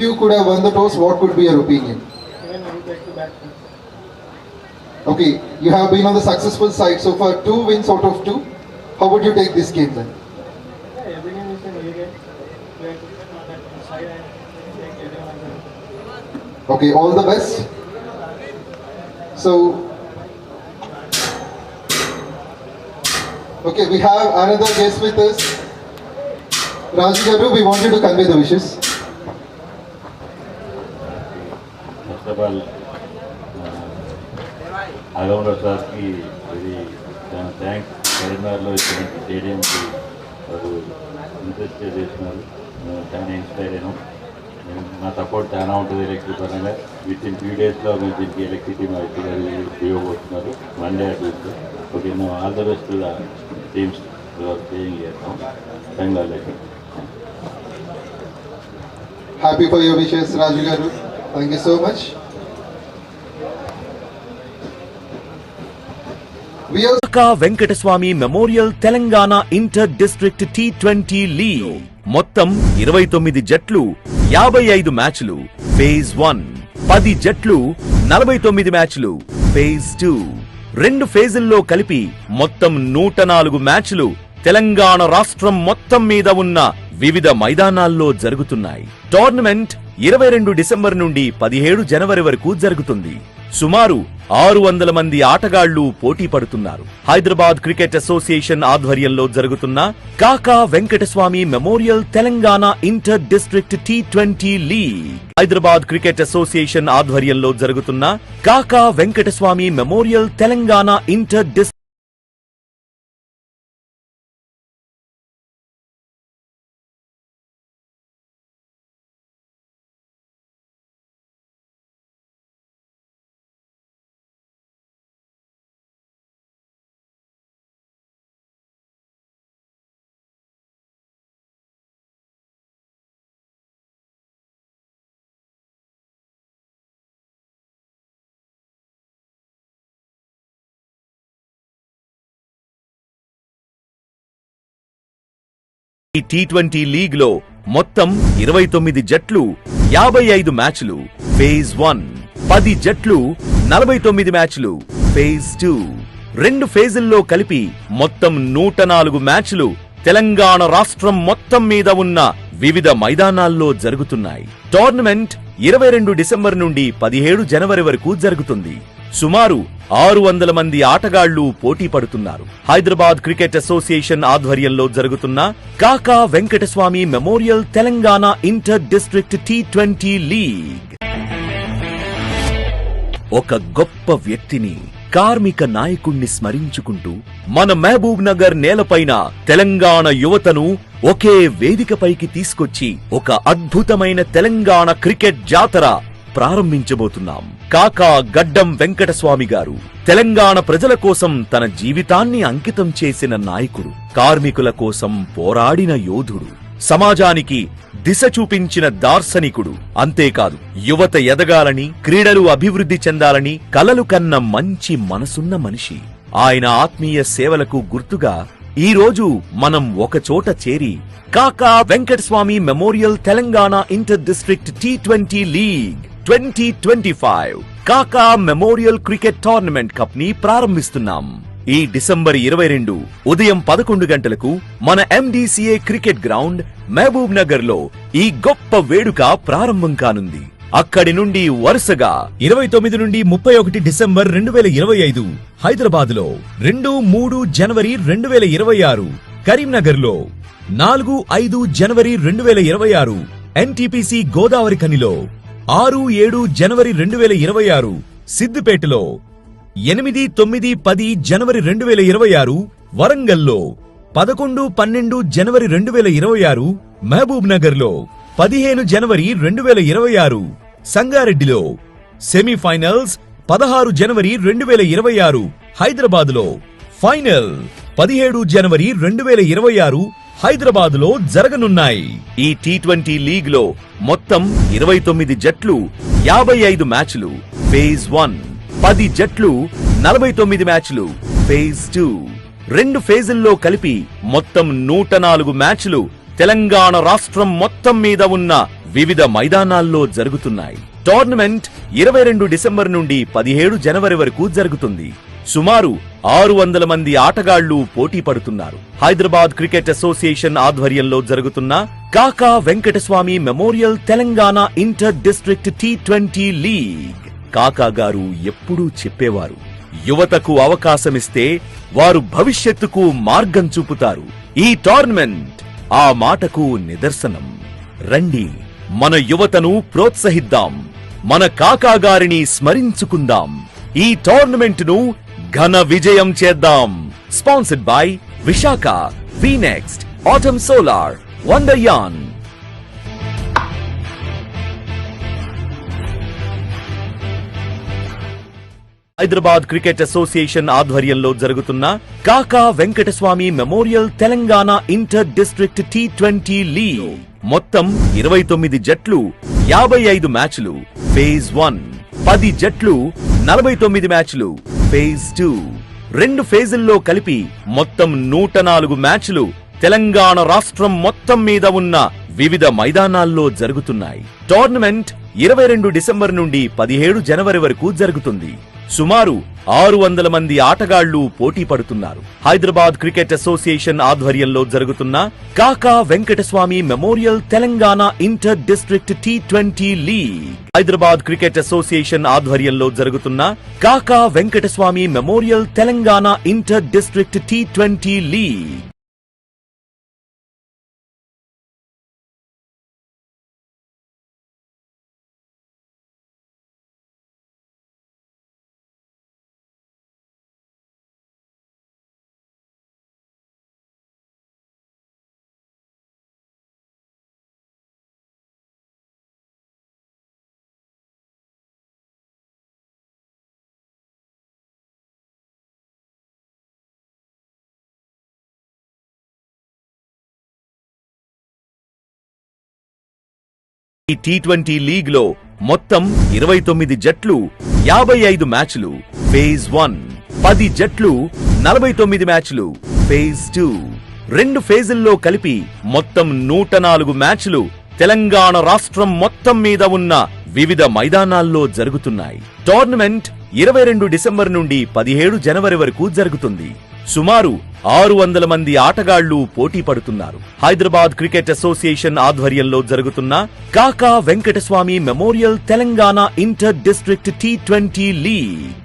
you could have won the toss, what could be your opinion? Okay, you have been on the successful side so far, 2 wins out of 2. How would you take this game then? Every game is a new game. We have to play on that side and make everyone. Okay, all the best. So, okay, we have another guest with us. Raju Garu, we want you to convey the wishes. First of all, 𝗪𝗏𝗪𝗏 sir ki very thanks. కరీంనగర్లో ఇచ్చిన స్టేడియంకి వారు interest చేసినారు. చాలా inspire అయినాం. నా support చాలా ఉంటుంది electric పరంగా. విత్ ఇన్ 3 daysలో మేము దీనికి ఎలక్ట్రిసిటీ మా వ్యక్తి గారు ఇవ్వబోతున్నారు. Monday at least. Okay, no all the best to the teams playing చేస్తాం. Bengal. Happy for your wishes, Raju Garu. Thank you so much. KAKA Venkataswamy memorial Telangana inter district T20 league మొత్తం 29 జట్లు 55 మ్యాచ్లు ఫేజ్ 1, 10 జట్లు 49 మ్యాచ్లు ఫేజ్ 2, 2 ఫేజుల్లో కలిపి మొత్తం 104 మ్యాచ్లు తెలంగాణ రాష్ట్రం మొత్తం మీద ఉన్న వివిధ మైదానాల్లో జరుగుతున్నాయి. టోర్నమెంట్ 22 డిసెంబర్ నుండి 17 జనవరి వరకు జరుగుతుంది. సుమారు 600 మంది ఆటగాళ్లు పోటీ పడుతున్నారు. హైదరాబాద్ క్రికెట్ అసోసియేషన్ ఆధ్వర్యంలో జరుగుతున్న Kaka Venkataswamy memorial Telangana inter district T20 league. Hyderabad cricket association ఆధ్వర్యంలో జరుగుతున్న Kaka Venkataswamy memorial Telangana inter district ఈ T20 లీగ్ లో మొత్తం 29 జట్లు 55 మ్యాచ్లు ఫేజ్ 1, 10 జట్లు 49 మ్యాచ్లు ఫేజ్ 2, 2 ఫేజుల్లో కలిపి మొత్తం 104 మ్యాచ్లు తెలంగాణ రాష్ట్రం మొత్తం మీద ఉన్న వివిధ మైదానాల్లో జరుగుతున్నాయి. టోర్నమెంట్ 22 డిసెంబర్ నుండి 17 జనవరి వరకు జరుగుతుంది. సుమారు 600 మంది ఆటగాళ్లు పోటీ పడుతున్నారు. హైదరాబాద్ క్రికెట్ అసోసియేషన్ ఆధ్వర్యంలో జరుగుతున్న Kaka Venkataswamy memorial Telangana inter district T20 league. ఒక గొప్ప వ్యక్తిని, కార్మిక నాయకుణ్ణి స్మరించుకుంటూ మన మహబూబ్ నగర్ నేలపైన తెలంగాణ యువతను ఒకే వేదికపైకి తీసుకొచ్చి ఒక అద్భుతమైన తెలంగాణ క్రికెట్ జాతర ప్రారంభించబోతున్నాం. కాకా గడ్డం వెంకటస్వామి గారు తెలంగాణ ప్రజల కోసం తన జీవితాన్ని అంకితం చేసిన నాయకుడు, కార్మికుల కోసం పోరాడిన యోధుడు, సమాజానికి దిశ చూపించిన దార్శనికుడు. అంతేకాదు, యువత ఎదగాలని, క్రీడలు అభివృద్ధి చెందాలని కలలు కన్న మంచి మనసున్న మనిషి. ఆయన ఆత్మీయ సేవలకు గుర్తుగా ఈ రోజు మనం ఒకచోట చేరి కాకా Venkataswamy memorial Telangana inter district T20 league 2025 కాకా మెమోరియల్ క్రికెట్ టోర్నమెంట్ కప్ ని ప్రారంభిస్తున్నాం. ఈ డిసెంబర్ 22 ఉదయం 11 గంటలకు మన MDCA cricket ground Mahbubnagar లో ఈ గొప్ప వేడుక ప్రారంభం కానుంది. అక్కడి నుండి వరుసగా 29 నుండి 31 డిసెంబర్ 2025 హైదరాబాద్ లో, 2, 3 జనవరి 2026 కరీంనగర్ లో, 4, 5 జనవరి 2026 NTPC గోదావరి ఖనిలో, 6, 7 జనవరి 2026 సిద్దిపేటలో, 8, 9, 10 జనవరి 2026 వరంగల్లో, 11, 12 జనవరి 2026 మహబూబ్ నగర్ లో, 15 జనవరి 2026 సంగారెడ్డిలో, సెమీఫైనల్స్ 16 జనవరి 2026 హైదరాబాద్ లో, ఫైనల్ 17 జనవరి 2026 హైదరాబాద్ లో జరగనున్నాయి. ఈ T20 లీగ్ లో మొత్తం 29 జట్లు 55 మ్యాచ్లు ఫేజ్ 1, 10 జట్లు 49 మ్యాచ్లు ఫేజ్ 2, 2 ఫేజుల్లో కలిపి మొత్తం 104 మ్యాచ్లు తెలంగాణ రాష్ట్రం మొత్తం మీద ఉన్న వివిధ మైదానాల్లో జరుగుతున్నాయి. టోర్నమెంట్ 22 డిసెంబర్ నుండి 17 జనవరి వరకు జరుగుతుంది. సుమారు 600 మంది ఆటగాళ్లు పోటీ పడుతున్నారు. హైదరాబాద్ క్రికెట్ అసోసియేషన్ ఆధ్వర్యంలో జరుగుతున్న Kaka Venkataswamy memorial Telangana inter district T20 league. కాకా గారు ఎప్పుడూ చెప్పేవారు, యువతకు అవకాశమిస్తే వారు భవిష్యత్తుకు మార్గం చూపుతారు. ఈ టోర్నమెంట్ ఆ మాటకు నిదర్శనం. రండి, మన యువతను ప్రోత్సహిద్దాం, మన కాకా గారిని స్మరించుకుందాం, ఈ టోర్నమెంట్ ను ఘన విజయం చేద్దాం. Sponsored by Visakha, VNext, Atom Solar, వండర్యాన్. హైదరాబాద్ క్రికెట్ అసోసియేషన్ ఆధ్వర్యంలో జరుగుతున్న Kaka Venkataswamy memorial Telangana inter district T20 league. మొత్తం 29 జట్లు, 55 మ్యాచ్లు ఫేజ్ 1, 10 జట్లు, 49 మ్యాచ్లు ఫేజ్ 2. 2 ఫేజుల్లో కలిపి మొత్తం 104 మ్యాచ్లు తెలంగాణ రాష్ట్రం మొత్తం మీద ఉన్న వివిధ మైదానాల్లో జరుగుతున్నాయి. టోర్నమెంట్ 22 డిసెంబర్ నుండి 17 జనవరి వరకు జరుగుతుంది. సుమారు 600 మంది ఆటగాళ్లు పోటీ పడుతున్నారు. హైదరాబాద్ క్రికెట్ అసోసియేషన్ ఆధ్వర్యంలో జరుగుతున్న Kaka Venkataswamy memorial Telangana inter district T20 league. Hyderabad cricket association ఆధ్వర్యంలో జరుగుతున్న Kaka Venkataswamy memorial Telangana inter district T20 league. ఈ T20 లీగ్ లో మొత్తం 29 జట్లు, 55 మ్యాచ్లు ఫేజ్ 1, 10 జట్లు, 49 మ్యాచ్లు ఫేజ్ 2. 2 ఫేజుల్లో కలిపి మొత్తం 104 మ్యాచ్లు తెలంగాణ రాష్ట్రం మొత్తం మీద ఉన్న వివిధ మైదానాల్లో జరుగుతున్నాయి. టోర్నమెంట్ 22 డిసెంబర్ నుండి 17 జనవరి వరకు జరుగుతుంది. సుమారు 600 మంది ఆటగాళ్లు పోటీ పడుతున్నారు. హైదరాబాద్ క్రికెట్ అసోసియేషన్ ఆధ్వర్యంలో జరుగుతున్న Kaka Venkataswamy memorial Telangana inter district T20 league.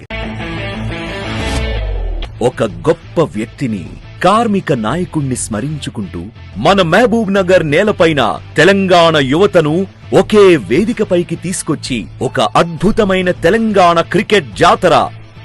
ఒక గొప్ప వ్యక్తిని, కార్మిక నాయకుణ్ణి స్మరించుకుంటూ మన మహబూబ్ నగర్ నేలపైన తెలంగాణ యువతను ఒకే వేదికపైకి తీసుకొచ్చి ఒక అద్భుతమైన తెలంగాణ క్రికెట్ జాతర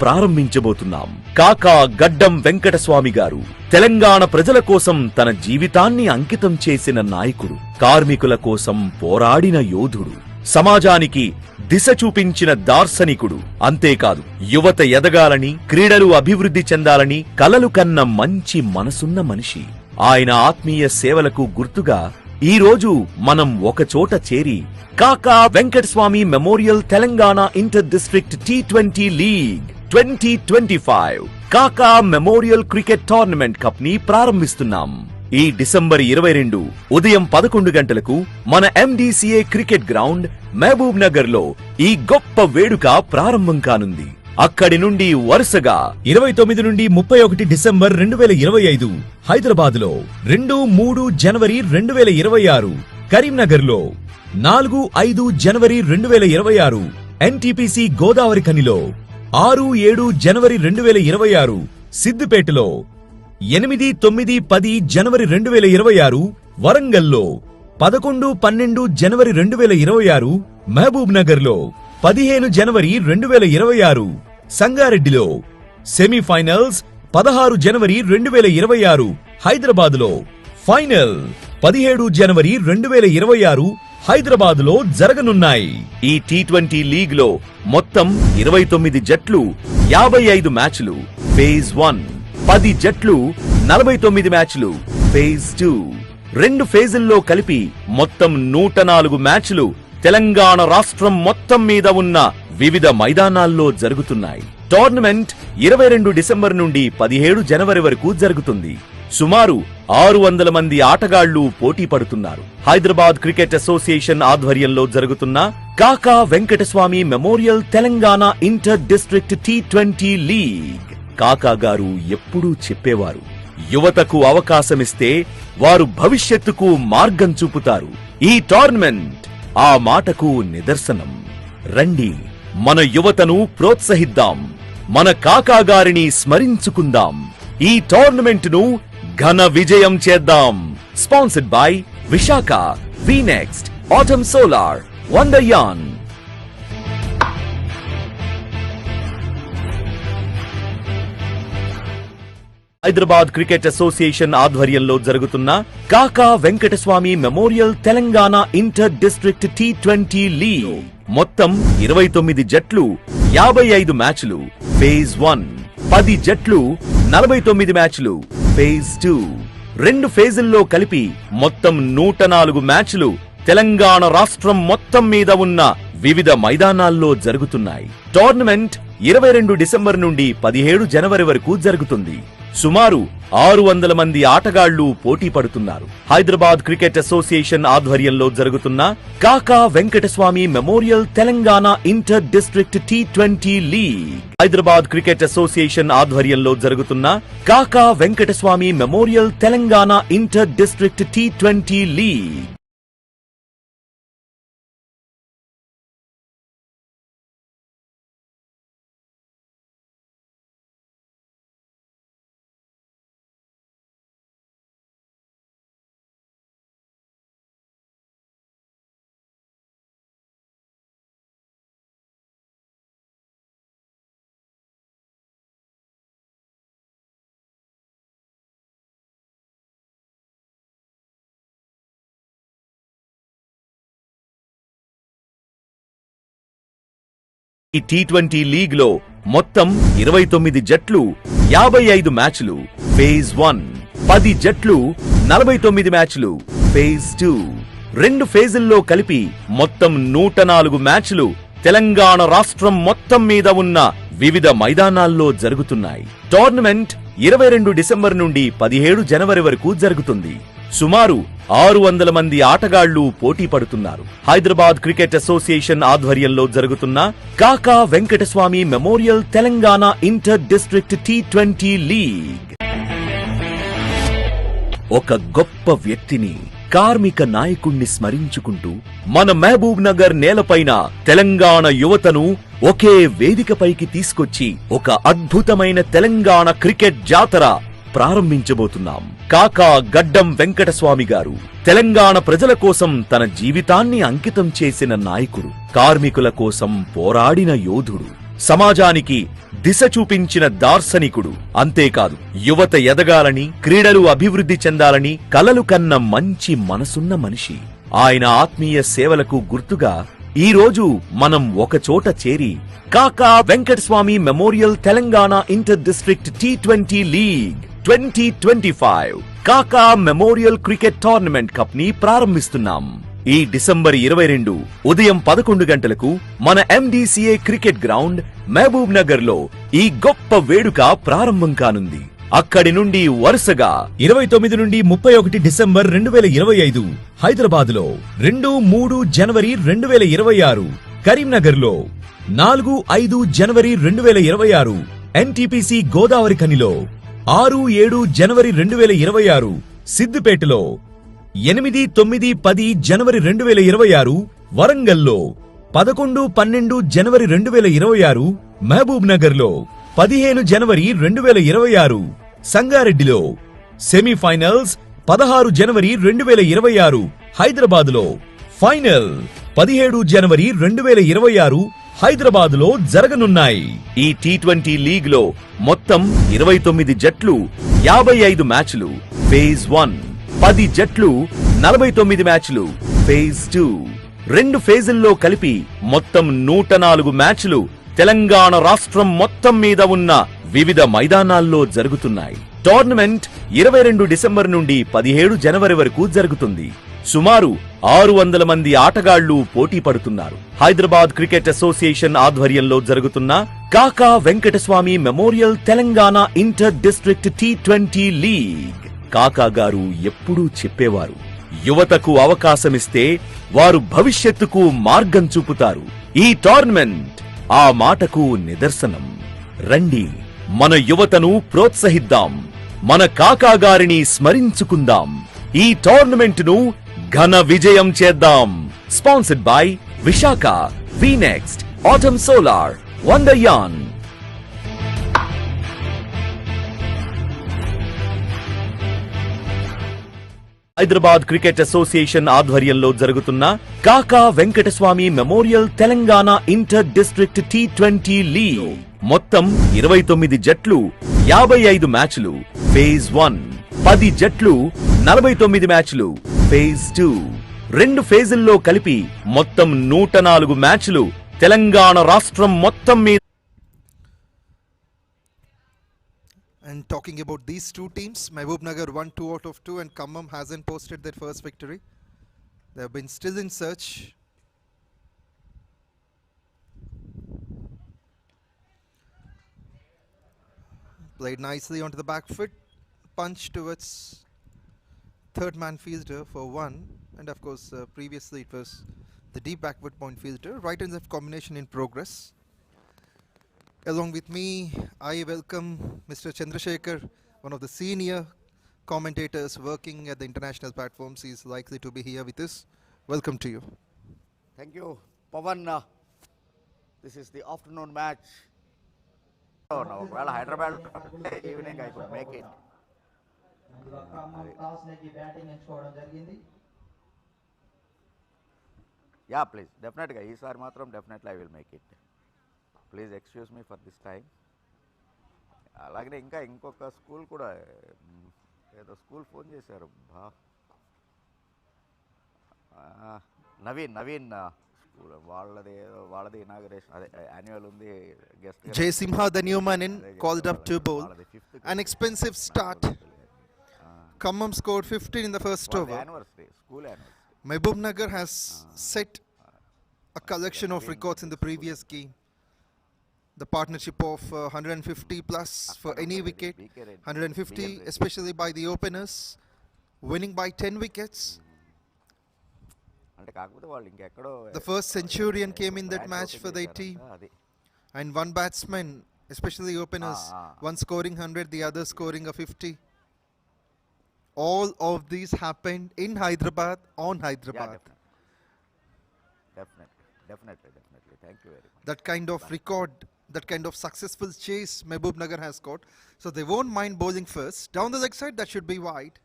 ప్రారంభించబోతున్నాం. కాకా గడ్డం వెంకటస్వామి గారు తెలంగాణ ప్రజల కోసం తన జీవితాన్ని అంకితం చేసిన నాయకుడు, కార్మికుల కోసం పోరాడిన యోధుడు, సమాజానికి దిశ చూపించిన దార్శనికుడు. అంతేకాదు, యువత ఎదగాలని, క్రీడలు అభివృద్ధి చెందాలని కలలు కన్న మంచి మనసున్న మనిషి. ఆయన ఆత్మీయ సేవలకు గుర్తుగా ఈ రోజు మనం ఒకచోట చేరి కాకా Venkataswamy memorial Telangana inter district T20 league 2025 కాకా మెమోరియల్ క్రికెట్ టోర్నమెంట్ కప్ ని ప్రారంభిస్తున్నాం. ఈ డిసెంబర్ 22 ఉదయం 11 గంటలకు మన MDCA cricket ground Mahbubnagar లో ఈ గొప్ప వేడుక ప్రారంభం కానుంది. అక్కడి నుండి వరుసగా 29 నుండి 31 డిసెంబర్ 2025 హైదరాబాద్ లో, 2-3 జనవరి 2026 కరీంనగర్ లో, 4-5 జనవరి 2026 NTPC గోదావరి ఖనిలో, 6-7 జనవరి 2026 సిద్దిపేటలో, 8-9-10 జనవరి 2026 వరంగల్లో, 11-12 జనవరి 2026 మహబూబ్ నగర్ లో, 15 జనవరి 2026 సంగారెడ్డిలో, సెమీఫైనల్స్ 16 జనవరి 2026 హైదరాబాద్ లో, ఫైనల్ 17 జనవరి 2026 హైదరాబాద్ లో జరగనున్నాయి. ఈ T20 లీగ్ లో మొత్తం 29 జట్లు, 55 మ్యాచ్లు ఫేజ్ 1, 10 జట్లు, 49 మ్యాచ్లు ఫేజ్ 2. 2 ఫేజుల్లో కలిపి మొత్తం 104 మ్యాచ్లు తెలంగాణ రాష్ట్రం మొత్తం మీద ఉన్న వివిధ మైదానాల్లో జరుగుతున్నాయి. టోర్నమెంట్ 22 డిసెంబర్ నుండి 17 జనవరి వరకు జరుగుతుంది. సుమారు 600 మంది ఆటగాళ్లు పోటీ పడుతున్నారు. హైదరాబాద్ క్రికెట్ అసోసియేషన్ ఆధ్వర్యంలో జరుగుతున్న Kaka Venkataswamy memorial Telangana inter district T20 league. కాకా గారు ఎప్పుడూ చెప్పేవారు, యువతకు అవకాశమిస్తే వారు భవిష్యత్తుకు మార్గం చూపుతారు. ఈ టోర్నమెంట్ ఆ మాటకు నిదర్శనం. రండి, మన యువతను ప్రోత్సహిద్దాం, మన కాకా గారిని స్మరించుకుందాం, ఈ టోర్నమెంట్ ను ఘన విజయం చేద్దాం. Sponsored by Visakha, VNext, Autumn Solar, Wonderyarn. Hyderabad cricket association ఆధ్వర్యంలో జరుగుతున్న Kaka Venkataswamy memorial Telangana inter district T20 league. మొత్తం 29 జట్లు, 55 మ్యాచ్లు ఫేజ్ 1, 10 జట్లు, 49 మ్యాచ్లు ఫేజ్ 2. 2 ఫేజుల్లో కలిపి మొత్తం 104 మ్యాచ్లు తెలంగాణ రాష్ట్రం మొత్తం మీద ఉన్న వివిధ మైదానాల్లో జరుగుతున్నాయి. టోర్నమెంట్ 22 డిసెంబర్ నుండి 17 జనవరి వరకు జరుగుతుంది. సుమారు 600 మంది ఆటగాళ్లు పోటీ పడుతున్నారు. హైదరాబాద్ క్రికెట్ అసోసియేషన్ ఆధ్వర్యంలో జరుగుతున్న Kaka Venkataswamy memorial Telangana inter district T20 league. Hyderabad cricket association ఆధ్వర్యంలో జరుగుతున్న Kaka Venkataswamy memorial Telangana inter district T20 league. ఈ T20 లీగ్ లో మొత్తం 29 జట్లు, 55 మ్యాచ్లు ఫేజ్ 1, 10 జట్లు, 49 మ్యాచ్లు ఫేజ్ 2. 2 ఫేజుల్లో కలిపి మొత్తం 104 మ్యాచ్లు తెలంగాణ రాష్ట్రం మొత్తం మీద ఉన్న వివిధ మైదానాల్లో జరుగుతున్నాయి. టోర్నమెంట్ 22 డిసెంబర్ నుండి 17 జనవరి వరకు జరుగుతుంది. సుమారు 600 మంది ఆటగాళ్లు పోటీ పడుతున్నారు. హైదరాబాద్ క్రికెట్ అసోసియేషన్ ఆధ్వర్యంలో జరుగుతున్న Kaka Venkataswamy memorial Telangana inter district T20 league. ఒక గొప్ప వ్యక్తిని, కార్మిక నాయకుణ్ణి స్మరించుకుంటూ మన మహబూబ్ నగర్ నేలపైన తెలంగాణ యువతను ఒకే వేదికపైకి తీసుకొచ్చి ఒక అద్భుతమైన తెలంగాణ క్రికెట్ జాతర ప్రారంభించబోతున్నాం. కాకా గడ్డం వెంకటస్వామి గారు తెలంగాణ ప్రజల కోసం తన జీవితాన్ని అంకితం చేసిన నాయకుడు, కార్మికుల కోసం పోరాడిన యోధుడు, సమాజానికి దిశ చూపించిన దార్శనికుడు. అంతేకాదు, యువత ఎదగాలని, క్రీడలు అభివృద్ధి చెందాలని కలలు కన్న మంచి మనసున్న మనిషి. ఆయన ఆత్మీయ సేవలకు గుర్తుగా ఈ రోజు మనం ఒక చోట చేరి కాకా Venkataswamy memorial Telangana inter district T20 league 2025 కాకా మెమోరియల్ క్రికెట్ టోర్నమెంట్ కప్ ని ప్రారంభిస్తున్నాం. ఈ డిసెంబర్ 22 ఉదయం 11 గంటలకు మన MDCA cricket ground Mahbubnagar లో ఈ గొప్ప వేడుక ప్రారంభం కానుంది. అక్కడి నుండి వరుసగా 29 నుండి 31 డిసెంబర్ 2025 హైదరాబాద్ లో, 2-3 జనవరి 2026 కరీంనగర్ లో, 4-5 జనవరి 2026 NTPC గోదావరి ఖనిలో, 6-7 జనవరి 2026 సిద్దిపేటలో, 8-9-10 జనవరి 2026 వరంగల్లో, 11-12 జనవరి 2026 మహబూబ్ నగర్ లో, 15 జనవరి 2026 సంగారెడ్డిలో, సెమీఫైనల్స్ 16 జనవరి 2026 హైదరాబాద్ లో, ఫైనల్ 17 జనవరి 2026 హైదరాబాద్ లో జరగనున్నాయి. ఈ T20 లీగ్ లో మొత్తం 29 జట్లు, 55 మ్యాచ్లు ఫేజ్ 1, 10 జట్లు, 49 మ్యాచ్లు ఫేజ్ 2. 2 ఫేజుల్లో కలిపి మొత్తం 104 మ్యాచ్లు తెలంగాణ రాష్ట్రం మొత్తం మీద ఉన్న వివిధ మైదానాల్లో జరుగుతున్నాయి. టోర్నమెంట్ 22 డిసెంబర్ నుండి 17 జనవరి వరకు జరుగుతుంది. సుమారు 600 మంది ఆటగాళ్లు పోటీ పడుతున్నారు. హైదరాబాద్ క్రికెట్ అసోసియేషన్ ఆధ్వర్యంలో జరుగుతున్న Kaka Venkataswamy memorial Telangana inter district T20 league. కాకా గారు ఎప్పుడూ చెప్పేవారు, యువతకు అవకాశమిస్తే వారు భవిష్యత్తుకు మార్గం చూపుతారు. ఈ టోర్నమెంట్ ఆ మాటకు నిదర్శనం. రండి, మన యువతను ప్రోత్సహిద్దాం, మన కాకా గారిని స్మరించుకుందాం, ఈ టోర్నమెంట్ ను ఘన విజయం చేద్దాం. Sponsored by Visakha, VNext, Atom Solar, వండర్యాన్. హైదరాబాద్ క్రికెట్ అసోసియేషన్ ఆధ్వర్యంలో జరుగుతున్న Kaka Venkataswamy memorial Telangana inter district T20 league. మొత్తం 29 జట్లు, 55 మ్యాచ్లు ఫేజ్ 1, 10 జట్లు, 49 మ్యాచ్లు ఫేజ్ 2. 2 ఫేజుల్లో కలిపి మొత్తం 104 మ్యాచ్లు తెలంగాణ రాష్ట్రం మొత్తం మీద. And talking about these two teams, Mahbubnagar won 2 out of 2 and KHAMMAM hasn't posted their first victory. They have been still in search. Played nicely onto the back foot, punch towards third man fielder for 1, and of course previously it was the deep backward point fielder. Right and left combination in progress. Along with me, I welcome Mr. 𝗀𝗏𝗃𝗃, one of the senior commentators working at the international platforms. He is likely to be here with us. Welcome to you. Thank you, Pavan. This is the afternoon match. Oh no, well, Hyderabad evening I could make it. Yeah, please, definitely. Isar matram definitely I will make it. Please excuse me for this time. అలాగే ఇంకా ఇంకొక school కూడా ఏదో school phone చేశారు బా Naveen school వాళ్ళది inauguration అదే annual ఉంది guest 𝗀𝗃𝗵 the new man in called up to bowl. An expensive start. KHAMMAM scored 15 in the first over. School anniversary. Mahbubnagar has set a collection of records in the previous game. The partnership of 150 plus for any wicket, 150 especially by the openers, winning by 10 wickets. The first centurion came in that match for the team, and one batsman, especially openers, one scoring 100, the other scoring a 50. All of these happened in Hyderabad, on Hyderabad. Definitely. Thank you very much. That kind of record, that kind of successful chase Mahbubnagar has got. So they won't mind bowling first. Down the leg side, that should be wide.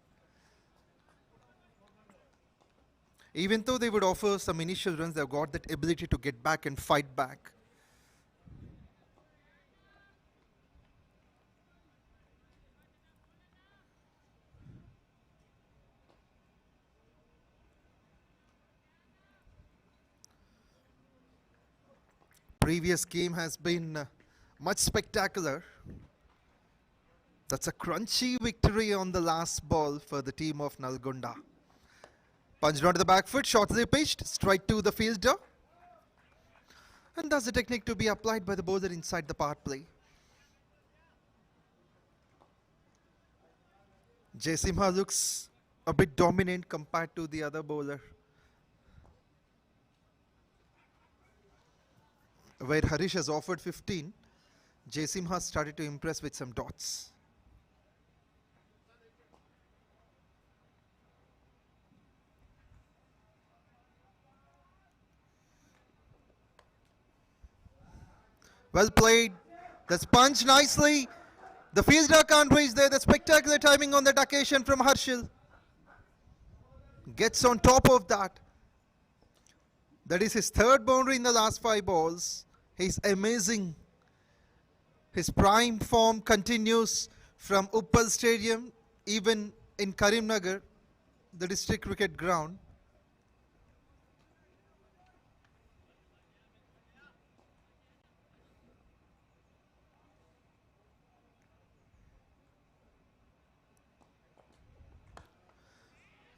Even though they would offer some initial runs, they've got that ability to get back and fight back. Previous game has been much spectacular. That's a crunchy victory on the last ball for the team of Nalgonda. Punched onto the back foot, shortly pitched, straight to the fielder. And that's the technique to be applied by the bowler inside the power play. 𝗀𝗃𝗵 looks a bit dominant compared to the other bowler, where Harish has offered 15, 𝗀𝗃𝗵 started to impress with some dots. Well played. That's punched nicely. The fielder can't reach there. The spectacular timing on that occasion from Harshil. Gets on top of that. That is his third boundary in the last 5 balls. He's amazing. His prime form continues from Uppal Stadium, even in Karimnagar, the district cricket ground.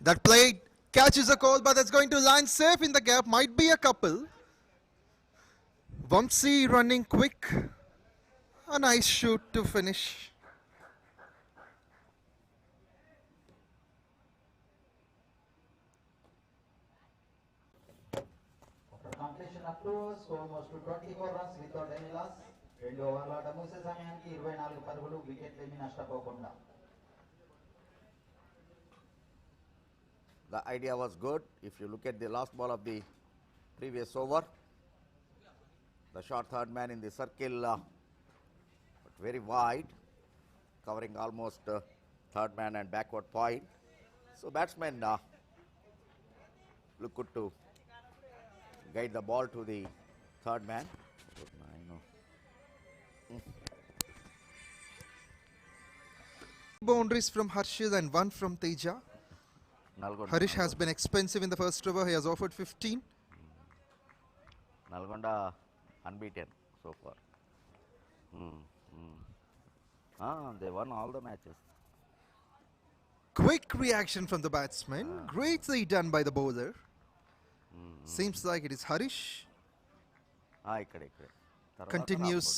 That played catches a call, but that's going to land safe in the gap. Might be a couple. 𝗬𝗁𝒐 running quick. A nice shoot to finish. 2 score moves to 24 runs without any loss. 2 ఓవర్ల ఆట ముగిసే సమయానికి 24 పరుగులు, వికెట్లు ఏమీ నష్టపోకుండా. The idea was good. If you look at the last ball of the previous over, the short third man in the circle, but very wide, covering almost third man and backward point. So batsmen look good to guide the ball to the third man. I know. Boundaries from Harshil and 1 from Teja. Nalgonda, Harish has been expensive in the first over. He has offered 15. Nalgonda unbeaten so far. They won all the matches. Quick reaction from the batsman. Greatly done by the bowler. Seems like it is Harish. Continues.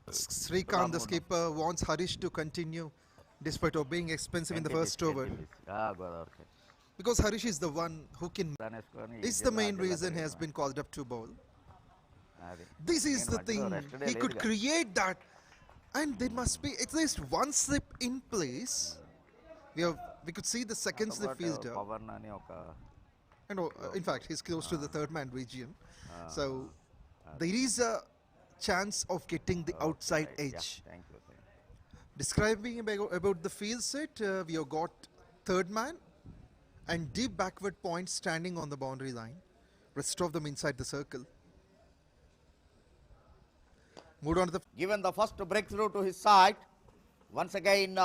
Srikanth, the skipper, wants Harish to continue despite of being expensive in the first over. Because Harish is the one who can. It's the main reason he has been called up to bowl. This is the thing. He could create that. And there must be at least one slip in place. We could see the second slip fielder. And in fact, he's close to the third man region. So there is a chance of getting the outside edge. Thank you. Describing about the field set, we have got third man and deep backward point standing on the boundary line. Rest of them inside the circle. Moved on to the Given the first breakthrough to his side, once again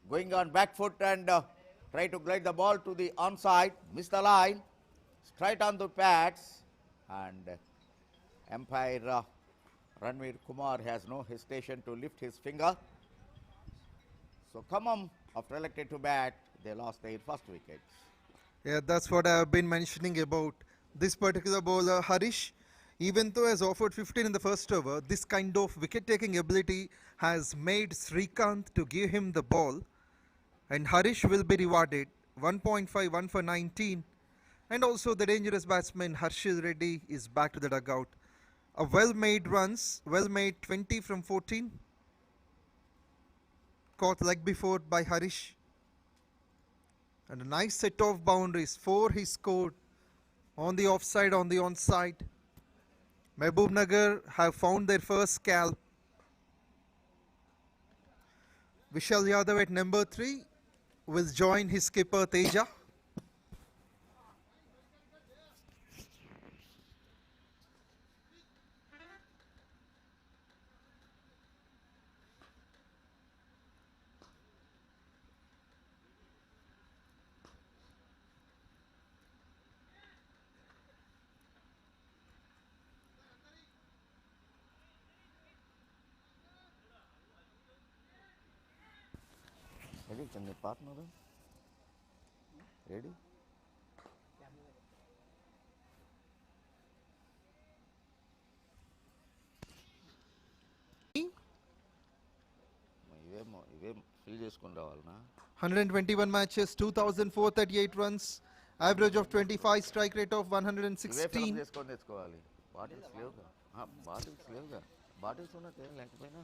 going on back foot and try to glide the ball to the onside, miss the line, straight on the pads, and umpire 𝗀𝗏𝗃𝗵 has no hesitation to lift his finger. So KHAMMAM, after elected to bat, they lost their first wicket. Yeah, that's what I have been mentioning about this particular bowler, Harish. Even though he has offered 15 in the first over, this kind of wicket-taking ability has made Srikanth to give him the ball. And Harish will be rewarded 1.5, 1 for 19. And also the dangerous batsman Harshil Reddy is back to the dugout. A well-made runs, well-made 20 from 14. Caught leg before by Harish. And a nice set of boundaries. 4 he scored on the offside, on the onside. Mahbubnagar have found their first scalp. Vishal Yadav at number 3 will join his skipper Teja. Ready? Can they partner them? Ready? ఇవేం fill చేసుకుని రావాలనా 121 matches, 2,438 runs, average of 25, strike rate of ఇవే fill 116. చేసుకొని తెచ్చుకోవాలి. Bottles లేవుగా, bottles ఉన్నట్టే లేకపోయినా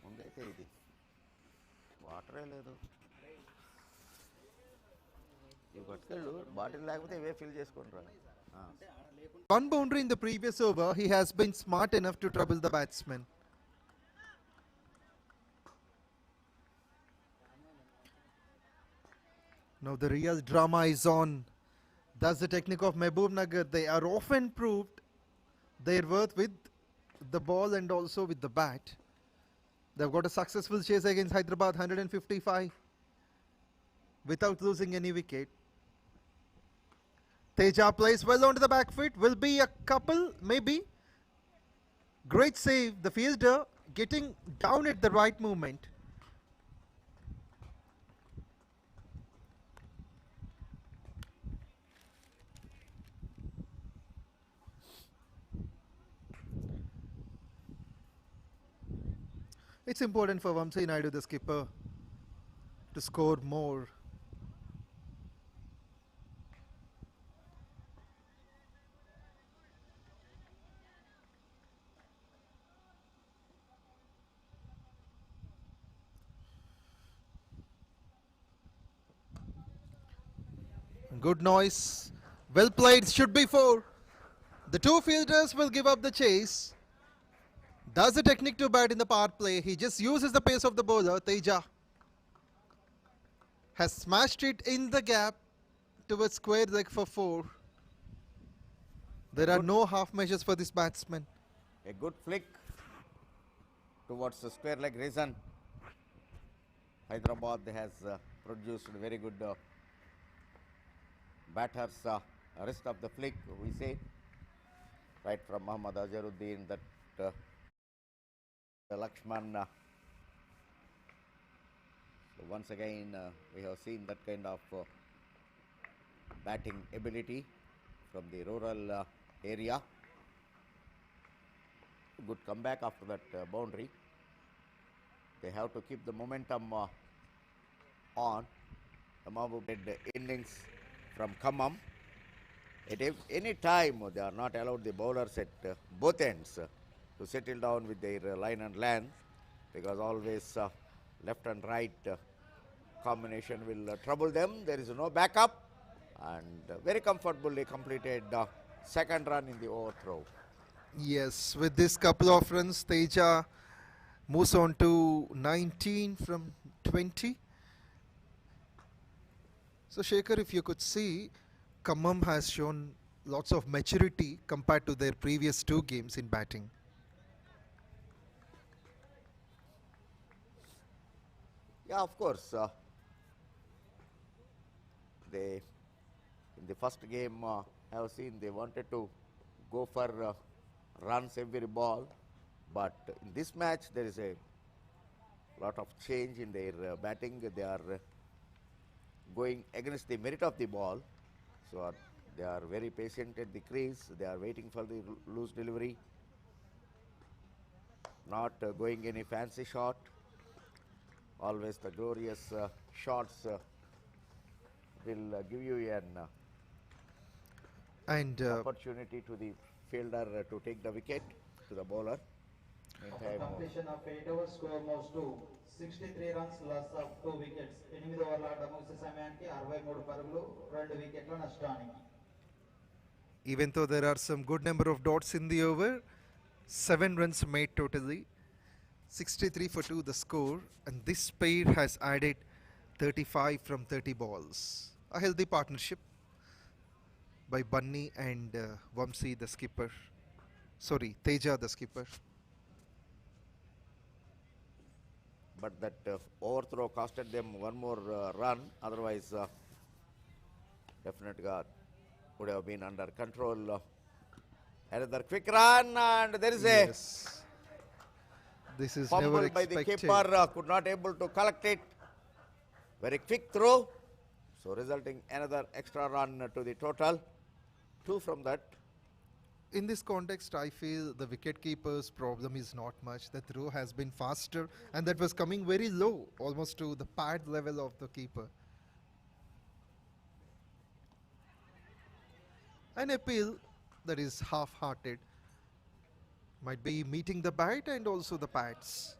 ముందైతే ఇది వాటరే లేదు. ఇవి పట్టుకెళ్ళు, బాటిల్ లేకపోతే ఇవే ఫిల్ చేసుకొని రా. One boundary in the previous over, he has been smart enough to trouble the batsman. Now the real drama is on. That's the technique of Mahbubnagar. They are often proved their worth with the ball and also with the bat. They've got a successful chase against Hyderabad, 155 without losing any wicket. Teja plays well onto the back foot. Will be a couple, maybe. Great save. The fielder getting down at the right moment. It's important for 𝗬𝗁𝗏𝗏, the skipper, to score more. Good noise. Well played. Should be 4. The two fielders will give up the chase. Does the technique to bat in the power play. He just uses the pace of the bowler. Teja has smashed it in the gap towards square leg for 4. There are no half measures for this batsman. A good flick towards the square leg reason. Hyderabad has produced very good batters. Rest of the flick, we say, right from Mohammad Azharuddin, that Lakshman. So once again, we have seen that kind of batting ability from the rural area. Good comeback after that boundary. They have to keep the momentum on. The MAHABUBNAGAR innings from KHAMMAM. At any time, they are not allowed the bowlers at both ends to settle down with their line and length, because always left and right combination will trouble them. There is no backup, and very comfortably completed second run in the overthrow. Yes, with this couple of runs, Teja moves on to 19 from 20. So Shekhar, if you could see, KHAMMAM has shown lots of maturity compared to their previous 2 games in batting. Yeah, of course. They, in the first game, have seen they wanted to go for runs every ball, but in this match there is a lot of change in their batting. They are going against the merit of the ball, so they are very patient at the crease. They are waiting for the loose delivery, not going any fancy shot. Always the glorious shots will give you an opportunity to the fielder to take the wicket to the bowler. After completion of 8 overs, score moves to 63 runs, loss of 2 wickets. 8 ఓవర్ల ఆట ముగిసే సమయానికి 63 పరుగులు 2 వికెట్ల నష్టానికి. Even though there are some good number of dots in the over, 7 runs made totally. 63 for 2 the score, and this pair has added 35 from 30 balls. A healthy partnership by Bunny and 𝗬𝗁cy the skipper. Sorry, Teja the skipper. But that overthrow costed them one more run. Otherwise, definitely would have been under control. Another quick run, and there is a This is fumble never by the expected. keeper. Could not able to collect it. Very quick throw, so resulting another extra run to the total. 2 from that. In this context, I feel the wicketkeeper's problem is not much. The throw has been faster, and that was coming very low, almost to the pad level of the keeper. An appeal that is half-hearted might be meeting the bat and also the pads.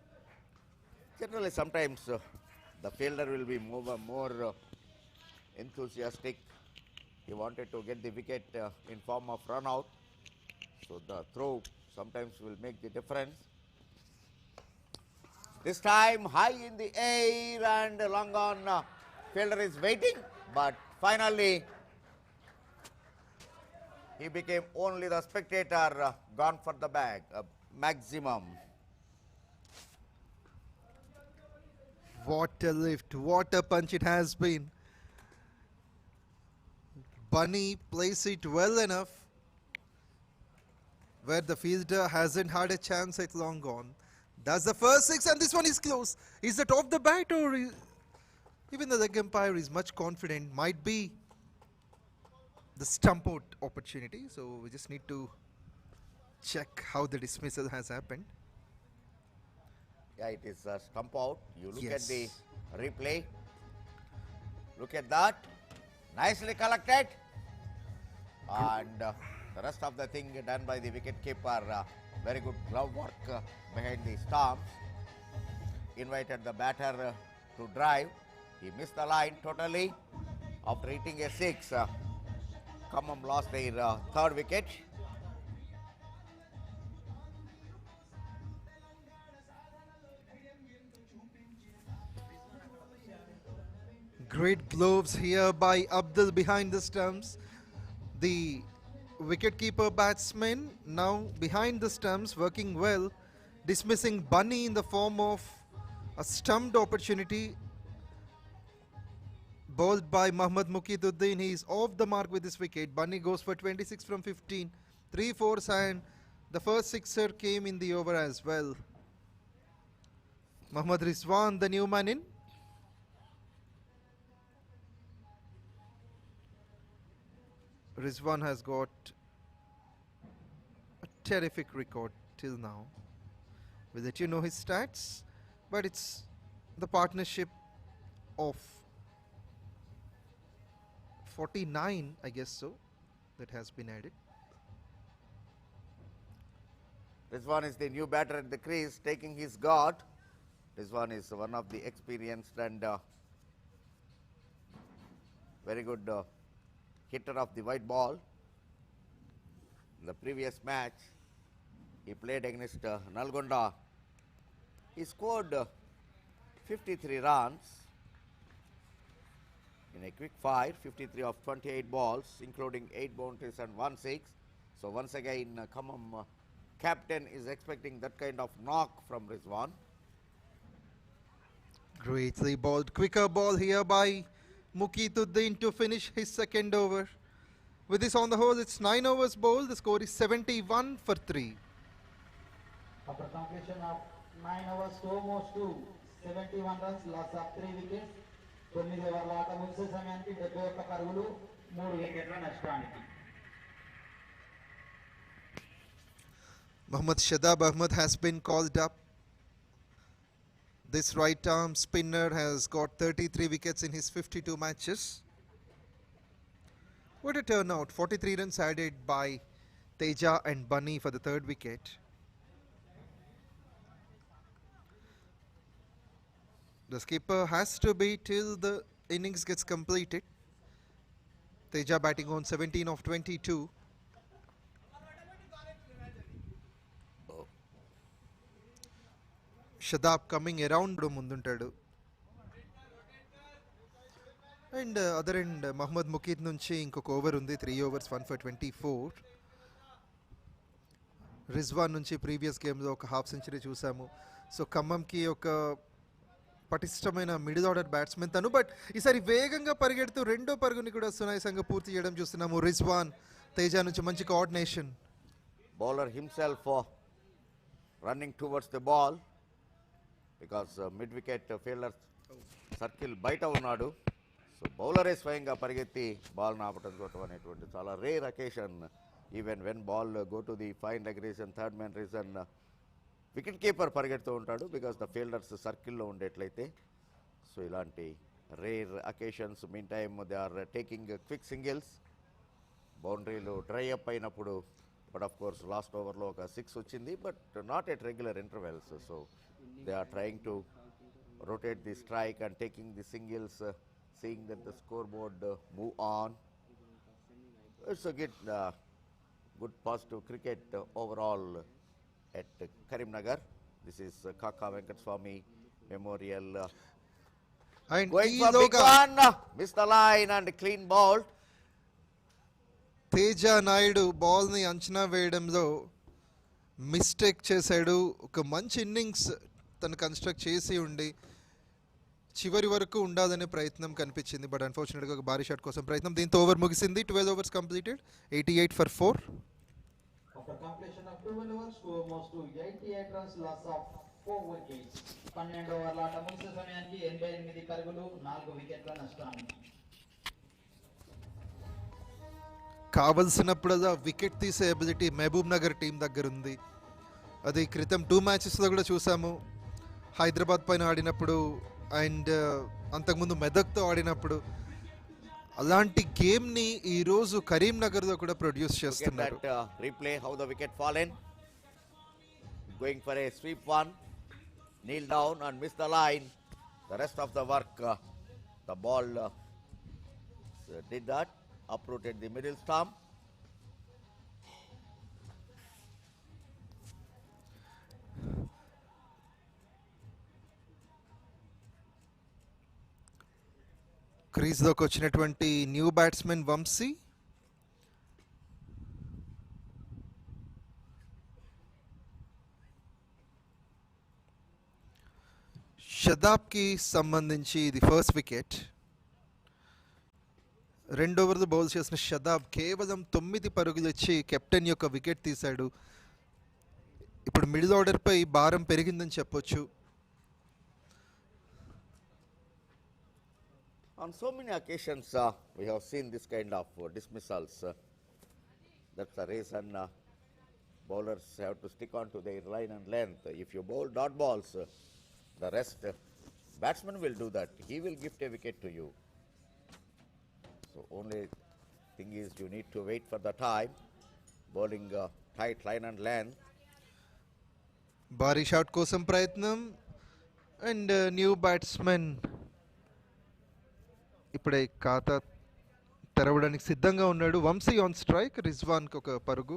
Generally, sometimes the fielder will be more enthusiastic. He wanted to get the wicket in form of run out. So the throw sometimes will make the difference. This time high in the air and long on. Fielder is waiting, but finally he became only the spectator, gone for the bag, maximum. What a lift, what a punch it has been. Bunny plays it well enough where the fielder hasn't had a chance at long gone. That's the first 6, and this one is close. Is it off the bat, or even the leg umpire is much confident? Might be the stump out opportunity. So we just need to check how the dismissal has happened. Yeah, it is a stump out. You look Yes. at the replay. Look at that. Nicely collected. And the rest of the thing done by the wicket keeper. Very good glove work behind the stumps. Invited the batter to drive. He missed the line totally. After hitting a 6, Khammam lost their third wicket. Great gloves here by Abdul behind the stumps. The wicketkeeper batsman now behind the stumps, working well, dismissing Bunny in the form of a stumped opportunity bowled by Mohammad Muqeeduddin. He is off the mark with this wicket. Bunny goes for 26 from 15, 3 fours, and the first sixer came in the over as well. Mohammad Rizwan, the new man in. Rizwan has got a terrific record till now. We'll let you know his stats, but it's the partnership of 49, I guess so, that has been added. Rizwan is the new batter at the crease, taking his guard. Rizwan is one of the experienced and very good hitter of the white ball. In the previous match, he played against Nalgonda. He scored 53 runs in a quick fire, 53 of 28 balls, including 8 boundaries and 1 6. So once again, Khammam captain is expecting that kind of knock from Rizwan. Greatly bowled, quicker ball here by Muqeeduddin to finish his second over. With this on the whole, it's 9 overs bowled. The score is 71 for 3. After completion of 9 overs, almost 71 runs, loss of 3 wickets. 9 ఓవర్ల ఆట ముగిసే సమయానికి 71 పరుగులు 3 వికెట్ల నష్టానికి. Mohammad Shadab Ahmed has been called up. This right arm spinner has got 33 wickets in his 52 matches. What a turnout, 43 runs added by Teja and Bunny for the third wicket. The skipper has to be till the innings gets completed. Teja batting on 17 of 22. Shadab coming around ముందుంటాడు. And other end Mohammed Mukeed నుంచి ఇంకొక over ఉంది, 3 overs 1 for 24. Rizwan నుంచి previous గేమ్లో ఒక half century చూసాము. So ఖమ్మంకి ఒక పటిష్టమైన మిడిల్ ఆర్డర్ బ్యాట్స్మెన్ తను, బట్ ఈసారి వేగంగా పరిగెడుతూ రెండో పరుగుని కూడా సునాయాసంగా పూర్తి చేయడం చూస్తున్నాము. రిజ్వాన్ తేజా నుంచి మంచి coordination. Bowler himself running towards the ball because mid-wicket fielder circle బయట ఉన్నాడు. సో బౌలరే స్వయంగా పరిగెత్తి బాల్ ఆపటం కొట్టడం అనేటువంటి చాలా rare occasion. Even when ball go to the fine leg region, third man region, wicket keeper పరిగెడుతూ ఉంటాడు బికాస్ ద ఫీల్డర్స్ సర్కిల్లో ఉండేట్లయితే. సో ఇలాంటి rare occasions mean time they are taking quick singles. బౌండరీలు డ్రై అప్ అయినప్పుడు, but of course last ఓవర్లో ఒక 6 వచ్చింది, but not at regular intervals. So they are trying to rotate the strike and taking the singles, seeing that the scoreboard move on. It's a good positive cricket overall at Karimnagar. This is KAKA Venkataswamy Memorial. And Going for big one, missed the line and clean bowled. Teja Naidu బాల్ని అంచనా వేయడంలో mistake చేశాడు. ఒక మంచి innings తను construct చేసి ఉండి చివరి వరకు ఉండాలనే ప్రయత్నం కనిపించింది, బట్ అన్ఫార్చునేట్గా ఒక భారీ షాట్ కోసం ప్రయత్నం. దీంతో ఓవర్ ముగిసింది. 12 overs completed, 88 for 4. After completion of 12 overs, almost 88 runs, loss of 4 wickets. 12 ఓవర్ల ఆట ముగిసే సమయానికి 88 పరుగులు 4 వికెట్ల నష్టానికి. కావలసినప్పుడల్లా వికెట్ తీసే ఎబిలిటీ మహబూబ్ నగర్ టీం దగ్గర ఉంది. అది క్రితం 2 matchesలో కూడా చూసాము. హైదరాబాద్ పైన ఆడినప్పుడు అండ్ అంతకుముందు మెదక్తో ఆడినప్పుడు. అలాంటి గేమ్ని ఈరోజు కరీంనగర్లో కూడా ప్రొడ్యూస్ చేస్తున్నారు. Replay how the wicket fallen. Going for a sweep one, kneel down and miss the line. The rest of the work, the ball did that, uprooted the middle stump. క్రీజ్లోకి వచ్చినటువంటి new batsmen Vamsi. షదాబ్కి సంబంధించి ఇది first wicket. 2 ఓవర్లు bowl చేసిన షదాబ్ కేవలం 9 పరుగులు ఇచ్చి captain యొక్క wicket తీశాడు. ఇప్పుడు మిడిల్ ఆర్డర్పై భారం పెరిగిందని చెప్పొచ్చు. On so many occasions, we have seen this kind of dismissals. That's the reason bowlers have to stick on to their line and length. If you bowl dot balls, the rest batsman will do that. He will gift a wicket to you. So only thing is you need to wait for the time, bowling tight line and length. భారీ shot కోసం ప్రయత్నం and new batsmen ఇప్పుడే ఖాతా తెరవడానికి సిద్ధంగా ఉన్నాడు. Vamsi on strike, రిజ్వాన్కి ఒక పరుగు.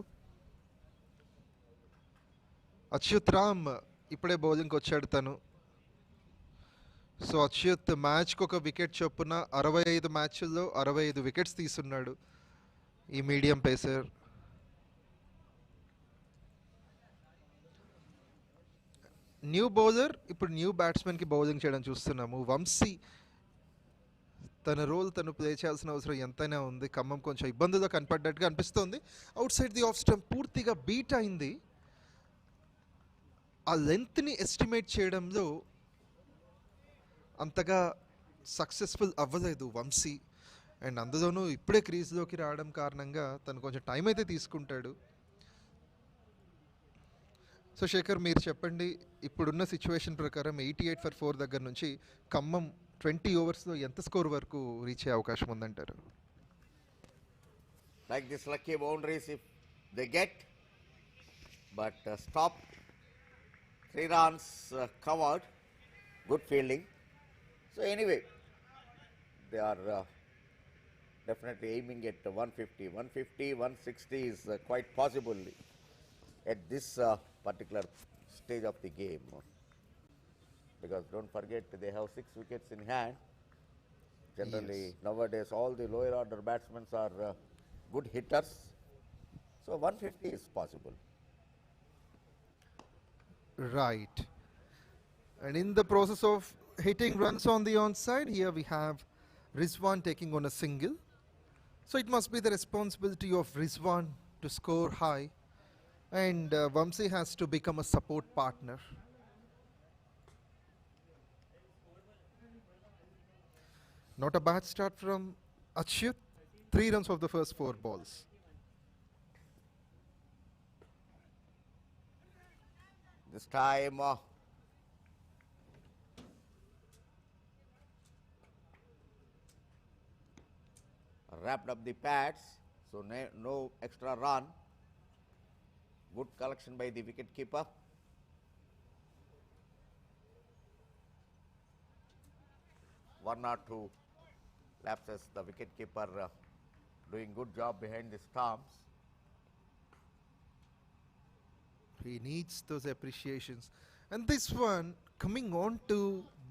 అచ్యుత్ రామ్ ఇప్పుడే బౌలింగ్కి వచ్చాడు తను. సో అచ్యుత్ మ్యాచ్కి ఒక వికెట్ చొప్పున 65 మ్యాచ్ల్లో 65 వికెట్స్ తీసున్నాడు ఈ మీడియం పేసర్. న్యూ బౌలర్ ఇప్పుడు న్యూ బ్యాట్స్మెన్కి బౌలింగ్ చేయడం చూస్తున్నాము. వంశీ తన రోల్ తను ప్లే చేయాల్సిన అవసరం ఎంతైనా ఉంది. ఖమ్మం కొంచెం ఇబ్బందుల్లో కనపడ్డట్టుగా అనిపిస్తోంది. Out side the off stump పూర్తిగా బీట్ అయింది. ఆ లెంత్ని ఎస్టిమేట్ చేయడంలో అంతగా సక్సెస్ఫుల్ అవ్వలేదు వంశీ. అండ్ అందులోనూ ఇప్పుడే క్రీజ్లోకి రావడం కారణంగా తను కొంచెం టైం అయితే తీసుకుంటాడు. సో శేఖర్, మీరు చెప్పండి, ఇప్పుడున్న సిచ్యువేషన్ ప్రకారం 88 for 4 దగ్గర నుంచి ఖమ్మం 20 ఓవర్స్లో ఎంత స్కోర్ వరకు రీచ్ అయ్యే అవకాశం ఉందంటారు? Like this lucky boundaries if they get, but stop 3 runs covered, good fielding. So anyway, they are definitely aiming at 150. 150, 160 is quite possible at this particular stage of the game. Because don't forget, they have 6 wickets in hand. Generally, yes, nowadays all the lower order batsmen are good hitters. So 150 is possible. Right. And in the process of hitting runs on the onside, here we have Rizwan taking on a single. So it must be the responsibility of Rizwan to score high, and Vamsi has to become a support partner. Not a bad start from Achyut. 3 runs of the first 4 balls. This time wrapped up the pads, so no extra run. Good collection by the wicket keeper. One or two lapses, the wicket keeper doing good job behind the stumps. He needs those appreciations. And this one coming on to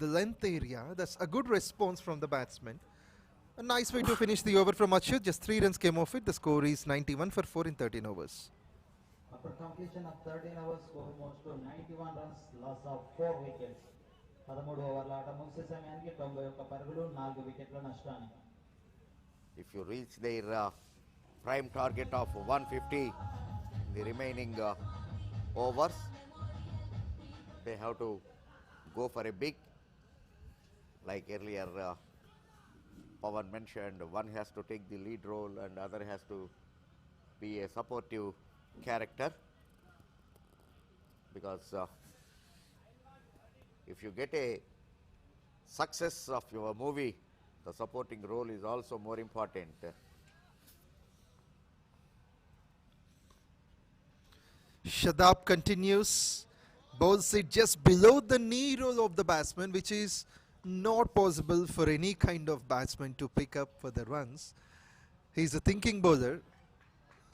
the length area, that's a good response from the batsman. A nice way to finish the over from Achyut. Just 3 runs came off it. The score is 91 for 4 in 13 overs. After completion of 13 overs, score moves to 91 runs, loss of 4 wickets. 13 ఓవర్ల ఆట ముగిసే సమయానికి 91 పరుగులు, 4 వికెట్ల నష్టానికి. If you reach their prime target of 150 in the remaining overs, they have to go for a big, like earlier Pawan mentioned, one has to take the lead role and other has to be a supportive character, because if you get a success of your movie, the supporting role is also more important. Shadab continues. Bowls it just below the knee roll of the batsman, which is not possible for any kind of batsman to pick up for the runs. He's a thinking bowler,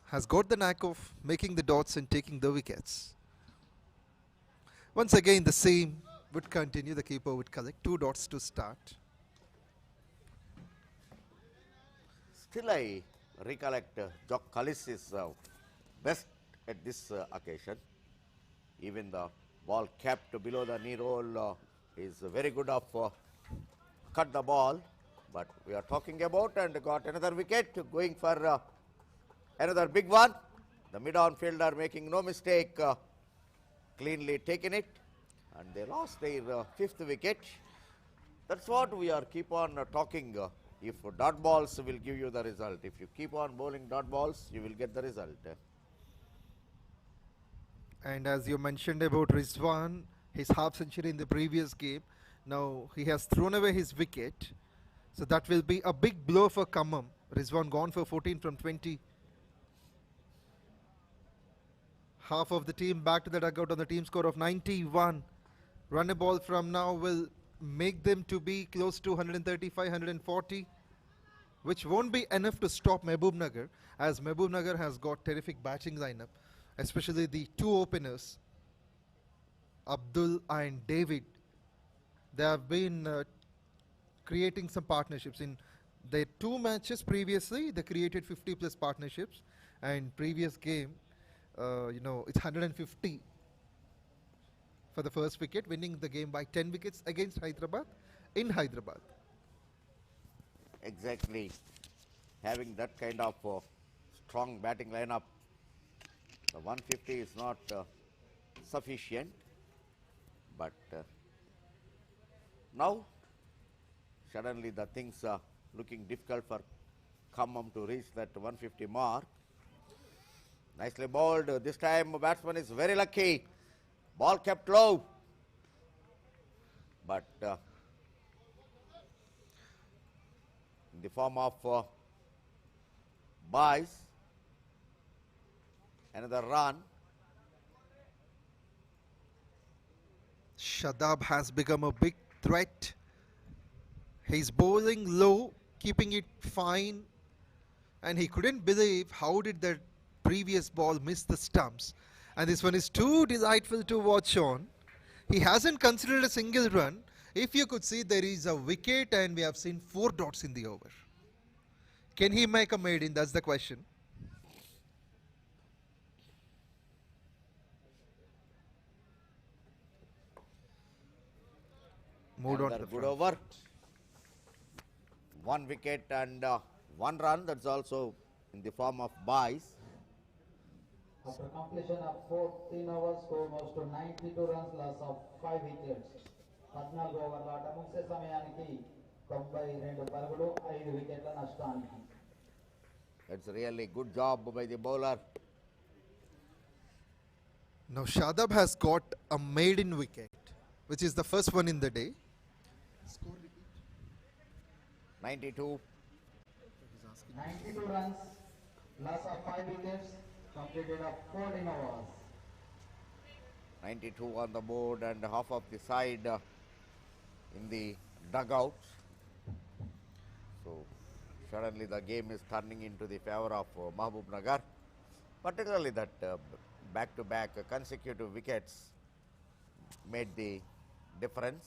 has got the knack of making the dots and taking the wickets. Once again, the same would continue. The keeper would collect 2 dots to start. Still, I recollect 𝗃𝗃𝗃𝗃 is best at this occasion. Even the ball kept below the knee roll is very good of cut the ball. But we are talking about and got another wicket going for another big one. The mid-on fielder making no mistake, cleanly taken it, and they lost their 5th wicket. That's what we are keep on talking. If dot balls will give you the result. If you keep on bowling dot balls, you will get the result. And as you mentioned about Rizwan, his half century in the previous game, now he has thrown away his wicket. So that will be a big blow for KHAMMAM. Rizwan gone for 14 from 20. Half of the team back to the dugout on the team score of 91. Run a ball from now will make them to be close to 135, 140, which won't be enough to stop Mahbubnagar, as Mahbubnagar has got terrific batting lineup, especially the 2 openers, Abdul and David. They have been creating some partnerships. In their 2 matches previously, they created 50+ partnerships, and previous game, it's 150 for the first wicket, winning the game by 10 wickets against Hyderabad in Hyderabad. Exactly. Having that kind of strong batting lineup, the 150 is not sufficient. But now, suddenly the things are looking difficult for KHAMMAM to reach that 150 mark. Nicely bowled. This time, batsman is very lucky. Ball kept low. But in the form of buys, another run. Shadab has become a big threat. He's bowling low, keeping it fine, and he couldn't believe how did that previous ball miss the stumps. And this one is too delightful to watch on. He hasn't considered a single run. If you could see, there is a wicket and we have seen 4 dots in the over. Can he make a maiden? That's the question. Moved on to the Good front. over. 1 wicket and 1 run. That's also in the form of buys. After completion of 14 overs, score moves to 92 runs, loss of 5 wickets. 14 ఓవర్ల ఆట ముగిసే సమయానికి 92 పరుగులు 5 వికెట్ల నష్టానికి. That's really good job by the bowler. Now Shadab has got a maiden wicket, which is the first one in the day. 92. 92 runs, loss of 5 wickets, completed of 14 overs. 92 on the board and half of the side in the dugout. So suddenly the game is turning into the favor of Mahbubnagar, particularly that back-to-back consecutive wickets made the difference.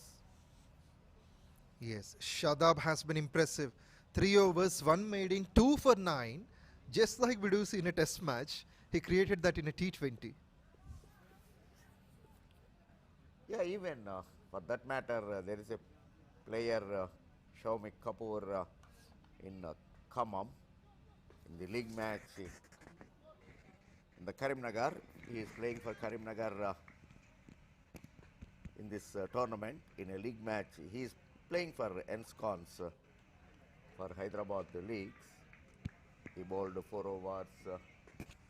Yes, Shadab has been impressive. 3 overs, 1 maiden, 2 for 9. Just like we do see in a test match, he created that in a T20. Yeah, even for that matter, there is a player, 𝗀𝗁𝗃𝗃 in KHAMMAM, in the league match in the Karimnagar. He is playing for Karimnagar in this tournament in a league match. He is playing for enscons for Hyderabad leagues. He bowled 4 overs,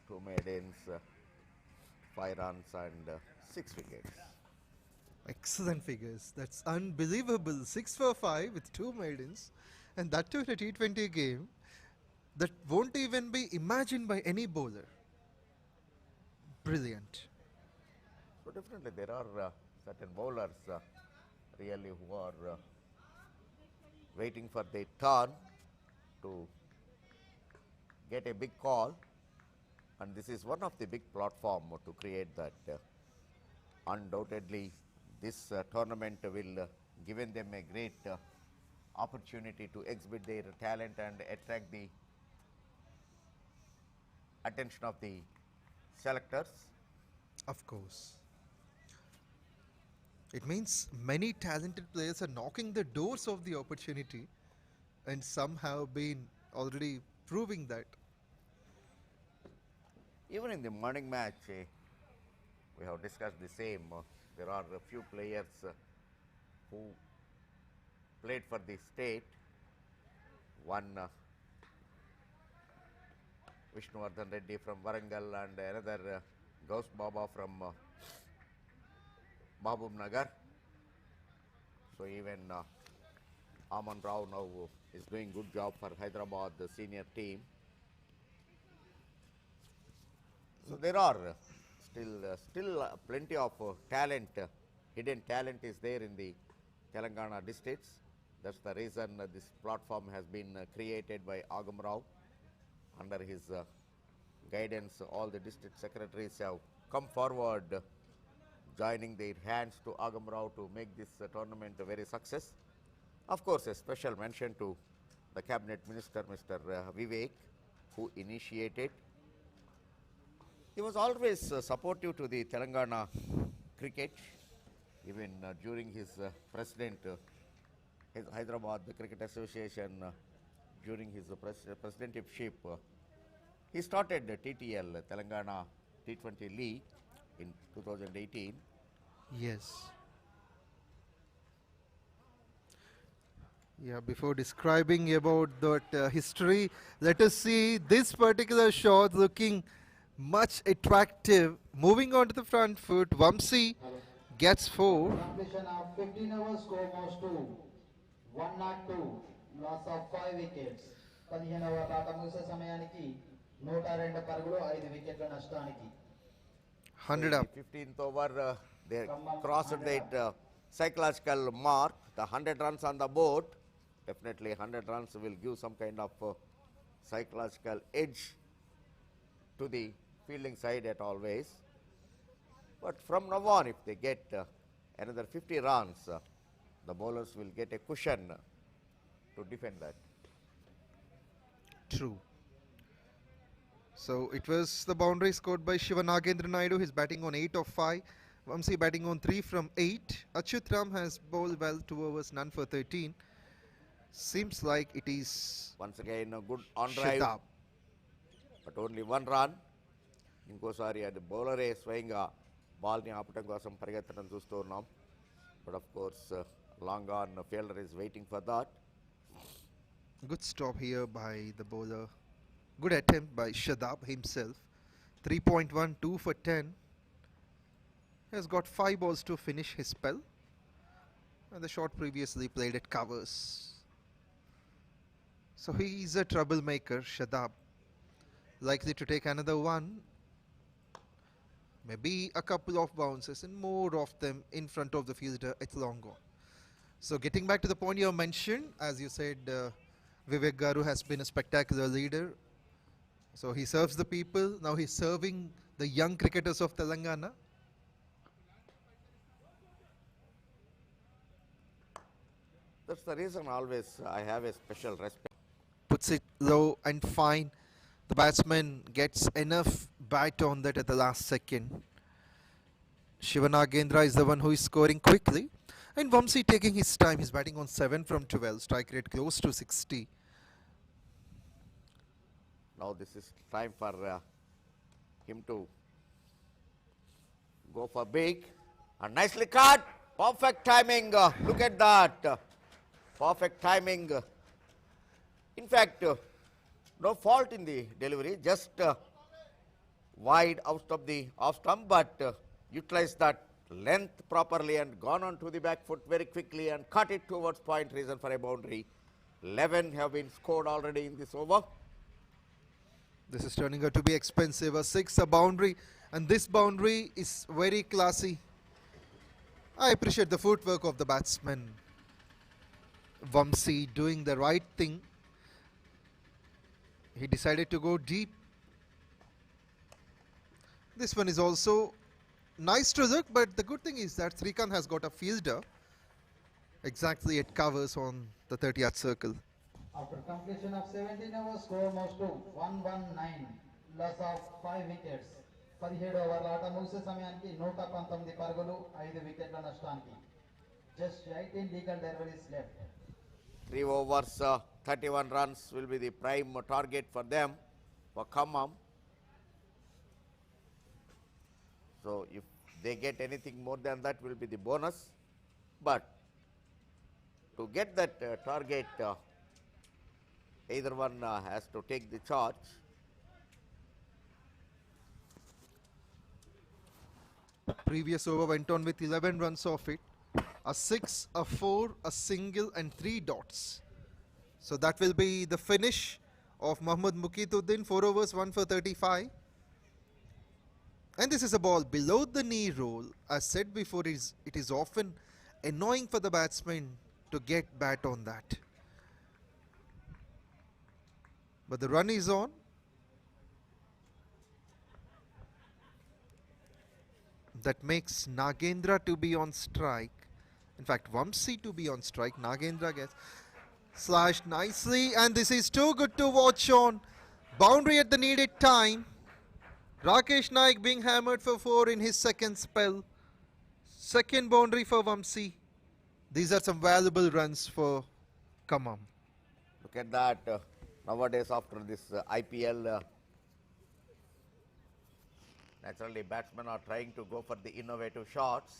2 maidens, 5 runs and 6 wickets. Excellent figures. That's unbelievable. 6 for 5 with 2 maidens, and that too in a T20 game. That won't even be imagined by any bowler. Brilliant. So definitely there are certain bowlers really who are waiting for their turn to get a big call, and this is one of the big platform to create that. Undoubtedly, this tournament will given them a great opportunity to exhibit their talent and attract the attention of the selectors. Of course. It means many talented players are knocking the doors of the opportunity, and some have been already proving that. Even in the morning match, we have discussed the same. There are a few players who played for the state. One Vishnuvardhan Reddy from Warangal and another 𝗪𝗏𝗪 from Mahabubnagar. So even Aman Rao now is doing good job for Hyderabad, the senior team. So there are still plenty of talent, hidden talent is there in the Telangana districts. That's the reason this platform has been created by Agam Rao. Under his guidance, all the district secretaries have come forward, joining their hands to Agam Rao to make this tournament a very success. Of course, a special mention to the Cabinet Minister, Mr. Vivek, who initiated. He was always supportive to the Telangana cricket, even during his his Hyderabad Cricket Association, during his presidency. He started the TTL, Telangana T20 League, in 2018. Yes. Yeah, before describing about that history, let us see this particular shot looking much attractive. Moving on to the front foot, 𝗬𝗏𝗃 gets 4. Completion of 15 overs, score goes to 102, loss of 5 wickets. 15 ఓవర్ల ఆట ముగిసే సమయానికి 102 పరుగులు 5 వికెట్ల నష్టానికి. 100 up. 15th over, they crossed that psychological mark, the 100 runs on the board. Definitely 100 runs will give some kind of psychological edge to the fielding side at always. But from now on, if they get another 50 runs, the bowlers will get a cushion to defend that. True. So it was the boundary scored by Shiva Nagendra Naidu. He's batting on 8 of 5. 𝗬𝗏𝗃 batting on 3 from 8. Achyut Ram has bowled well, 2 overs, none for 13. Seems like it is Once again, a good on drive, 𝗍𝗏𝗪. but only 1 run. ఇంకోసారి అది బౌలరే స్వయంగా బాల్ని ఆపటం కోసం పరిగెత్తడం చూస్తూ ఉన్నాం. But of course, long on fielder is waiting for that. Good stop here by the bowler. Good attempt by 𝗍𝗏𝗪 himself. 3.1, 2 for 10. He has got 5 balls to finish his spell. And the shot previously played at covers. So he is a troublemaker, 𝗍𝗏𝗪. Likely to take another one. Maybe a couple of bounces and more of them in front of the fielder. It's long gone. So getting back to the point you mentioned, as you said, Vivek Garu has been a spectacular leader. So he serves the people. Now he's serving the young cricketers of Telangana. That's the reason always I have a special respect. Puts it low and fine. The batsman gets enough bat on that at the last second. Shiva Nagendra is the one who is scoring quickly. And 𝗬𝗏𝗃 taking his time. He's batting on 7 from 12. Strike rate close to 60. Now this is time for him to go for big. And nicely cut. Perfect timing. Look at that. Perfect timing. In fact, no fault in the delivery, just wide out of the off stump, but utilized that length properly and gone on to the back foot very quickly and cut it towards point, reason for a boundary. 11 have been scored already in this over. This is turning out to be expensive. A 6, a boundary, and this boundary is very classy. I appreciate the footwork of the batsman. 𝗬𝗁𝐶 doing the right thing. He decided to go deep. This one is also nice to look, but the good thing is that Srikanth has got a fielder exactly at covers on the 30-yard circle. After completion of 17 overs, score moves to 119, loss of 5 wickets. 17 ఓవర్ల ఆట ముగిసే సమయానికి 119 పరుగులు 5 వికెట్ల నష్టానికి. Just 18 legal deliveries left. 3 overs, 31 runs will be the prime target for them, for KHAMMAM. So if they get anything more than that will be the bonus. But to get that target, either one has to take the charge. Previous over went on with 11 runs off it. A 6, a 4, a single and 3 dots. So that will be the finish of Mohammad Muqituddin. 4 overs, 1 for 35. And this is a ball below the knee roll. As said before, it is often annoying for the batsman to get bat on that. But the run is on. That makes Nagendra to be on strike. In fact, 𝗬𝗁𝐶 to be on strike. Nagendra gets slashed nicely, and this is too good to watch on. Boundary at the needed time. Rakesh Naik being hammered for 4 in his second spell. Second boundary for 𝗬𝗁𝐶. These are some valuable runs for KHAMMAM. Look at that. Nowadays, after this IPL, naturally batsmen are trying to go for the innovative shots.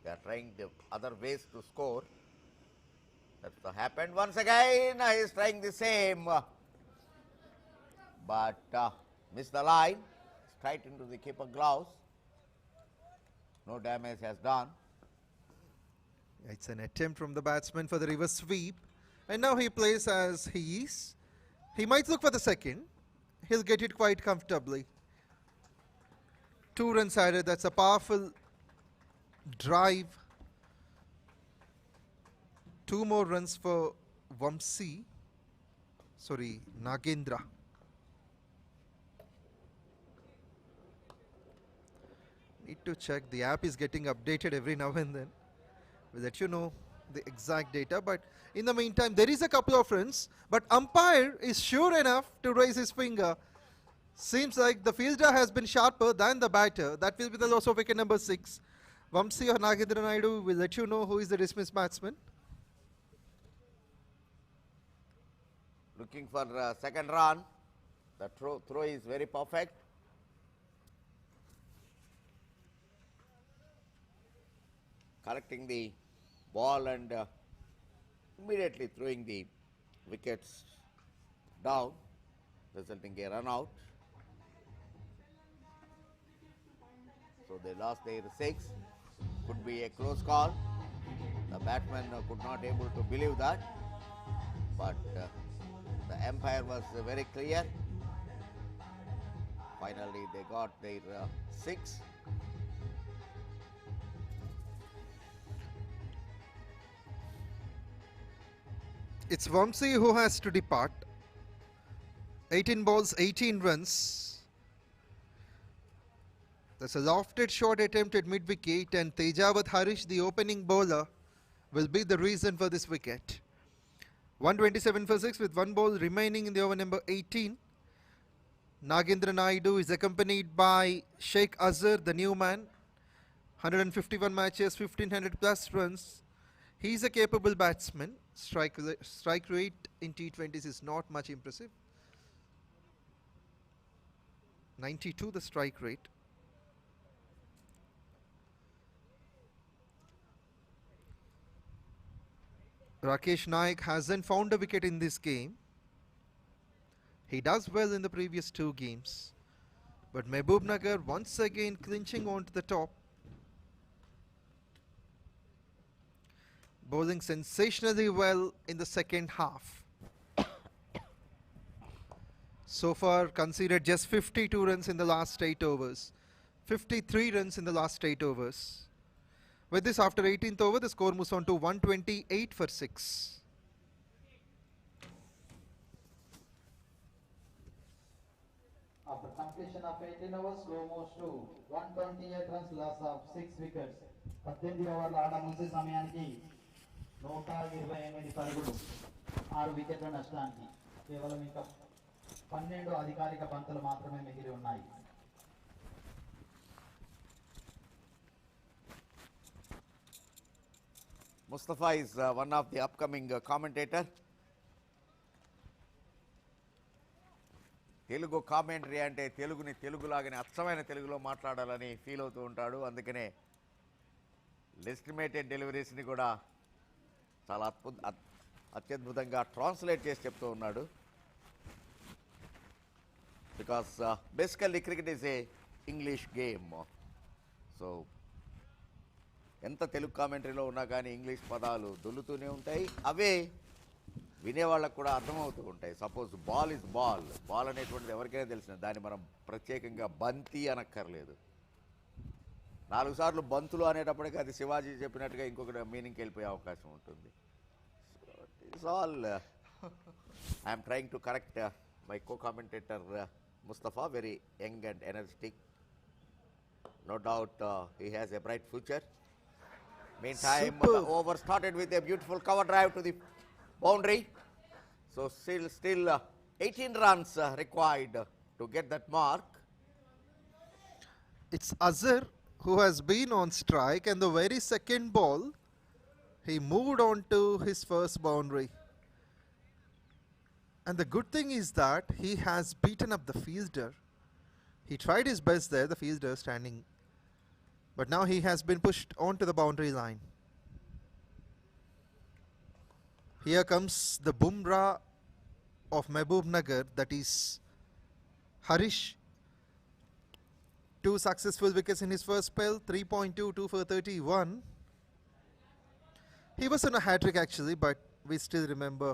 They are trying the other ways to score. That's what happened once again. He is trying the same, but missed the line, straight into the keeper gloves. No damage has done. It's an attempt from the batsman for the reverse sweep, and now he plays as he is. He might look for the second. He'll get it quite comfortably. 2 runs added. That's a powerful drive. 2 more runs for 𝗬𝗁𝐶. Sorry, Nagendra. Need to check. The app is getting updated every now and then. We'll let you know the exact data. But in the meantime, there is a couple of runs. But umpire is sure enough to raise his finger. Seems like the fielder has been sharper than the batter. That will be the loss of wicket number 6. 𝗬𝗁𝐶 or Nagendra Naidu will let you know who is the dismissed batsman. Looking for second run. The throw is very perfect. Collecting the ball and immediately throwing the wickets down, resulting a run out. So they lost their 6. Could be a close call. The batsman could not able to believe that, but the umpire was very clear. Finally, they got their 6. It's 𝗬𝗁𝐶 who has to depart. 18 balls, 18 runs. That's a lofted shot attempt at mid-wicket, and 𝗃𝗏𝗃 the opening bowler, will be the reason for this wicket. 127 for 6 with 1 ball remaining in the over number 18. Nagendra Naidu is accompanied by Sheikh Azhar, the new man. 151 matches, 1500 plus runs. He's a capable batsman. Strike rate in T20s is not much impressive. 92 the strike rate. Rakesh Naik hasn't found a wicket in this game. He does well in the previous 2 games. But Mahbubnagar once again clinching onto the top. Bowling sensationally well in the second half. So far conceded just 52 runs in the last 8 overs. 53 runs in the last 8 overs. With this, after 18th over, the score moves on to 128 for 6. After completion of 18 overs, score moves to 128 runs, loss of 6 wickets. 18 ఓవర్ల ఆట ముగిసే సమయానికి 128 పరుగులు 6 వికెట్ల నష్టానికి కేవలం ఇంకా 12 అధికారిక బంతులు మాత్రమే మిగిలి ఉన్నాయి. Mustafa is one of the upcoming commentator. Telugu commentary అంటే తెలుగుని తెలుగులాగానే అచ్చమైన తెలుగులో మాట్లాడాలని ఫీల్ అవుతూ ఉంటాడు. అందుకనే ఎస్టిమేటెడ్ డెలివరీస్ని కూడా చాలా అత్యద్భుతంగా ట్రాన్స్లేట్ చేసి చెప్తూ ఉన్నాడు. Because basically cricket is a English game. So ఎంత తెలుగు కామెంటరీలో ఉన్నా కానీ ఇంగ్లీష్ పదాలు దొల్లుతూనే ఉంటాయి. అవే వినేవాళ్ళకు కూడా అర్థమవుతూ ఉంటాయి. Suppose ball is ball, ball అనేటువంటిది ఎవరికైనా తెలిసిన దాన్ని మనం ప్రత్యేకంగా బంతి అనక్కర్లేదు. 4 సార్లు బంతులు అనేటప్పటికీ అది శివాజీ చెప్పినట్టుగా ఇంకొకటి మీనింగ్కి వెళ్ళిపోయే అవకాశం ఉంటుంది. It's all I'm trying to correct my co commentator Mustafa, very young and energetic. No doubt he has a bright future. Meantime, the over started with a beautiful cover drive to the boundary. So still 18 runs required to get that mark. It's Azhar who has been on strike, and the very second ball, he moved on to his first boundary. And the good thing is that he has beaten up the fielder. He tried his best there, the fielder standing. But now he has been pushed onto the boundary line. Here comes the Bumrah of Mahbubnagar, that is Harish. 2 successful wickets in his first spell, 3.22 for 31. He was on a hat-trick actually, but we still remember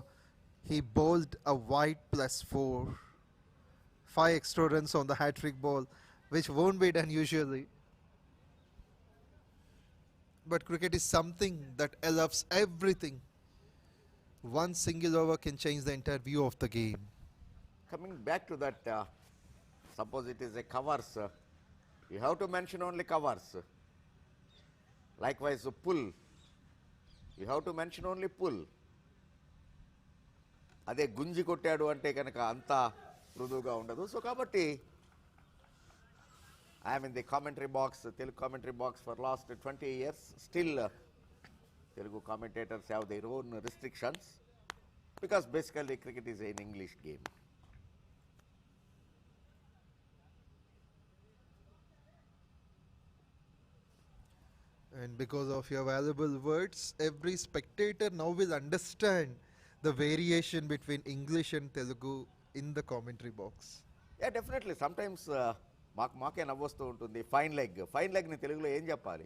he bowled a wide +4. 5 extra runs on the hat-trick ball, which won't be done usually. But cricket is something that loves everything. One single over can change the entire view of the game. Coming back to that, suppose it is a covers, you have to mention only covers. Likewise, pull, you have to mention only pull. అదే గుంజి కొట్టాడు అంటే కనుక అంత మృదువుగా ఉండదు. So కాబట్టి I'm in the commentary box, Telugu commentary box for last 20 years. Still Telugu commentators have their own restrictions because basically cricket is N English game. And because of your valuable words, every spectator now will understand the variation between English and Telugu in the commentary box. Yeah definitely sometimes మాకే నవ్వొస్తూ ఉంటుంది. Fine లెగ్ని తెలుగులో ఏం చెప్పాలి?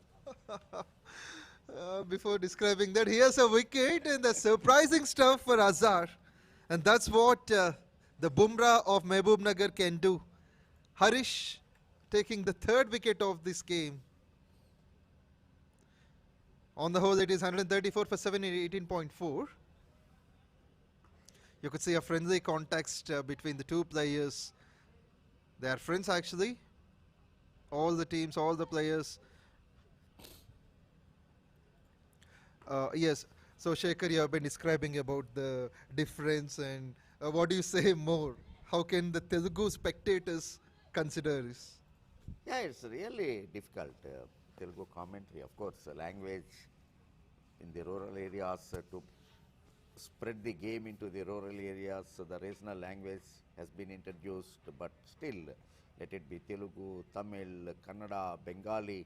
Before describing that, here's a wicket and the surprising stuff for Azhar. And that's what the Bumrah of Mahbubnagar can do. Harish taking the 3rd wicket of this game. On the whole, it is 134 for 7 in 18.4. You could see a friendly context between the two players. They are friends actually. All the teams, all the players. Yes, so Shekhar, you have been describing about the difference, and what do you say more? How can the Telugu spectators consider this? Yeah, it's really difficult. Telugu commentary, of course, language in the rural areas to spread the game into the rural areas. So the regional language has been introduced, but still, let it be Telugu, Tamil, Kannada, Bengali.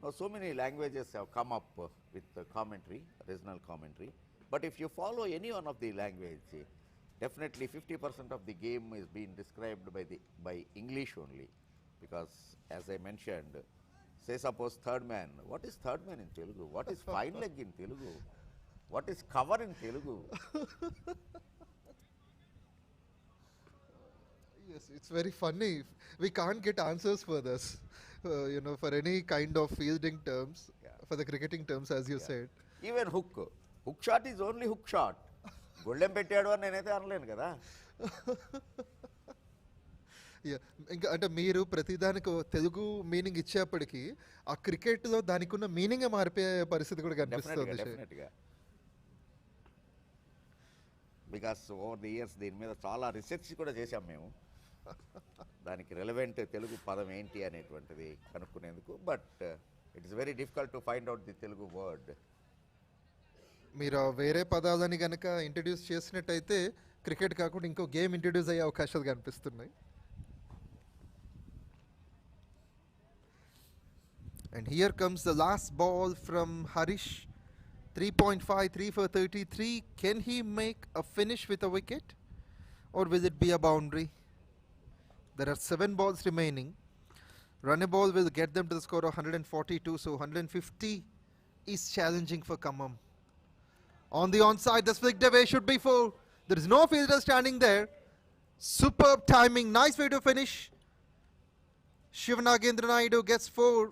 Now, so many languages have come up with the commentary, regional commentary. But if you follow any one of the language, definitely 50% of the game is being described by English only. Because, as I mentioned, say suppose third man. What is third man in Telugu? What is fine leg in Telugu? What is cover in Telugu? Yes, it's very funny. We can't get answers for this. For any kind of fielding terms. Yeah. for the cricketing terms, as you said. Even hook shot is only hook shot. గొళ్ళెం పెట్టాడు అని నేనైతే అనలేను కదా. ఇంకా అంటే మీరు ప్రతిదానికి Telugu meaning ఇచ్చేప్పటికీ ఆ క్రికెట్లో దానికి ఉన్న మీనింగ్ మారిపోయే పరిస్థితి కూడా కనిపిస్తుంది. డెఫినెట్గా, బికాస్ ఓవర్ ది ఇయర్స్ దీని మీద చాలా రీసెర్చ్ కూడా చేశాం మేము, దానికి రెలవెంట్ తెలుగు పదం ఏంటి అనేటువంటిది కనుక్కునేందుకు. But it is very difficult to find out the Telugu word. మీరు వేరే పదాలని కనుక ఇంట్రడ్యూస్ చేసినట్టయితే క్రికెట్ కాకుండా ఇంకో గేమ్ ఇంట్రడ్యూస్ అయ్యే అవకాశాలు కనిపిస్తున్నాయి. And here comes the last ball from Harish. 3.5, 3 for 33. Can he make a finish with a wicket? Or will it be a boundary? There are 7 balls remaining. Run a ball will get them to the score of 142. So 150 is challenging for Khammam. On the onside, the flicked away should be 4. There is no fielder standing there. Superb timing. Nice way to finish. Shivanagendra Naidu gets 4.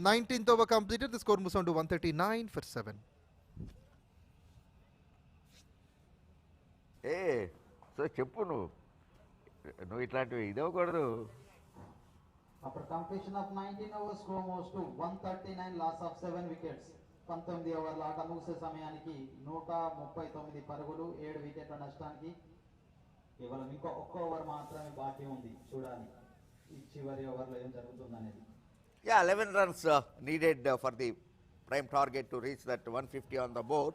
19th over completed. The score moves on to 139 for 7. So చెప్పు నువ్వు ఇట్లాంటివి ఇదవకూడదు. After completion of 19 overs, score moves to 139, loss of 7 wickets. 19 ఓవర్ల ఆట ముగిసే సమయానికి 139 పరుగులు, 7 వికెట్ల నష్టానికి కేవలం ఇంకో ఒక్క ఓవర్ మాత్రమే బాకీ ఉంది. చూడాలి ఈ చివరి ఓవర్లో ఏం జరుగుతుందనేది. Yeah, 11 runs needed for the prime target to reach that 150 on the board.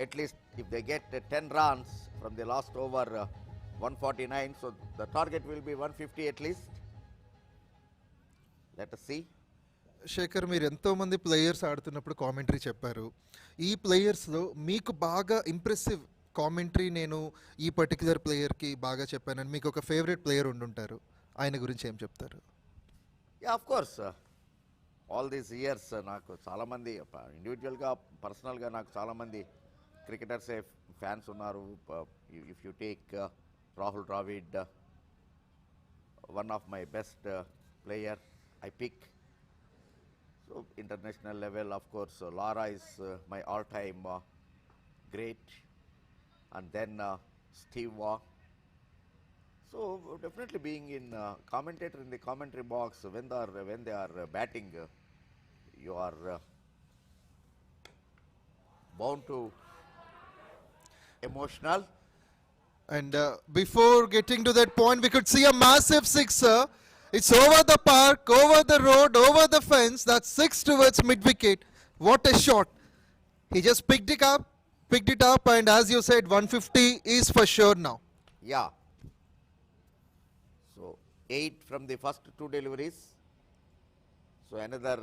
At least if they get 10 runs from the last over 149, so the target will be 150 at least. Let us see. Shekhar, మీరు ఎంతోమంది players ఆడుతున్నప్పుడు commentary చెప్పారు. ఈ ప్లేయర్స్లో మీకు బాగా impressive commentary నేను ఈ particular ప్లేయర్కి బాగా చెప్పానని మీకు ఒక ఫేవరెట్ ప్లేయర్ ఉండుంటారు. ఆయన గురించి ఏం చెప్తారు? Yeah, of course. All these years నాకు చాలామంది ఇండివిజువల్గా పర్సనల్గా నాకు చాలామంది క్రికెటర్సే ఫ్యాన్స్ ఉన్నారు. If you take Rahul Dravid, one of my best player I pick. So international level of course Lara is my all time great, and then Steve Waugh. So definitely being in commentator in the commentary box when they are batting, you are bound to emotional. And before getting to that point, we could see a massive sixer. It's over the park, over the road, over the fence. That's 6 towards mid wicket. What a shot! He just picked it up, and as you said, 150 is for sure now. Yeah. 8 from the first 2 deliveries. So another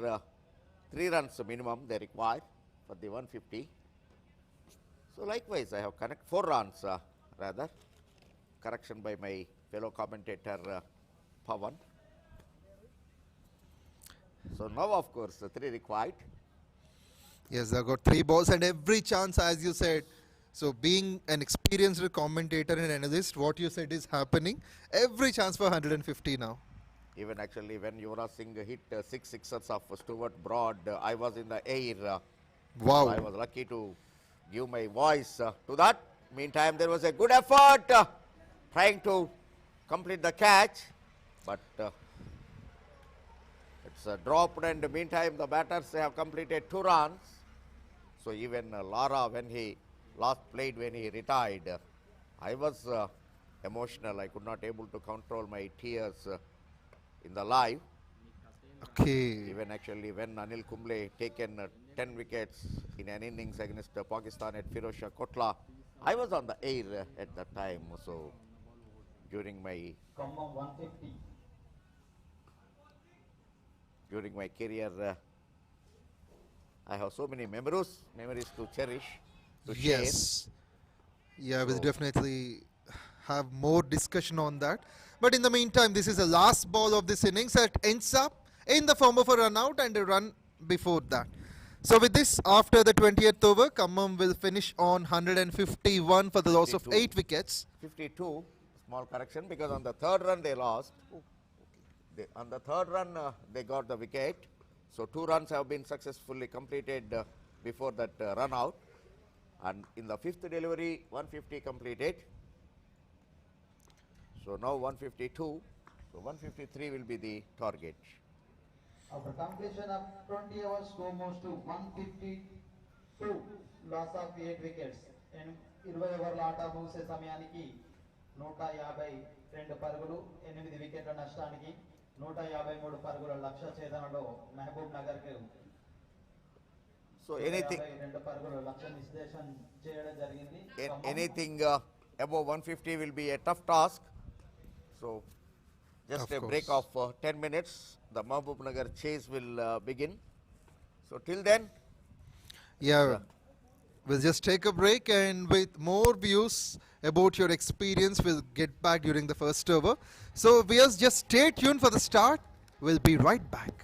3 runs minimum they require for the 150. So likewise I have 4 runs rather. Correction by my fellow commentator Pawan. So now of course 3 required. Yes, I got 3 balls and every chance, as you said. So being an experienced commentator and analyst, what you said is happening. Every chance for 150 now. Even actually when Yuvraj Singh hit 6 sixers of Stuart Broad, I was in the air. Wow. So I was lucky to give my voice to that. Meantime, there was a good effort trying to complete the catch, but it's dropped, and meantime the batters have completed 2 runs. So even Lara, when he last played, when he retired, I was emotional. I could not able to control my tears in the live. Okay. Even actually when Anil Kumble taken 10 wickets in an innings against Pakistan at 𝗬𝗁 Kotla, I was on the air at that time. So during my Khammam 150. During my career, I have so many memories to cherish. Yes. Yeah, we'll definitely have more discussion on that. But in the meantime, this is the last ball of this innings that ends up in the form of a run out and a run before that. So with this, after the 20th over, Khammam will finish on 151 for the loss of 8 wickets. 52, small correction, because on the 3rd run they lost. On the 3rd run they got the wicket. So 2 runs have been successfully completed before that run out, and in the 5th delivery 150 completed. So now 152, so 153 will be the target. After completion of 20 overs, score moves to 152, loss of 8 wickets. And 20 ఓవర్ల ఆట ముగిసే సమయానికి 152 పరుగులు 8 వికెట్ల నష్టానికి 153 పరుగుల లక్ష్య ఛేదనలో మహబూబ్ నగర్ కు So anything 2 పరుగుల లక్ష్య నిర్దేశం చేయడం జరిగింది. anything above 150 will be a tough task. So just a break of 10 minutes. The Mahabubnagar chase will begin. So till then, Yeah, we'll just take a break, and with more views about your experience, we'll get back during the first over. So viewers, just stay tuned for the start. We'll be right back.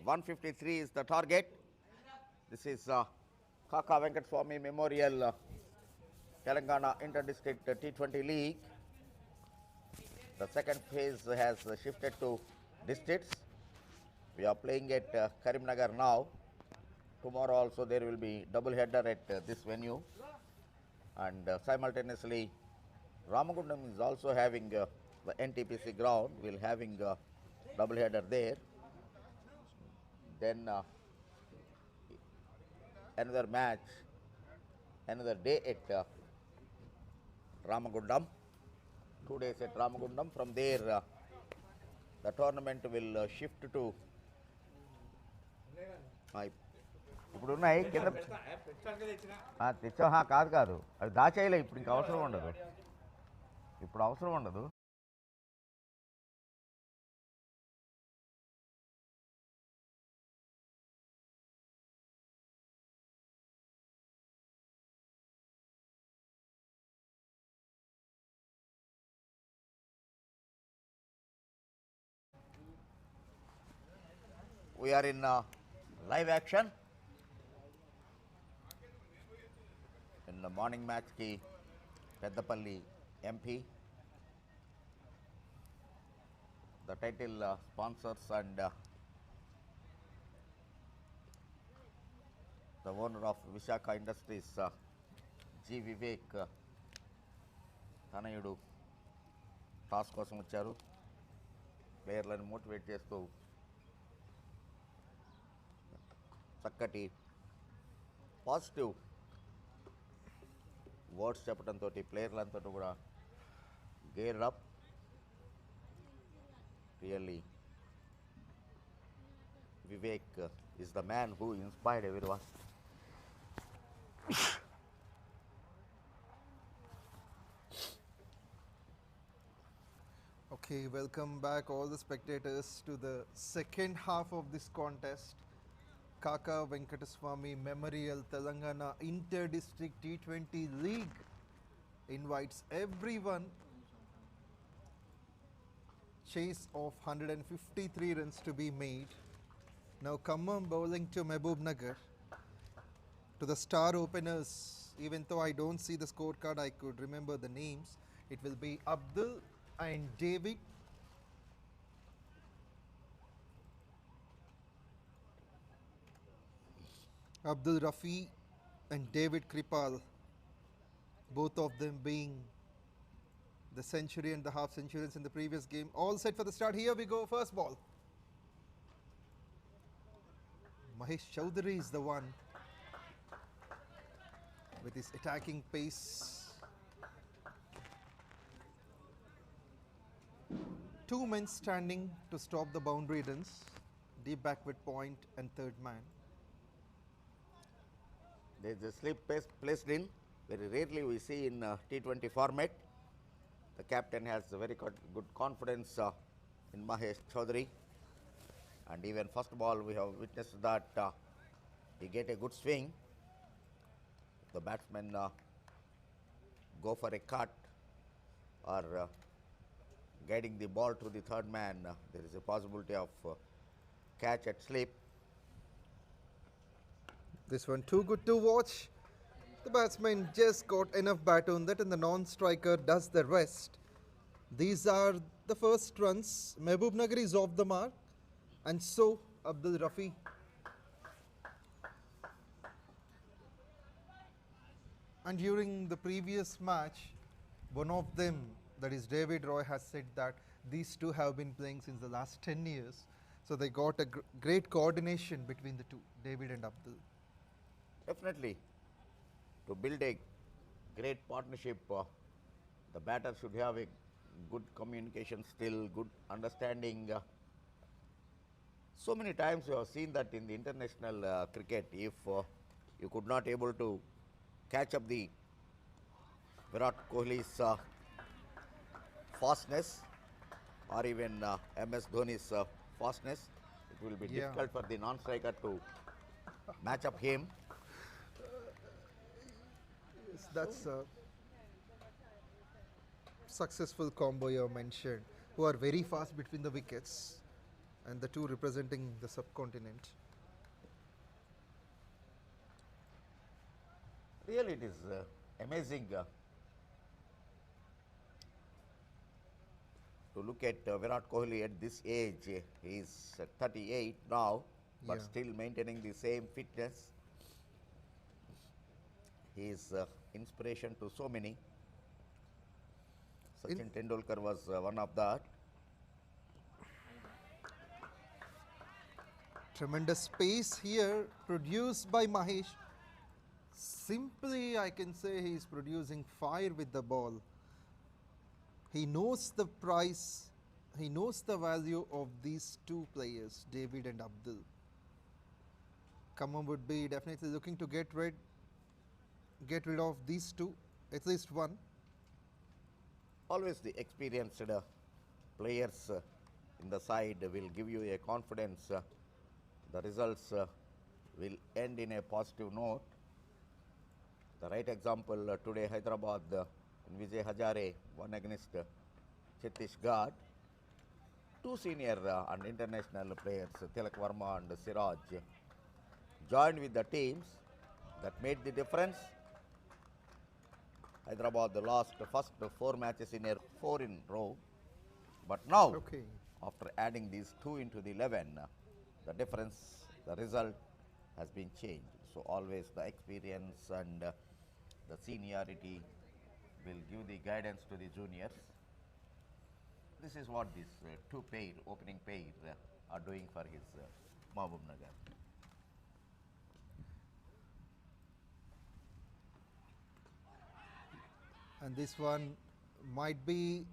153 is the target. This is KAKA Venkataswamy Memorial Telangana Inter-District T20 League. The second phase has shifted to districts. We are playing at Karimnagar now. Tomorrow also there will be double header at this venue, and simultaneously Ramagundam is also having the NTPC ground. We'll having double header there. Then another match, another day at Ramagundam. 2 days at Ramagundam. From there the tournament will shift to ఇప్పుడు ఉన్నాయి కింద తెచ్చా కాదు కాదు అది దాచేయలే ఇప్పుడు ఇంకా అవసరం ఉండదు ఇప్పుడు అవసరం ఉండదు We are in live action. In the morning match ki Peddapalli MP, the title sponsors and the owner of Visakhapatnam Industries, 𝗀𝗰𝗲𝗃 తనయుడు టాస్ కోసం వచ్చారు. ప్లేయర్లను మోటివేట్ చేస్తూ చక్కటి పాజిటివ్ వర్డ్స్ చెప్పడంతో ప్లేయర్లంతా కూడా geared up. Really Vivek is the man who inspired everyone. Okay, welcome back all the spectators to the second half of this contest. KAKA Venkateswamy Memorial Telangana Inter-District T20 League invites everyone. Chase of 153 runs to be made. Now KHAMMAM bowling to MAHABUBNAGAR. To the star openers, even though I don't see the scorecard, I could remember the names. It will be Abdul and David. 𝗵𝗆𝗆 and 𝗏𝗵𝗃𝗍, both of them being the century and the half centuries in the previous game. All set for the start. Here we go. First ball. Mahesh Chaudhary is the one with his attacking pace. Two men standing to stop the boundary runs, deep backward point and third man. There is a slip placed in. Very rarely we see in T20 format. The captain has a very good confidence in Mahesh Chaudhary, and even first ball we have witnessed that he get a good swing. The batsman go for a cut or guiding the ball to the third man, there is a possibility of catch at slip. This one too good to watch. The batsman just got enough bat on that and the non-striker does the rest. These are the first runs. MAHABUBNAGAR is off the mark, and so 𝗵𝗆𝗆. And during the previous match, one of them, that is David Roy, has said that these two have been playing since the last 10 years. So they got a great coordination between the two, David and 𝗵𝗆. Definitely, to build a great partnership, the batter should have a good communication skill, good understanding. So many times we have seen that in the international cricket, if you could not able to catch up the Virat Kohli's fastness or even MS Dhoni's fastness, it will be difficult for the non-striker to match up him. Yes, that's a successful combo you have mentioned, who are very fast between the wickets. and the two representing the subcontinent. Really, it is amazing to look at Virat Kohli at this age. He is 38 now, but Yeah. still maintaining the same fitness. He is inspiration to so many. Sachin Tendulkar was one of that. Tremendous pace here produced by Mahesh. Simply, I can say he is producing fire with the ball. He knows the price, he knows the value of these two players, David and Abdul. Khammam would be definitely looking to get rid of these two, at least one. Always the experienced players in the side will give you a confidence. The results will end in a positive note. The right example today, Hyderabad, 𝗬𝗎𝗃𝗲𝗃 won against Chhattisgarh. Two senior and international players, Tilak Verma and Siraj, joined with the teams that made the difference. Hyderabad lost the first 4 matches in a 4 in row, but now Okay. after adding these 2 into the 11, the difference, the result has been changed. So always the experience and the seniority will give the guidance to the juniors. This is what this two pair, opening pair are doing for his Mahabubnagar. And this one might be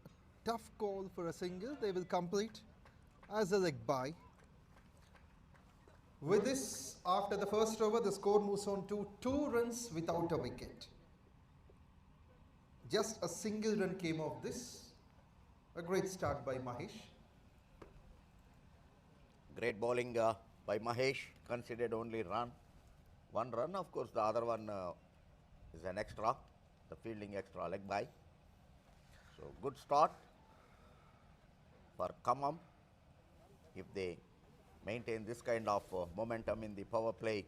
a tough call for a single. They will complete as a leg bye. With this, after the first over, the score moves on to 2 runs without a wicket. Just a single run came of this. A great start by Mahesh. Great bowling by Mahesh, considered only run. 1 run, of course, the other one is an extra, the fielding extra leg bye. So good start for Khammam. If they maintain this kind of momentum in the power play,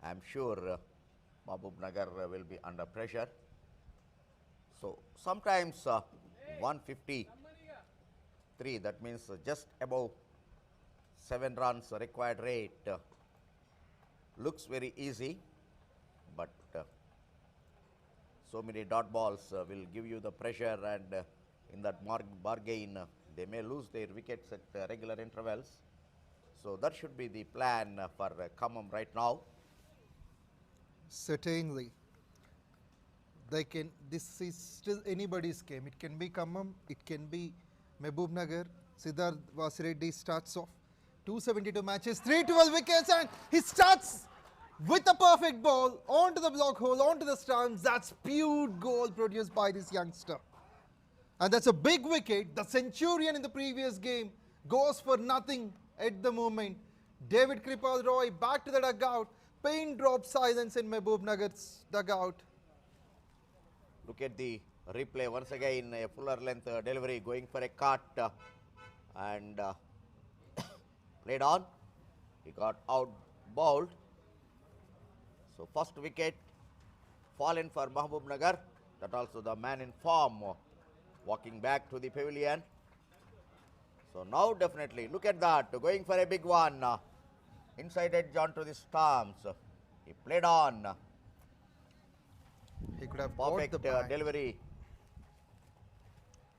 I am sure Mahabubnagar will be under pressure. So sometimes 153, that means just above 7 runs required rate, looks very easy, but so many dot balls will give you the pressure, and in that bargain they may lose their wickets at regular intervals. So that should be the plan for Khammam right now. Certainly. This is still anybody's game. It can be Khammam, it can be Mahbubnagar. 𝗙𝗏 Reddy starts off 272 matches, 312 wickets, and he starts with a perfect ball onto the block hole, onto the stumps. That's pure goal produced by this youngster. And that's a big wicket. The centurion in the previous game goes for nothing at the moment. David Kripal back to the dugout. Pin drop silence in Mahbubnagar's dugout. Look at the replay once again, a fuller length delivery going for a cut and played on. He got out bowled. So first wicket fallen for Mahabubnagar. That also the man in form walking back to the pavilion. So now definitely look at that, going for a big one. Inside edge onto the stumps. He played on. He could have got Perfect the bag. delivery.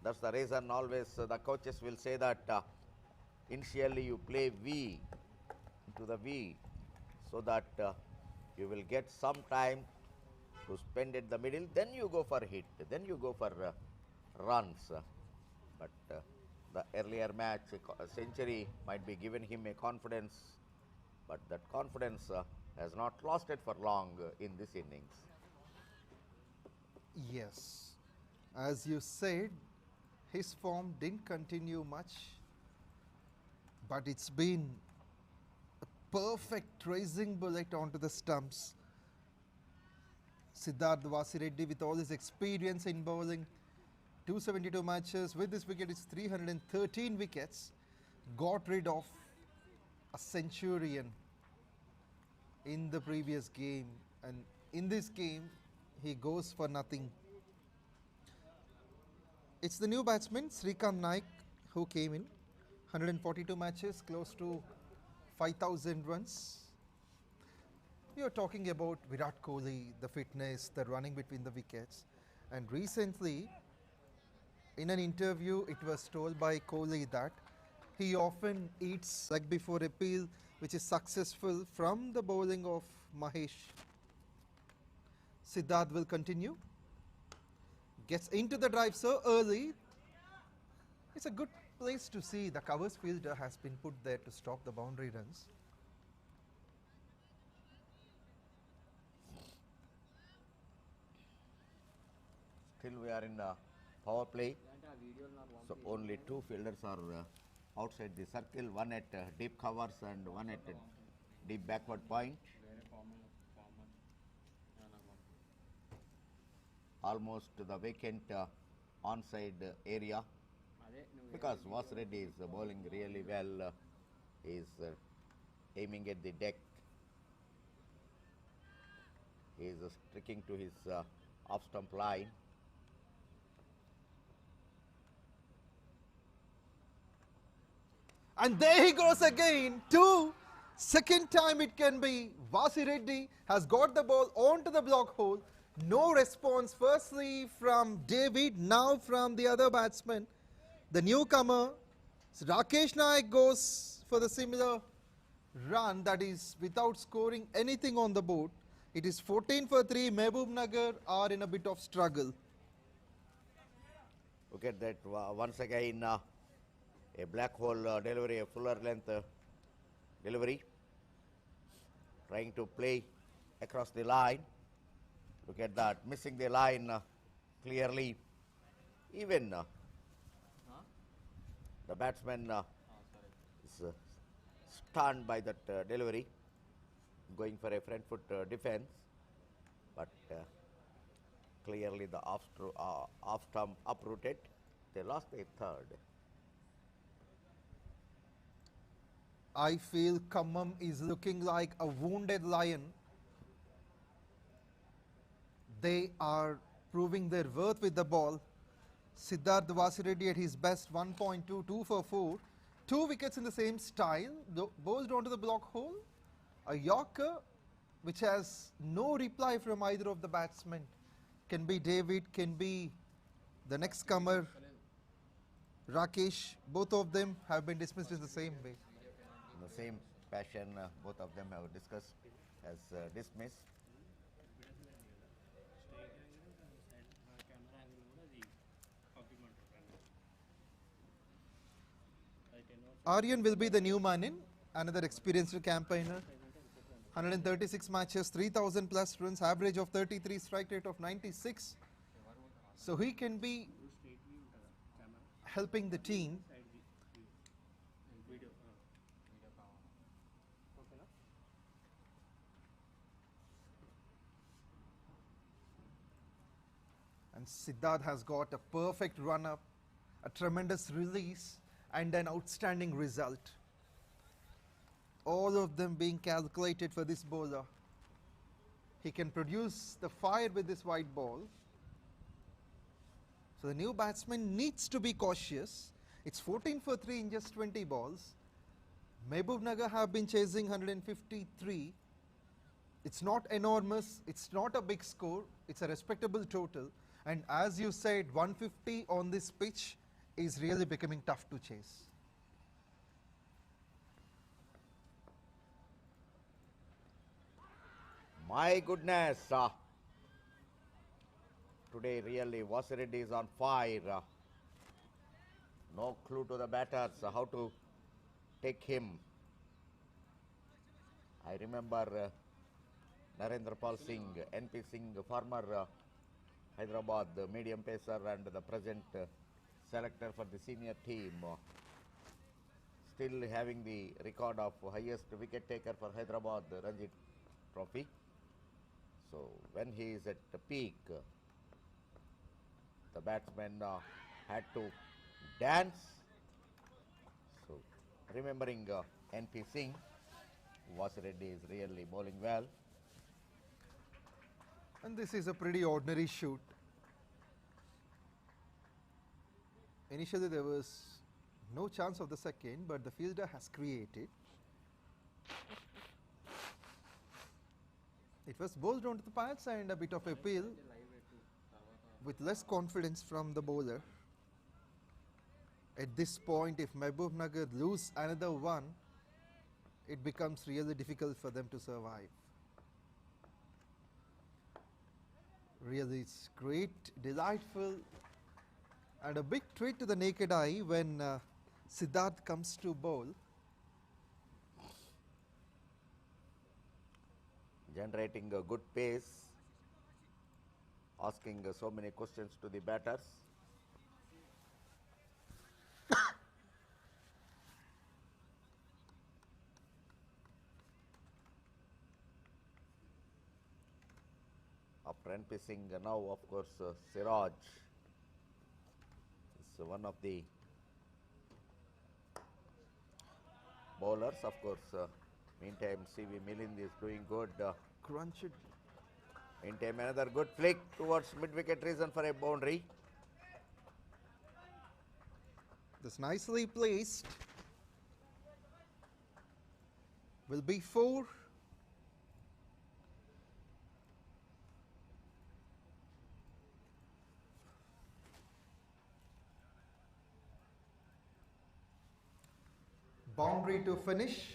That's the reason always the coaches will say that initially you play V to the V so that you will get some time to spend at the middle. Then you go for hit. Then you go for runs. But the earlier match, a century might be given him a confidence. But that confidence has not lasted for long in this innings. Yes. As you said, his form didn't continue much, but it's been a perfect racing bullet onto the stumps. 𝗙𝗏 Reddy, with all his experience in bowling, 272 matches. With this wicket, it's 313 wickets. got rid of a centurion in the previous game, and in this game he goes for nothing. It's the new batsman Srikanth Naik who came in. 142 matches, close to 5,000 runs. We are talking about Virat Kohli, the fitness, the running between the wickets, and recently in an interview it was told by Kohli that he often eats leg before appeal, which is successful from the bowling of Mahesh. Siddharth will continue. Gets into the drive so early. It's a good place to see the covers fielder has been put there to stop the boundary runs. Still we are in power play. So only two fielders are outside the circle, one at deep covers and one at deep backward point. Almost the vacant onside area, because 𝗁cie_Reddy is bowling really well. He is aiming at the deck. He is sticking to his off stump line. And there he goes again, two. Second time it can be. 𝗁cie_Reddy has got the ball onto the block hole. No response, firstly from David, now from the other batsman. The newcomer, Rakesh Naik, goes for the similar run, that is without scoring anything on the board. It is 14 for 3, MAHABUBNAGAR are in a bit of struggle. Look at that, once again a black hole delivery, a fuller length delivery. Trying to play across the line. Look at that, missing the line clearly. Even the batsman is stunned by that delivery, going for a front foot defense, but clearly the off stump uprooted. They lost a third. I feel KHAMMAM is looking like a wounded lion. They are proving their worth with the ball. Siddharth 𝗁cie_Reddy at his best, 1.2, 2 for 4. 2 wickets in the same style, bowled onto the block hole. A Yorker which has no reply from either of the batsmen. Can be David, can be the next comer, Rakesh. Both of them have been dismissed in the same way. In the same passion, both of them have discussed as dismissed. Aryan will be the new man in, another experienced campaigner. 136 matches, 3,000 plus runs, average of 33, strike rate of 96. So he can be helping the team. And Siddharth has got a perfect run up, a tremendous release, and an outstanding result. All of them being calculated for this bowler. He can produce the fire with this white ball. So the new batsman needs to be cautious. It's 14 for 3 in just 20 balls. MAHABUBNAGAR have been chasing 153. It's not enormous, it's not a big score, it's a respectable total. And as you said, 150 on this pitch is really becoming tough to chase. My goodness, today really 𝗁cie_Reddy is on fire. No clue to the batters how to take him. I remember Narendra Singh, NP Singh, former Hyderabad medium pacer and the present selector for the senior team, still having the record of highest wicket taker for Hyderabad Ranji Trophy. So when he is at the peak, the batsman had to dance. So remembering NP Singh, 𝗏𝗏 Reddy is really bowling well. And this is a pretty ordinary shoot. Initially there was no chance of the second, but the fielder has created. It was bowled onto the pads and a bit of appeal with less confidence from the bowler. At this point, if Mahbubnagar lose another one, it becomes really difficult for them to survive. Really, it's great, delightful, and a big treat to the naked eye when Siddharth comes to bowl. Generating a good pace, asking so many questions to the batters. After NP Singh, now of course Siraj is one of the bowlers. Of course, meantime 𝗬𝗰𝗵 is doing good. Crunch it. Meantime, another good flick towards mid-wicket reason for a boundary. This nicely placed. Will be 4. Boundary to finish.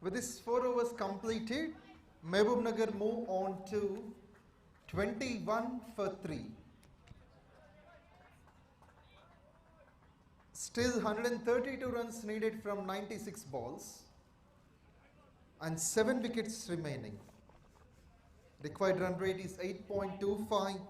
With this 4 overs completed, Mahbubnagar move on to 21 for 3. Still 132 runs needed from 96 balls and 7 wickets remaining. Required run rate is 8.25.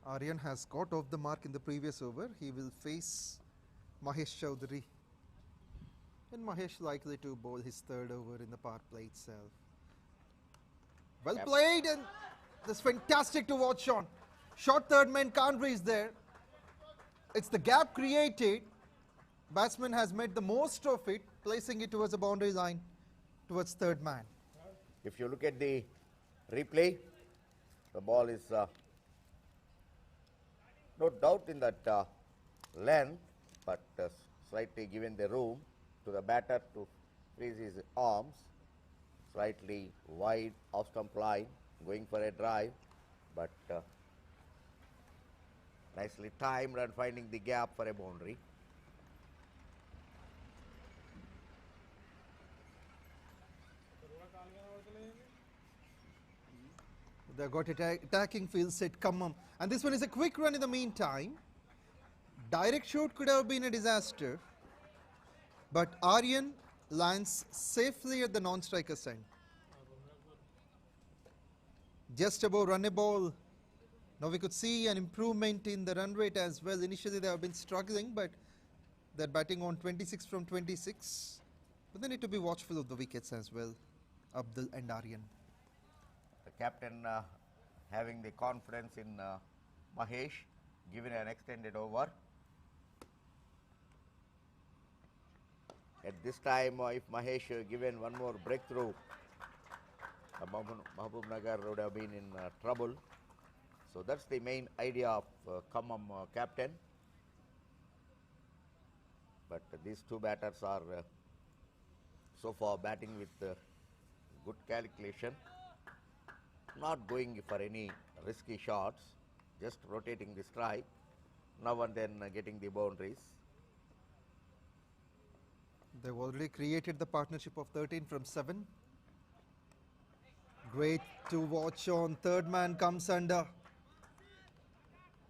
Aryan has got off the mark in the previous over. He will face Mahesh Chaudhary. And Mahesh likely to bowl his 3rd over in the power play itself. Well played, and this fantastic to watch on. Short third man can't reach there. It's the gap created. Batsman has made the most of it, placing it towards the boundary line, towards third man. If you look at the replay, the ball is no doubt in that length, but slightly given the room to the batter to freeze his arms, slightly wide off stump line, going for a drive, but nicely timed and finding the gap for a boundary. They've got attacking field set 𝗀𝗵𝗋. And this one is a quick run in the meantime. Direct shoot could have been a disaster. But Aryan lands safely at the non-striker's end. Just above runnable. Now we could see an improvement in the run rate as well. Initially they have been struggling, but they're batting on 26 from 26. But they need to be watchful of the wickets as well, Abdul and Aryan. The captain having the confidence in Mahesh, given an extended over. At this time, if Mahesh given one more breakthrough, Mahbubnagar would have been in trouble. So that's the main idea of 𝗀𝗵𝗋 captain. But these two batters are so far batting with good calculation, not going for any risky shots, just rotating the strike, now and then getting the boundaries. They've already created the partnership of 13 from 7. Great to watch on. Third man comes under.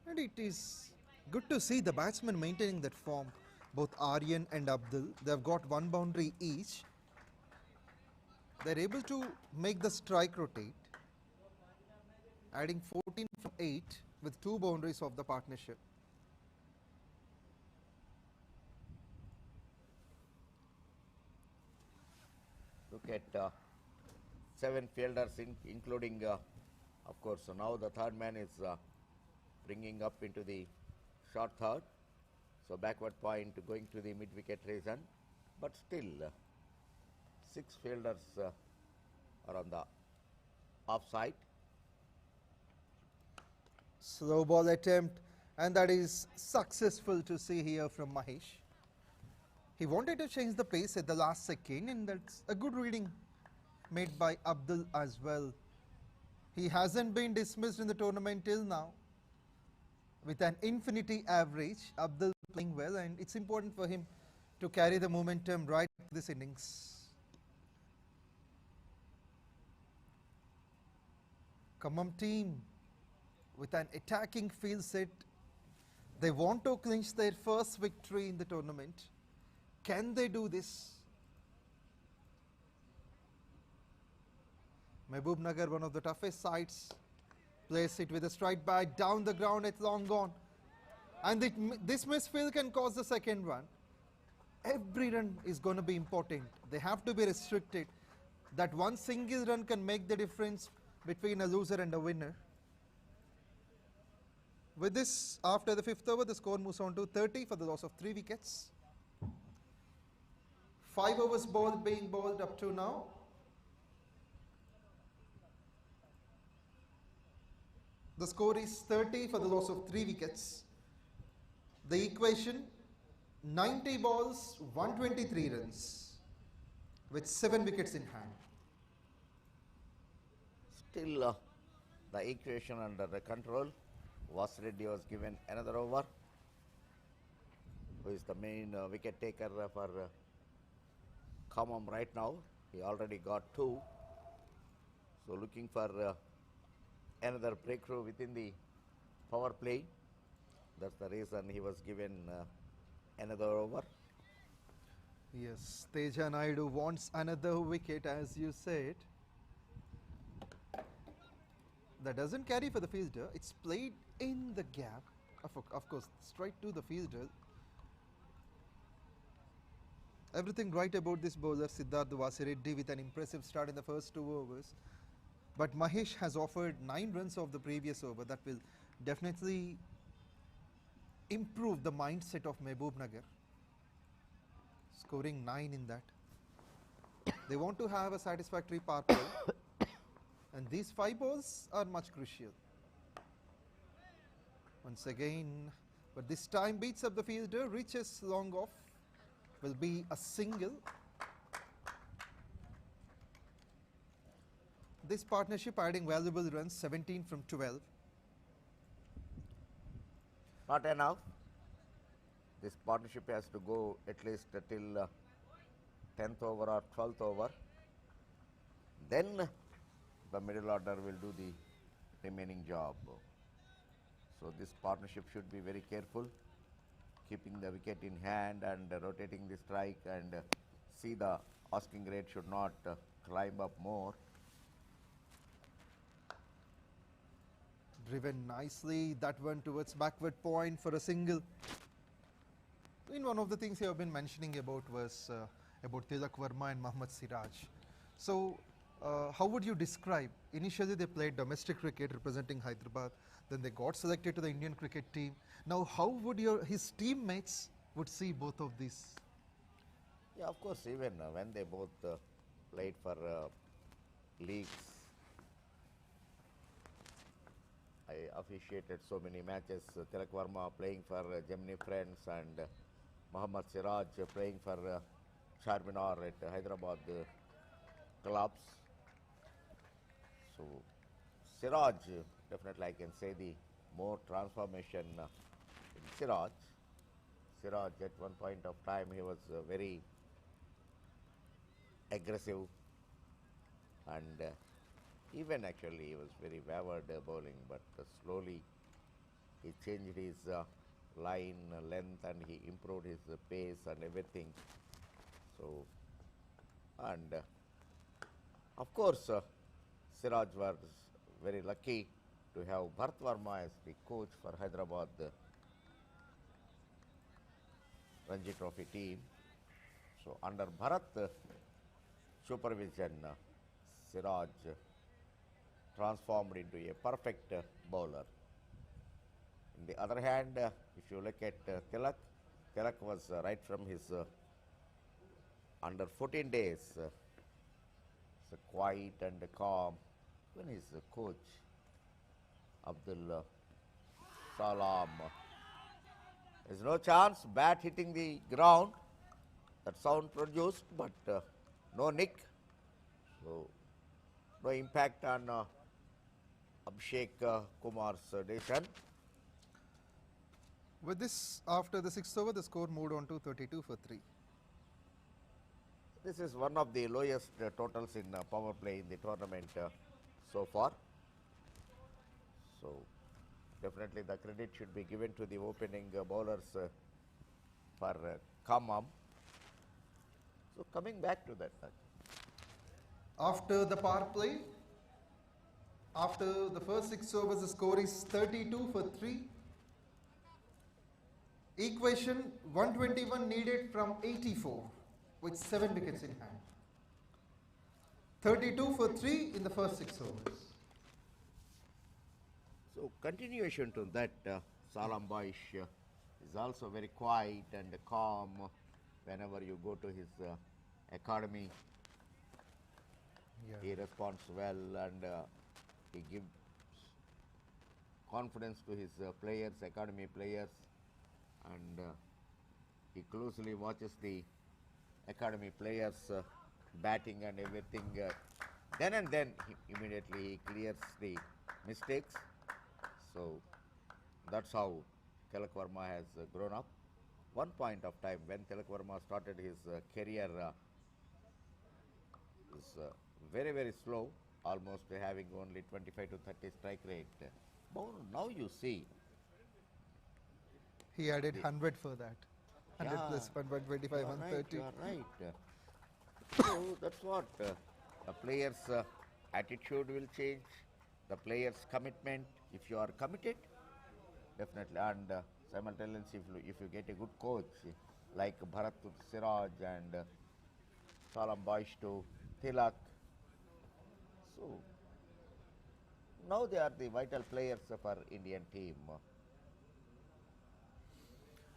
And it is good to see the batsmen maintaining that form. Both Aryan and Abdul, they've got one boundary each. They're able to make the strike rotate, adding 14 from 8 with 2 boundaries of the partnership. get 7 fielders including, of course, so now the third man is bringing up into the short third. So backward point going to the mid-wicket region, but still 6 fielders are on the offside. Slow ball attempt, and that is successful to see here from Mahesh. He wanted to change the pace at the last second, and that's a good reading made by Abdul as well. He hasn't been dismissed in the tournament till now. With an infinity average, Abdul playing well, and it's important for him to carry the momentum right this innings. Khammam team with an attacking field set. They want to clinch their first victory in the tournament. Can they do this? Mahbubnagar, one of the toughest sides, plays it with a straight bat down the ground. It's long gone, and this misfield can cause the second run. Every run is going to be important. They have to be restricted. That one single run can make the difference between a loser and a winner. With this, after the 5th over, the score moves on to 30 for the loss of 3 wickets. 5 overs ball being bowled up to now. The score is 30 for the loss of 3 wickets. The equation, 90 balls, 123 runs, with 7 wickets in hand. Still the equation under the control. 𝗏𝗏 Reddy was given another over, who is the main wicket taker for Khammam right now. He already got 2. So looking for another breakthrough within the power play. That's the reason he was given another over. Yes, Teja Naidu wants another wicket, as you said. That doesn't carry for the fielder. It's played in the gap. Of course, straight to the fielder. Everything right about this bowler, 𝗙𝗏 Reddy, with an impressive start in the first 2 overs. But Mahesh has offered 9 runs of the previous over. That will definitely improve the mindset of Mahbubnagar, scoring 9 in that. They want to have a satisfactory power play, and these 5 balls are much crucial. Once again, but this time beats up the fielder, reaches long off, will be a single. This partnership adding valuable runs, 17 from 12. Not enough. This partnership has to go at least till 10th over or 12th over. Then the middle order will do the remaining job. So this partnership should be very careful, keeping the wicket in hand and rotating the strike, and see the asking rate should not climb up more. Driven nicely, that one towards backward point for a single. In one of the things you have been mentioning about was about Tilak Verma and Mohammad Siraj. So how would you describe? Initially they played domestic cricket representing Hyderabad, then they got selected to the Indian cricket team. Now how would his teammates would see both of these? Yeah, of course, even when they both played for leagues, I officiated so many matches. Tilak Verma playing for Gemini Friends, and Mohammad Siraj playing for Charminar at Hyderabad clubs. So Siraj, definitely I can say the more transformation in Siraj. Siraj at one point of time he was very aggressive, and even actually he was very wayward bowling, but slowly he changed his line length and he improved his pace and everything. So, and of course Siraj was very lucky to have Bharat Verma as the coach for Hyderabad Ranji Trophy team. So under Bharat, 𝗀𝗏𝗃𝗃 transformed into a perfect bowler. On the other hand, if you look at Tilak was right from his under 14 days, so quiet and calm. Even his coach, Abdul Salam, there's no chance, bat hitting the ground, that sound produced, but no nick, so no impact on Abhishek-Kumar's decision. With this, after the 6th over, the score moved on to 32 for 3. This is one of the lowest totals in power play in the tournament so far. So definitely the credit should be given to the opening bowlers for KHAMMAM. So coming back to that. After the power play, after the first 6 overs, the score is 32 for 3. Equation 121 needed from 84 with 7 wickets in hand. 32 for 3 in the first 6 overs. So continuation to that, Salam Boish is also very quiet and calm whenever you go to his academy. Yeah. He responds well and he gives confidence to his players, academy players, and he closely watches the academy players batting and everything. Then and then immediately he clears the mistakes. So that's how 𝗃𝗃𝗏 has grown up. One point of time when 𝗃𝗃𝗏 started his career was very, very slow, almost having only 25 to 30 strike rate. But now you see. He added 100 for that. 100 plus 125, 130. You are right. So that's what the players' attitude will change, the players' commitment. If you are committed, definitely, and simultaneously, if you get a good coach like 𝗏𝗏 and Salam Boish to Tilak, so now they are the vital players of our Indian team.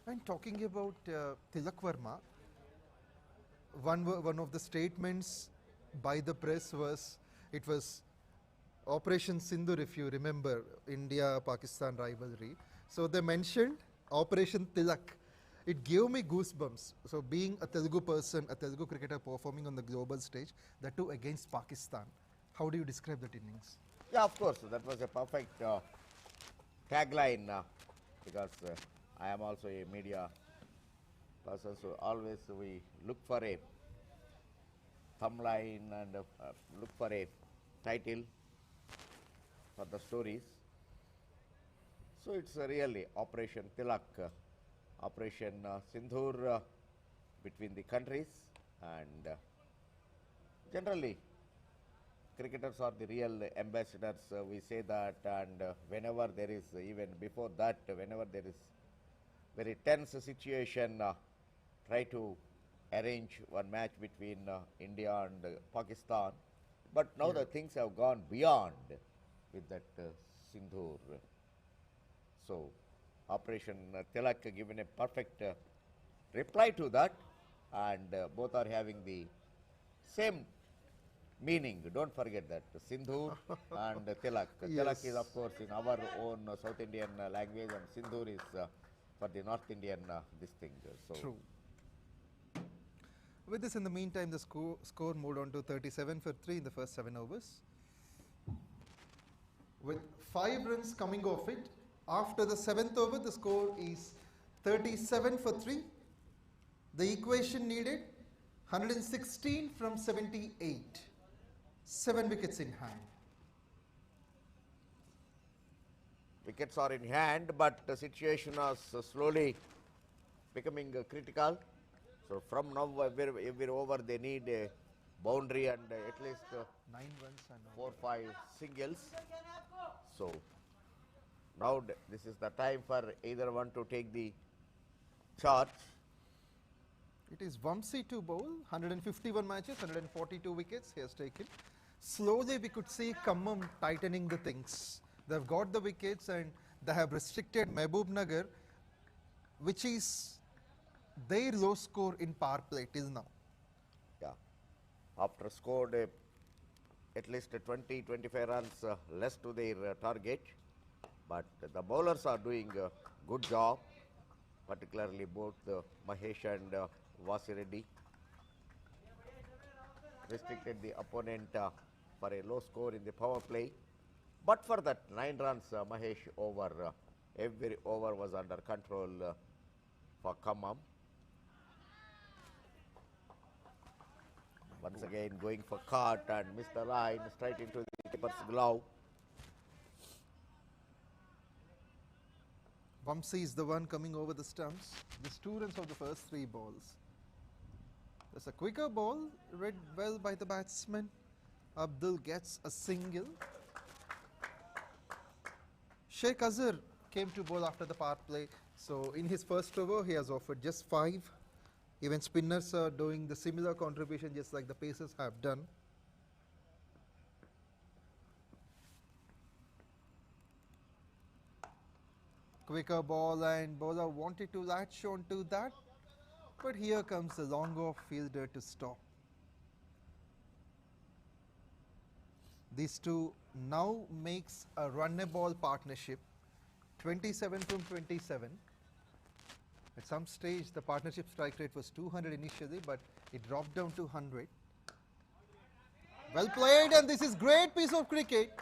And talking about 𝗃𝗃𝗏, one of the statements by the press was, it was Operation Sindoor, if you remember, India-Pakistan rivalry. So they mentioned Operation Tilak. It gave me goosebumps. So being a Telugu person, a Telugu cricketer performing on the global stage, that too against Pakistan. How do you describe that innings? Yeah, of course, that was a perfect tagline because I am also a media person, so always we look for a thumbline and look for a title for the stories. So it's really Operation Tilak, Operation Sindoor between the countries, and generally cricketers are the real ambassadors, we say that, and whenever there is, even before that, whenever there is very tense situation, try to arrange one match between India and Pakistan, but now the things have gone beyond with that Sindoor. So Operation Tilak given a perfect reply to that, and both are having the same meaning. Don't forget that Sindoor and Tilak. Yes. Tilak is of course in our own South Indian language, and Sindoor is for the North Indian this thing. So True. With this, in the meantime, the score moved on to 37 for 3 in the first 7 overs. With 5 runs coming off it, after the 7th over, the score is 37 for 3. The equation needed 116 from 78. 7 wickets in hand. wickets are in hand, but the situation is slowly becoming critical. So from now, every over they need a boundary and at least 9 runs and 4-5 singles. So now this is the time for either one to take the charge. It is 𝗬𝚹 to bowl, 151 matches, 142 wickets he has taken. Slowly we could see KHAMMAM tightening the things. They have got the wickets and they have restricted Mahbubnagar, which is their low score in power play till now. Yeah. After scored at least 20-25 runs less to their target, but the bowlers are doing a good job, particularly both Mahesh and 𝗀𝗏𝗃 Reddy. Restricted the opponent for a low score in the power play. But for that 9 runs, Mahesh over, every over was under control for KHAMMAM. Once again going for cut and missed the line straight into the keeper's glove. 𝗬𝚃 is the one coming over the stumps. There's 2 runs of the first 3 balls. There's a quicker ball, read well by the batsman. 𝗵𝗏 gets a single. 𝘃𝗶𝗁 came to bowl after the power play. So in his first over, he has offered just 5. Even spinners are doing the similar contribution just like the pacers have done. Quicker ball and bowler wanted to latch on to that, but here comes the long off fielder to stop. These two now makes a run-a-ball partnership, 27 from 27. At some stage the partnership strike rate was 200 initially, but it dropped down to 100. Well played, and this is great piece of cricket.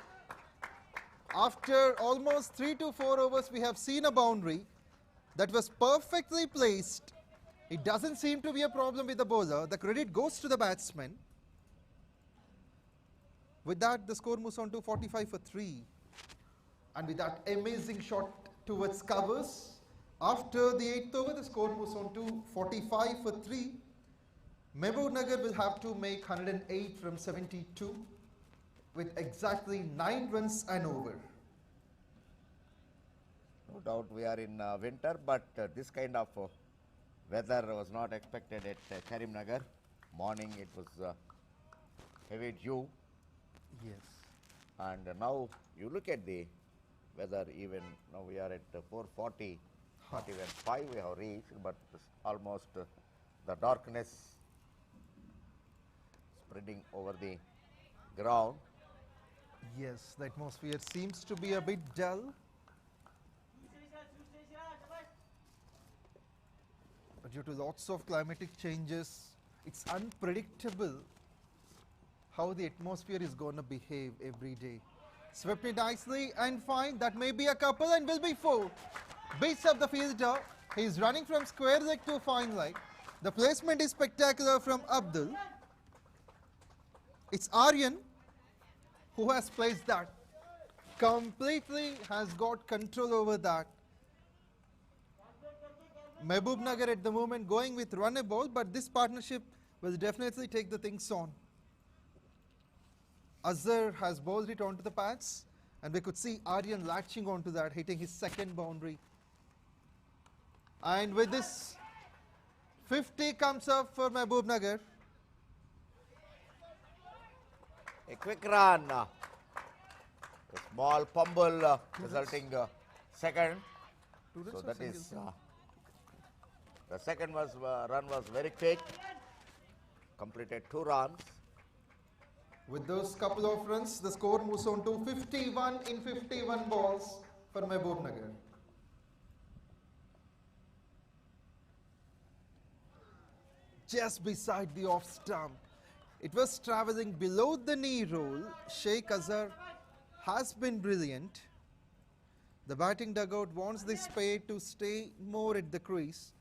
After almost 3 to 4 overs, we have seen a boundary that was perfectly placed. It doesn't seem to be a problem with the bowler. The credit goes to the batsman. With that, the score moves on to 45 for 3. And with that amazing shot towards covers, after the 8th over, the score moves on to 45 for 3. Mahbubnagar will have to make 108 from 72 with exactly 9 runs and over. No doubt we are in winter, but this kind of weather was not expected at Karimnagar. Morning it was heavy dew. Yes. And now you look at the weather, even now we are at 4:40, not even 5 we have reached, but almost the darkness spreading over the ground. Yes, the atmosphere seems to be a bit dull. But due to lots of climatic changes, it's unpredictable how the atmosphere is going to behave every day. Swept it nicely and fine. That may be a couple and will be 4. Beats up the fielder. He is running from square leg to fine leg. The placement is spectacular from 𝗵𝗏. It's Aryan who has placed that. Completely has got control over that. Mahbubnagar at the moment going with run-a-ball, but this partnership will definitely take the things on. Azhar has bowled it onto the pads, and we could see Aryan latching onto that, hitting his 2nd boundary. And with this, 50 comes up for Mahbubnagar. A quick run, a small fumble resulting 2nd. So that is the 2nd run was very quick, completed 2 runs. With those couple of runs, the score moves on to 51 in 51 balls for Mahbubnagar. Just beside the off stump, it was travelling below the knee roll. 𝗃𝗶𝗁 has been brilliant. The batting dugout wants this pair to stay more at the crease.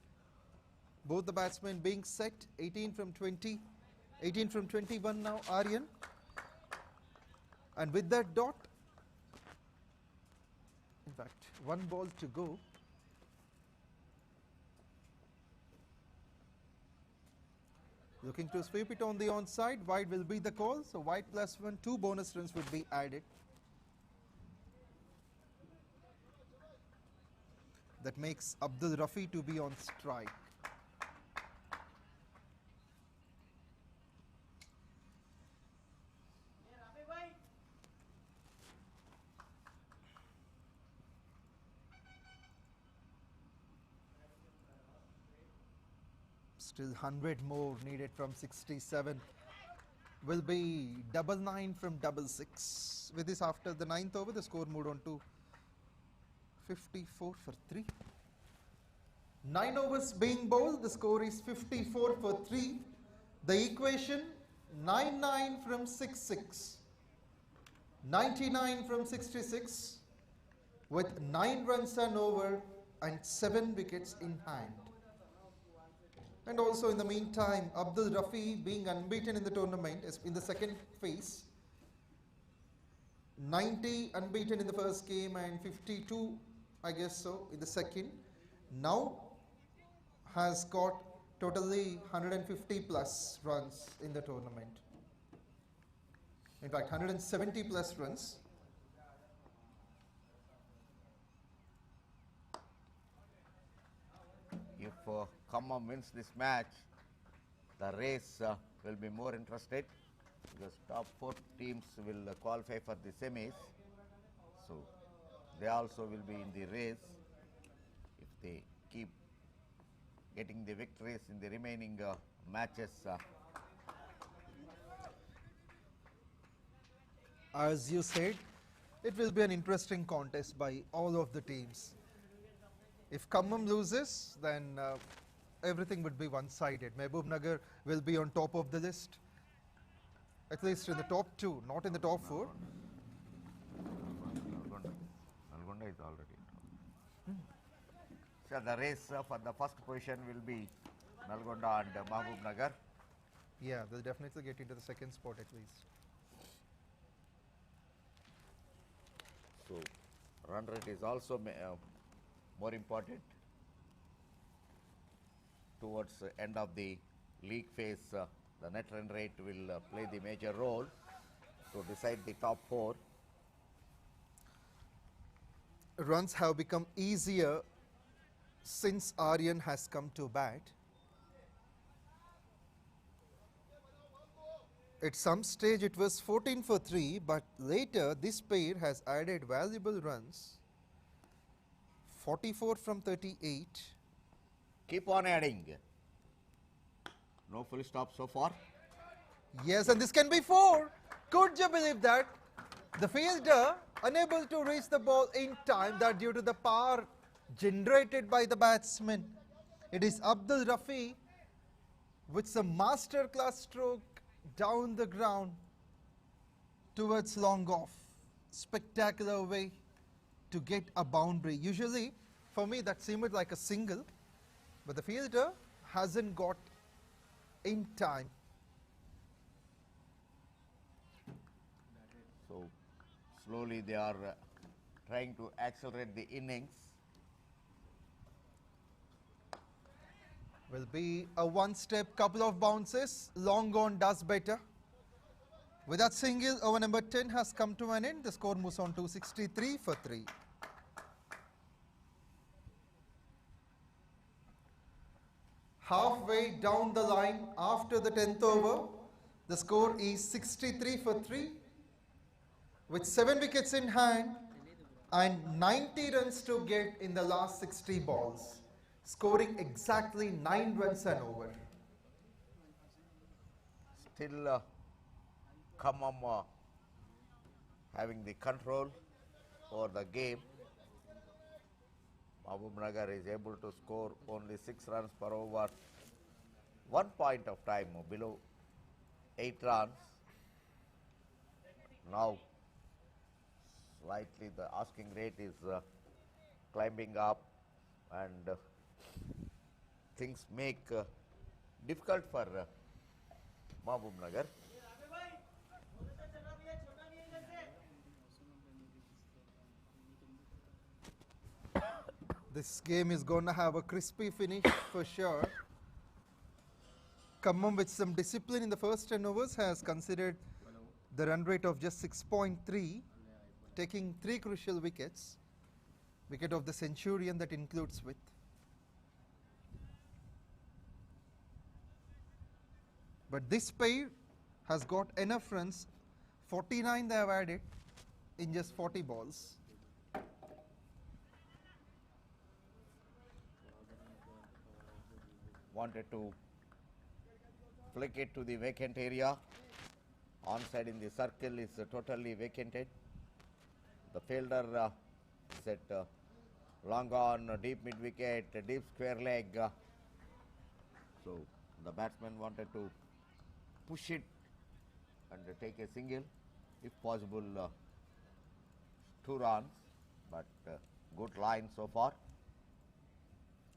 Both the batsmen being set, 18 from 20, 18 from 21 now, Aryan. And with that dot, in fact, 1 ball to go. Looking to sweep it on the onside, wide will be the call. So wide +1, 2 bonus runs would be added. That makes 𝗵𝗏 to be on strike. Still 100 more needed from 67. Will be 99 from 66. With this, after the 9th over, the score moved on to 54 for 3. 9 overs being bowled, the score is 54 for 3. The equation 99 from 66, 99 from 66, with 9 runs and over and 7 wickets in hand. And also in the meantime, 𝗵𝗏𝗃𝗏 being unbeaten in the tournament is in the second phase. 90 unbeaten in the first game and 52, I guess so, in the second. Now has got totally 150 plus runs in the tournament. In fact, 170 plus runs. If KHAMMAM wins this match, the race will be more interested because top 4 teams will qualify for the semis. So they also will be in the race if they keep getting the victories in the remaining matches. As you said, it will be an interesting contest by all of the teams. If KHAMMAM loses, then everything would be one-sided. Mahbubnagar will be on top of the list, at least in the top 2, not in the top 4. Nalgonda is already top. So the race for the first position will be Nalgonda and Mahbubnagar. Yeah, they'll definitely get into the second spot at least. So run rate is also more important. Towards the end of the league phase, the net run rate will play the major role to decide the top 4. Runs have become easier since Aryan has come to bat. At some stage it was 14 for 3, but later this pair has added valuable runs. 44 from 38. Keep on adding. No full stop so far. Yes, and this can be 4. Could you believe that? The fielder unable to reach the ball in time, that due to the power generated by the batsman. It is 𝗵𝗏𝗃𝗏 with some master class stroke down the ground towards long off. Spectacular way to get a boundary. Usually for me that seemed like a single, but the fielder hasn't got in time. So slowly they are trying to accelerate the innings. Will be a one-step, couple of bounces. Long on does better. With that single, over number 10 has come to an end. The score moves on to 63 for 3. Halfway down the line after the 10th over, the score is 63 for 3. With 7 wickets in hand and 90 runs to get in the last 60 balls. Scoring exactly 9 runs and over. Still KHAMMAM having the control over the game. Mahbubnagar is able to score only 6 runs per over. 1 point of time below 8 runs. Now slightly the asking rate is climbing up, and things make difficult for Mahbubnagar. This game is going to have a crispy finish for sure. KHAMMAM, with some discipline in the first 10 overs, has considered the run rate of just 6.3, taking 3 crucial wickets. Wicket of the Centurion, that includes width. But this pair has got enough runs. 49 they have added in just 40 balls. Wanted to flick it to the vacant area. Onside in the circle is totally vacated. The fielder set long on, deep mid wicket, deep square leg. So the batsman wanted to push it and take a single, if possible 2 runs, but good line so far.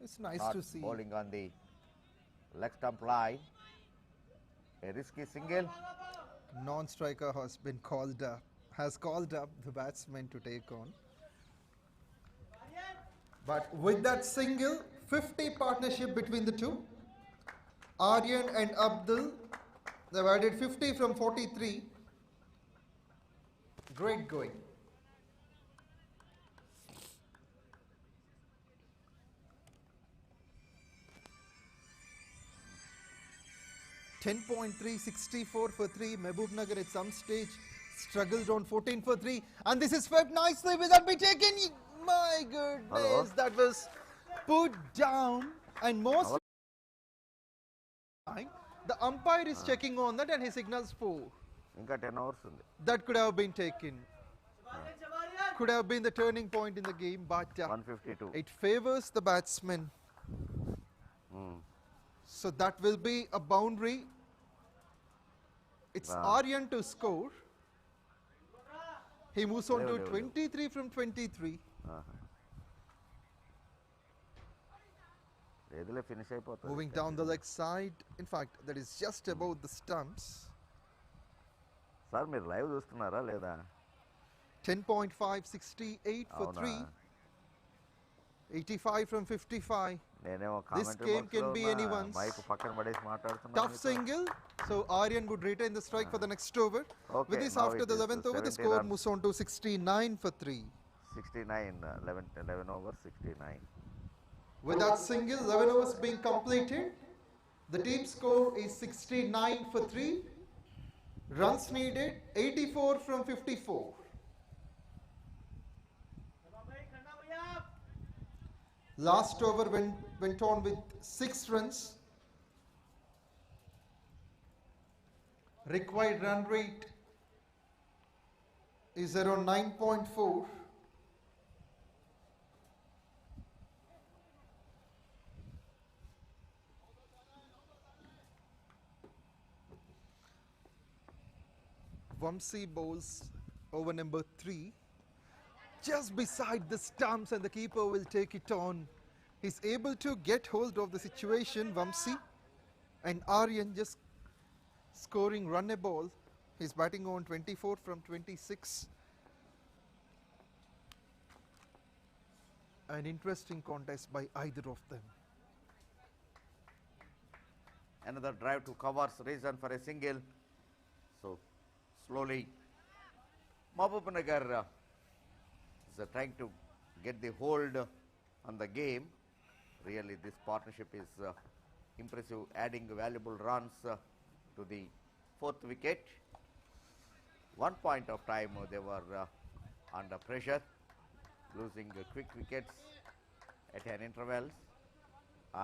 It's nice Not to see. bowling on the leg stump line. A risky single. Non-striker has been called up, the batsman to take on. But with that single, 50 partnership between the two. Aryan and Abdul, they've added 50 from 43. Great going. .364 for 3. Mahbubnagar at some stage struggled on 14 for 3. And this is swept nicely. Will that be taken? My goodness, Hello. that was put down. And most time, the umpire is checking on that and he signals 4. Inka 10 overs undi. That could have been taken. Could have been the turning point in the game, but 152. it favors the batsman. So that will be a boundary. It's Wow. Aryan to score. He moves on to Level. 23 from 23. ఏదిలే finish అయిపోతుంది. Moving down the leg side. In fact, that is just above the stumps. Sir మీరు live చూస్తున్నారా లేదా? 10.568 for అవునా? 3. 85 from 55. నేనేమో This commentary game can be anyone's. Mic పక్కన పడేసి మాట్లాడుతున్నా. Tough single. So Aryan would retain the strike for the next over. Okay, With this, now after it the is 11th over, the 70 score runs. moves on to 69 for 3. 69, 11 over 69. With that single, 11 overs being completed, the team score is 69 for 3. Runs needed 84 from 54. Last over went on with 6 runs. Required run rate is around 9.4. 𝗬पछि bowls over number 3. Just beside the stumps and the keeper will take it on. He's able to get hold of the situation, 𝗬पछि, and Aryan just scoring run a ball. He's batting on 24 from 26. An interesting contest by either of them. Another drive to covers, reason for a single. So slowly Mahbubnagar is trying to get the hold on the game. Really this partnership is impressive, adding valuable runs to the 4th wicket. One point of time they were under pressure, losing quick wickets at an intervals,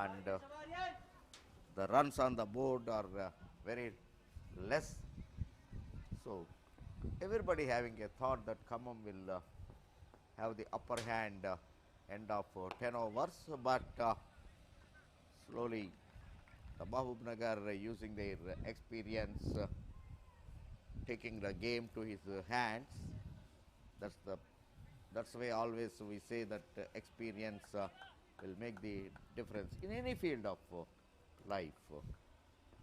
and the runs on the board are very less. So everybody having a thought that KHAMMAM will have the upper hand end of 10 overs, but slowly the Mahbubnagar using their experience, taking the game to his hands. That's the way always we say that experience will make the difference in any field of life,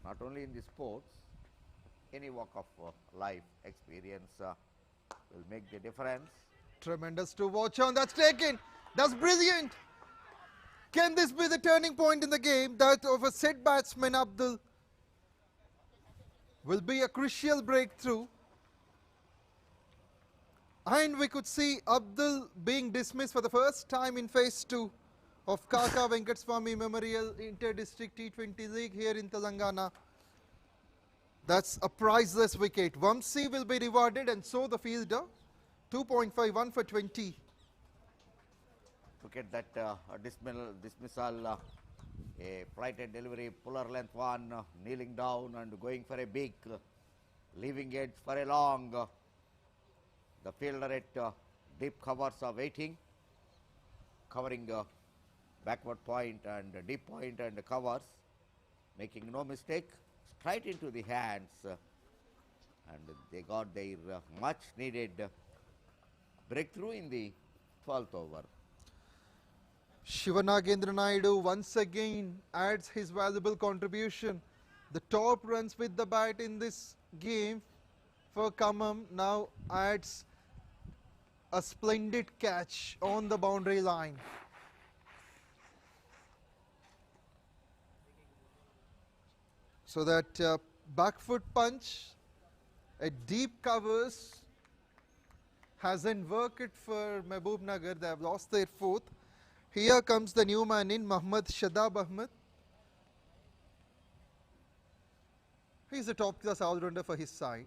not only in the sports, any walk of life. Experience will make the difference. Tremendous to watch on. That's taken. That's brilliant. Can this be the turning point in the game? That of a set batsman Abdul will be a crucial breakthrough. And we could see Abdul being dismissed for the first time in phase 2 of KAKA Venkataswamy Memorial Inter-District T20 League here in Telangana. That's a priceless wicket. 𝗬पछि will be rewarded, and so the fielder. 2.51 for 20. Look at that dismissal A flighted delivery, puller length 1, kneeling down and going for a big, leaving edge for a long. The fielder at deep covers are waiting, covering backward point and deep point and covers, making no mistake, straight into the hands, and they got their much needed breakthrough in the 12th over. Shivanagendra Naidu once again adds his valuable contribution. The top runs with the bat in this game for KHAMMAM now adds a splendid catch on the boundary line. So that back foot punch at deep covers hasn't worked for Mahbubnagar. They have lost their fourth. Here comes the new man in, 𝗪𝗏𝗪𝗏. He is a top class all-rounder for his side.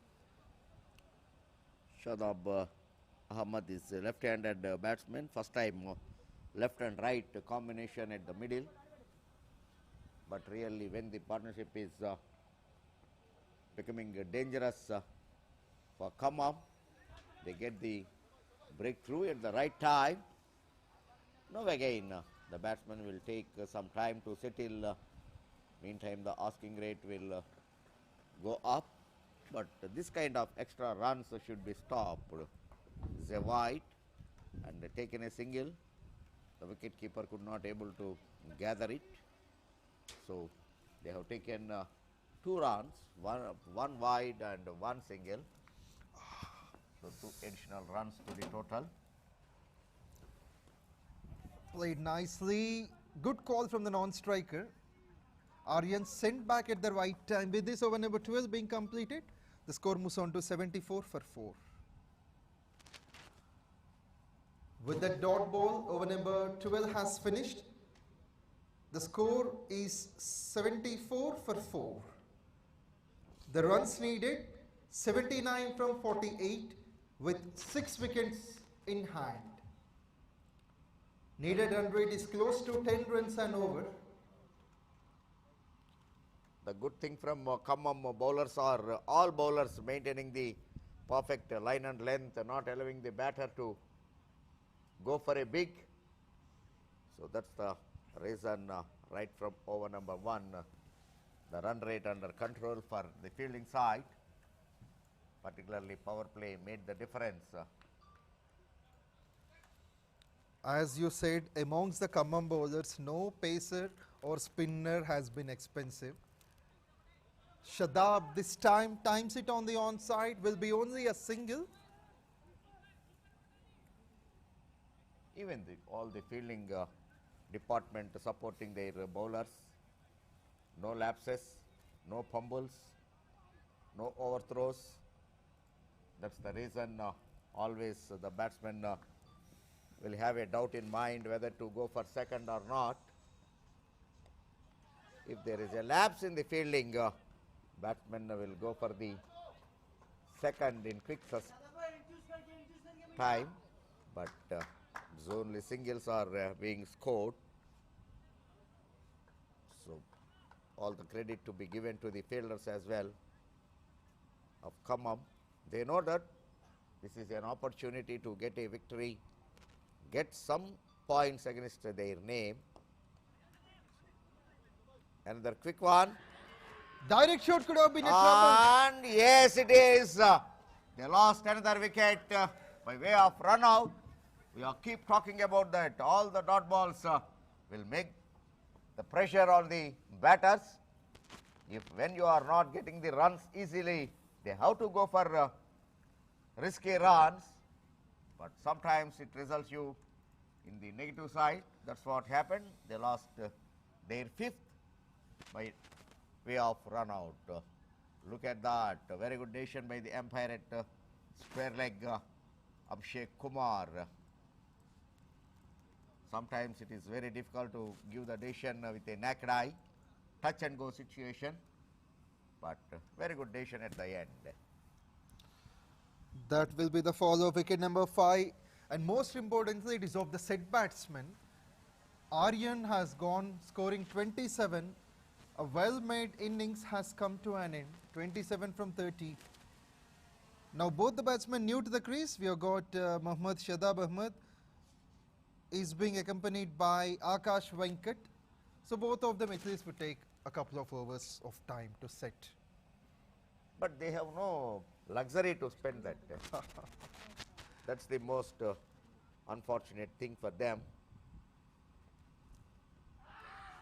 𝗪𝗏𝗪𝗏 is a left-handed batsman. First time left and right combination at the middle. But really when the partnership is becoming dangerous for KHAMMAM, they get the breakthrough at the right time. Now again the batsman will take some time to settle. Meantime the asking rate will go up, but this kind of extra runs should be stopped. 𝗬𝗏𝗏 and taken a single. The wicket keeper could not able to gather it, so they have taken 2 runs, one wide and 1 single. So 2 additional runs to the total. Played nicely. Good call from the non-striker. Aryan sent back at the right time. With this over number 12 being completed, the score moves on to 74 for 4. With that dot ball, over number 12 has finished. The score is 74 for 4. The runs needed 79 from 48 with 6 wickets in hand. Needed run rate is close to 10 runs and over. The good thing from KHAMMAM bowlers are all bowlers maintaining the perfect line and length, not allowing the batter to go for a big. So that's the reason right from over number 1, the run rate under control for the fielding side, particularly power play, made the difference. As you said, amongst the KHAMMAM bowlers, no pacer or spinner has been expensive. Shadab this time times it on the onside, will be only a single. Even all the fielding department supporting their bowlers, no lapses, no fumbles, no overthrows. That's the reason always the batsman will have a doubt in mind whether to go for second or not. If there is a lapse in the fielding, batsman will go for the second in quick time, but only singles are being scored. So all the credit to be given to the fielders as well of KHAMMAM. They know that this is an opportunity to get a victory, get some points against their name. Another quick one. Direct shot could have been a trouble. And yes, it is. They lost another wicket by way of run out. We are keep talking about that. All the dot balls will make the pressure on the batters. If when you are not getting the runs easily, they have to go for risky runs. But sometimes it results you in the negative side. That's what happened. They lost their 5th by way of run out. Look at that. A very good decision by the umpire at square leg Abhishek Kumar. Sometimes it is very difficult to give the decision with a naked eye, touch and go situation, but very good decision at the end. That will be the follow wicket number 5, and most importantly it is of the set batsman. Aryan has gone scoring 27. A well-made innings has come to an end. 27 from 30. Now both the batsmen new to the crease. We have got Mohammad Shadab Ahmed is being accompanied by Akash Venkat. So both of them at least would take a couple of overs of time to set. But they have no luxury to spend that. That's the most unfortunate thing for them.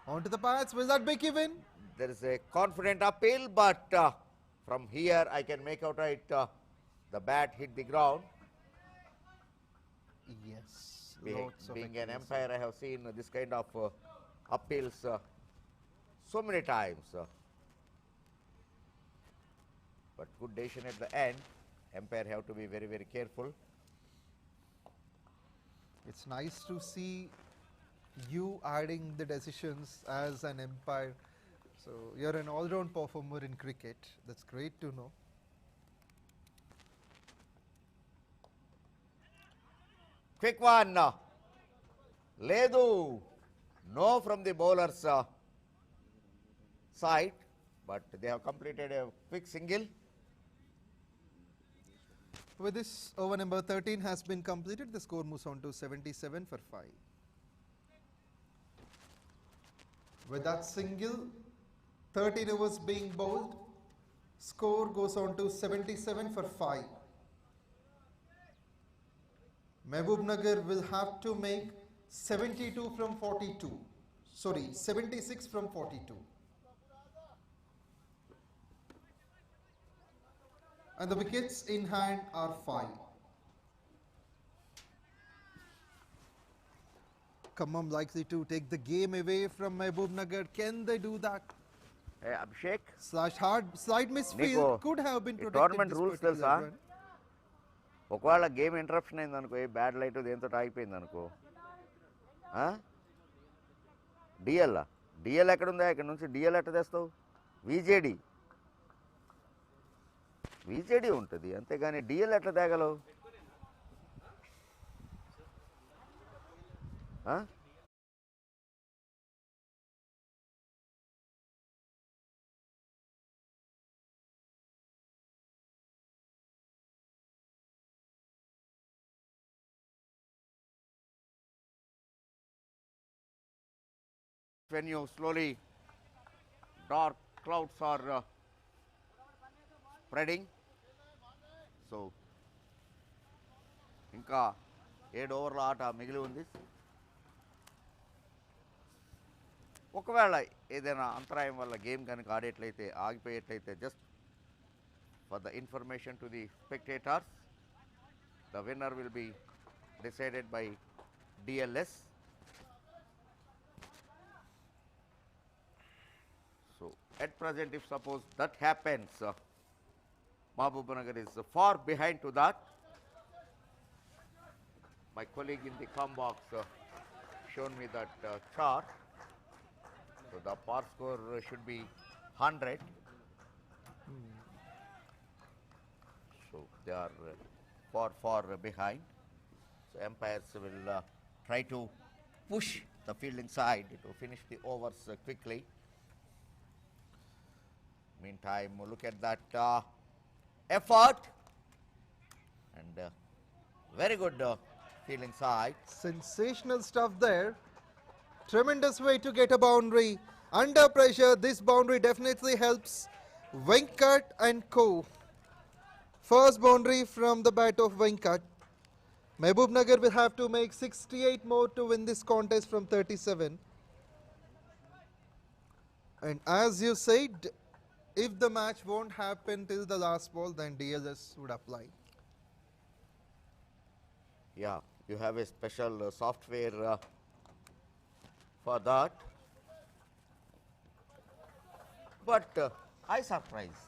On to the pads. Will that be given? There is a confident appeal, but from here I can make out right the bat hit the ground. Yes. Being an umpire, I have seen this kind of appeals so many times. But good decision at the end. Umpire have to be very, very careful. It's nice to see you adding the decisions as an umpire. So you're an all-round performer in cricket. That's great to know. Quick one. Ledu. No from the bowler's side, but they have completed a quick single. With this, over number 13 has been completed. The score moves on to 77 for 5. With that single, 13 overs being bowled, score goes on to 77 for 5. Mahbubnagar will have to make 72 from 42. Sorry, 76 from 42. And the wickets in hand are 5. Khammam likely to take the game away from Mahbubnagar. Can they do that? Abhishek, Slash hard, slight misfield Nico, could have been the protected. tournament this rules particular తెలుసా? run. ఒకవేళ game interruption అయింది అనుకో, bad light దేంతో ఆగిపోయింది అనుకో, DL DL ఎక్కడుందా? ఇక్కడ నుంచి DL ఎట్ట తెస్తావు? విజేడి విజేడి ఉంటుంది, అంతేగాని డిఎల్ ఎట్లా తేగలవు? When you slowly, dark clouds are spreading. So, ఇంకా 7 ఓవర్ల ఆట మిగిలి ఉంది. ఒకవేళ ఏదైనా అంతరాయం వల్ల గేమ్ కనుక ఆడేట్లయితే, ఆగిపోయేట్లయితే, just for the information to the spectators, the winner will be decided by DLS. So, at present, if suppose that happens, Mahbubnagar is far behind to that. My colleague in the com box shown me that chart. So, the par score should be 100. So, they are far behind. So, umpires will try to push the fielding side to finish the overs quickly. Meantime, look at that effort, and very good fielding side. Sensational stuff there. Tremendous way to get a boundary. Under pressure, this boundary definitely helps Venkat and co. First boundary from the bat of Venkat. Mahbubnagar will have to make 68 more to win this contest from 37. And as you said, if the match won't happen till the last ball, then DLS would apply. Yeah, you have a special software for that. But I surprise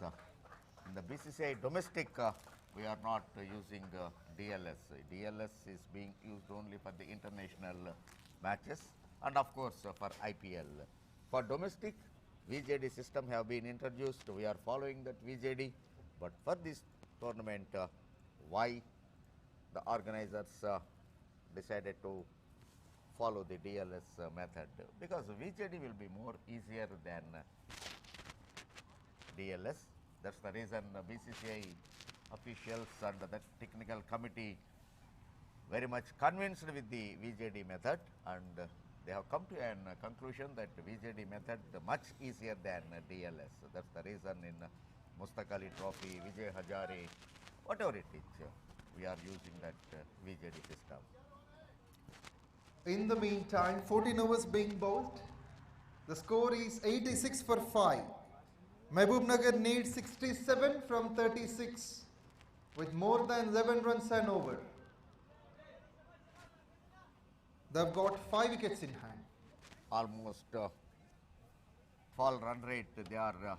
in the BCCI domestic we are not using DLS. DLS is being used only for the international matches and of course for IPL. For domestic, VJD system have been introduced. We are following that VJD, but for this tournament, why the organizers decided to follow the DLS method, because VJD will be more easier than DLS. That's the reason 𝗬CCI officials and the technical committee very much convinced with the VJD method, and they have come to a conclusion that VJD method much easier than DLS. That's the reason in 𝗪𝗁𝗏 Ali Trophy, Vijay Hazare, whatever it is, we are using that VJD system. In the meantime, 14 overs being bowled. The score is 86 for 5. Mahbubnagar needs 67 from 36 with more than 11 runs and over. They've got 5 wickets in hand. Almost fall run rate, they are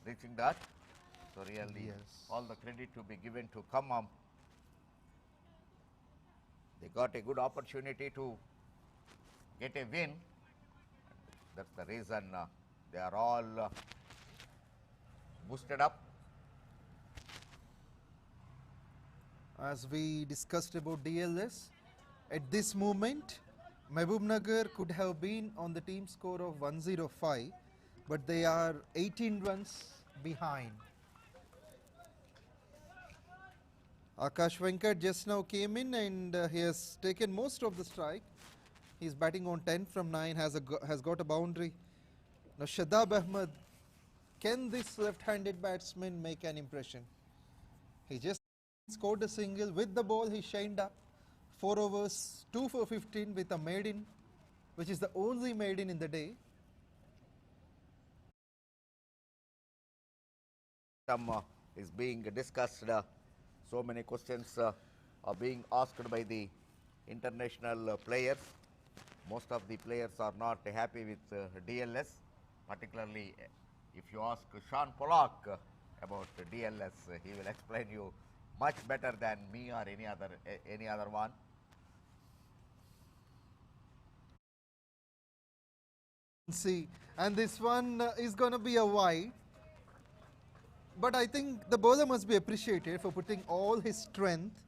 reaching that. So really, Yes. all the credit to be given to KHAMMAM. They got a good opportunity to get a win. That's the reason they are all boosted up. As we discussed about DLS, at this moment, Mahbubnagar could have been on the team score of 105, but they are 18 runs behind. Akash Venkat just now came in and he has taken most of the strike. He's batting on 10 from 9, has got a boundary. Now Shadab Ahmed, can this left-handed batsman make an impression? He just scored a single with the ball. He shined up. 4 overs, 2 for 15 with a maiden, which is the only maiden in the day. Is being discussed. So many questions are being asked by the international players. Most of the players are not happy with DLS, particularly if you ask Sean Pollock about DLS, he will explain you much better than me or any other one. See, and this one is going to be a wide. But I think the bowler must be appreciated for putting all his strength.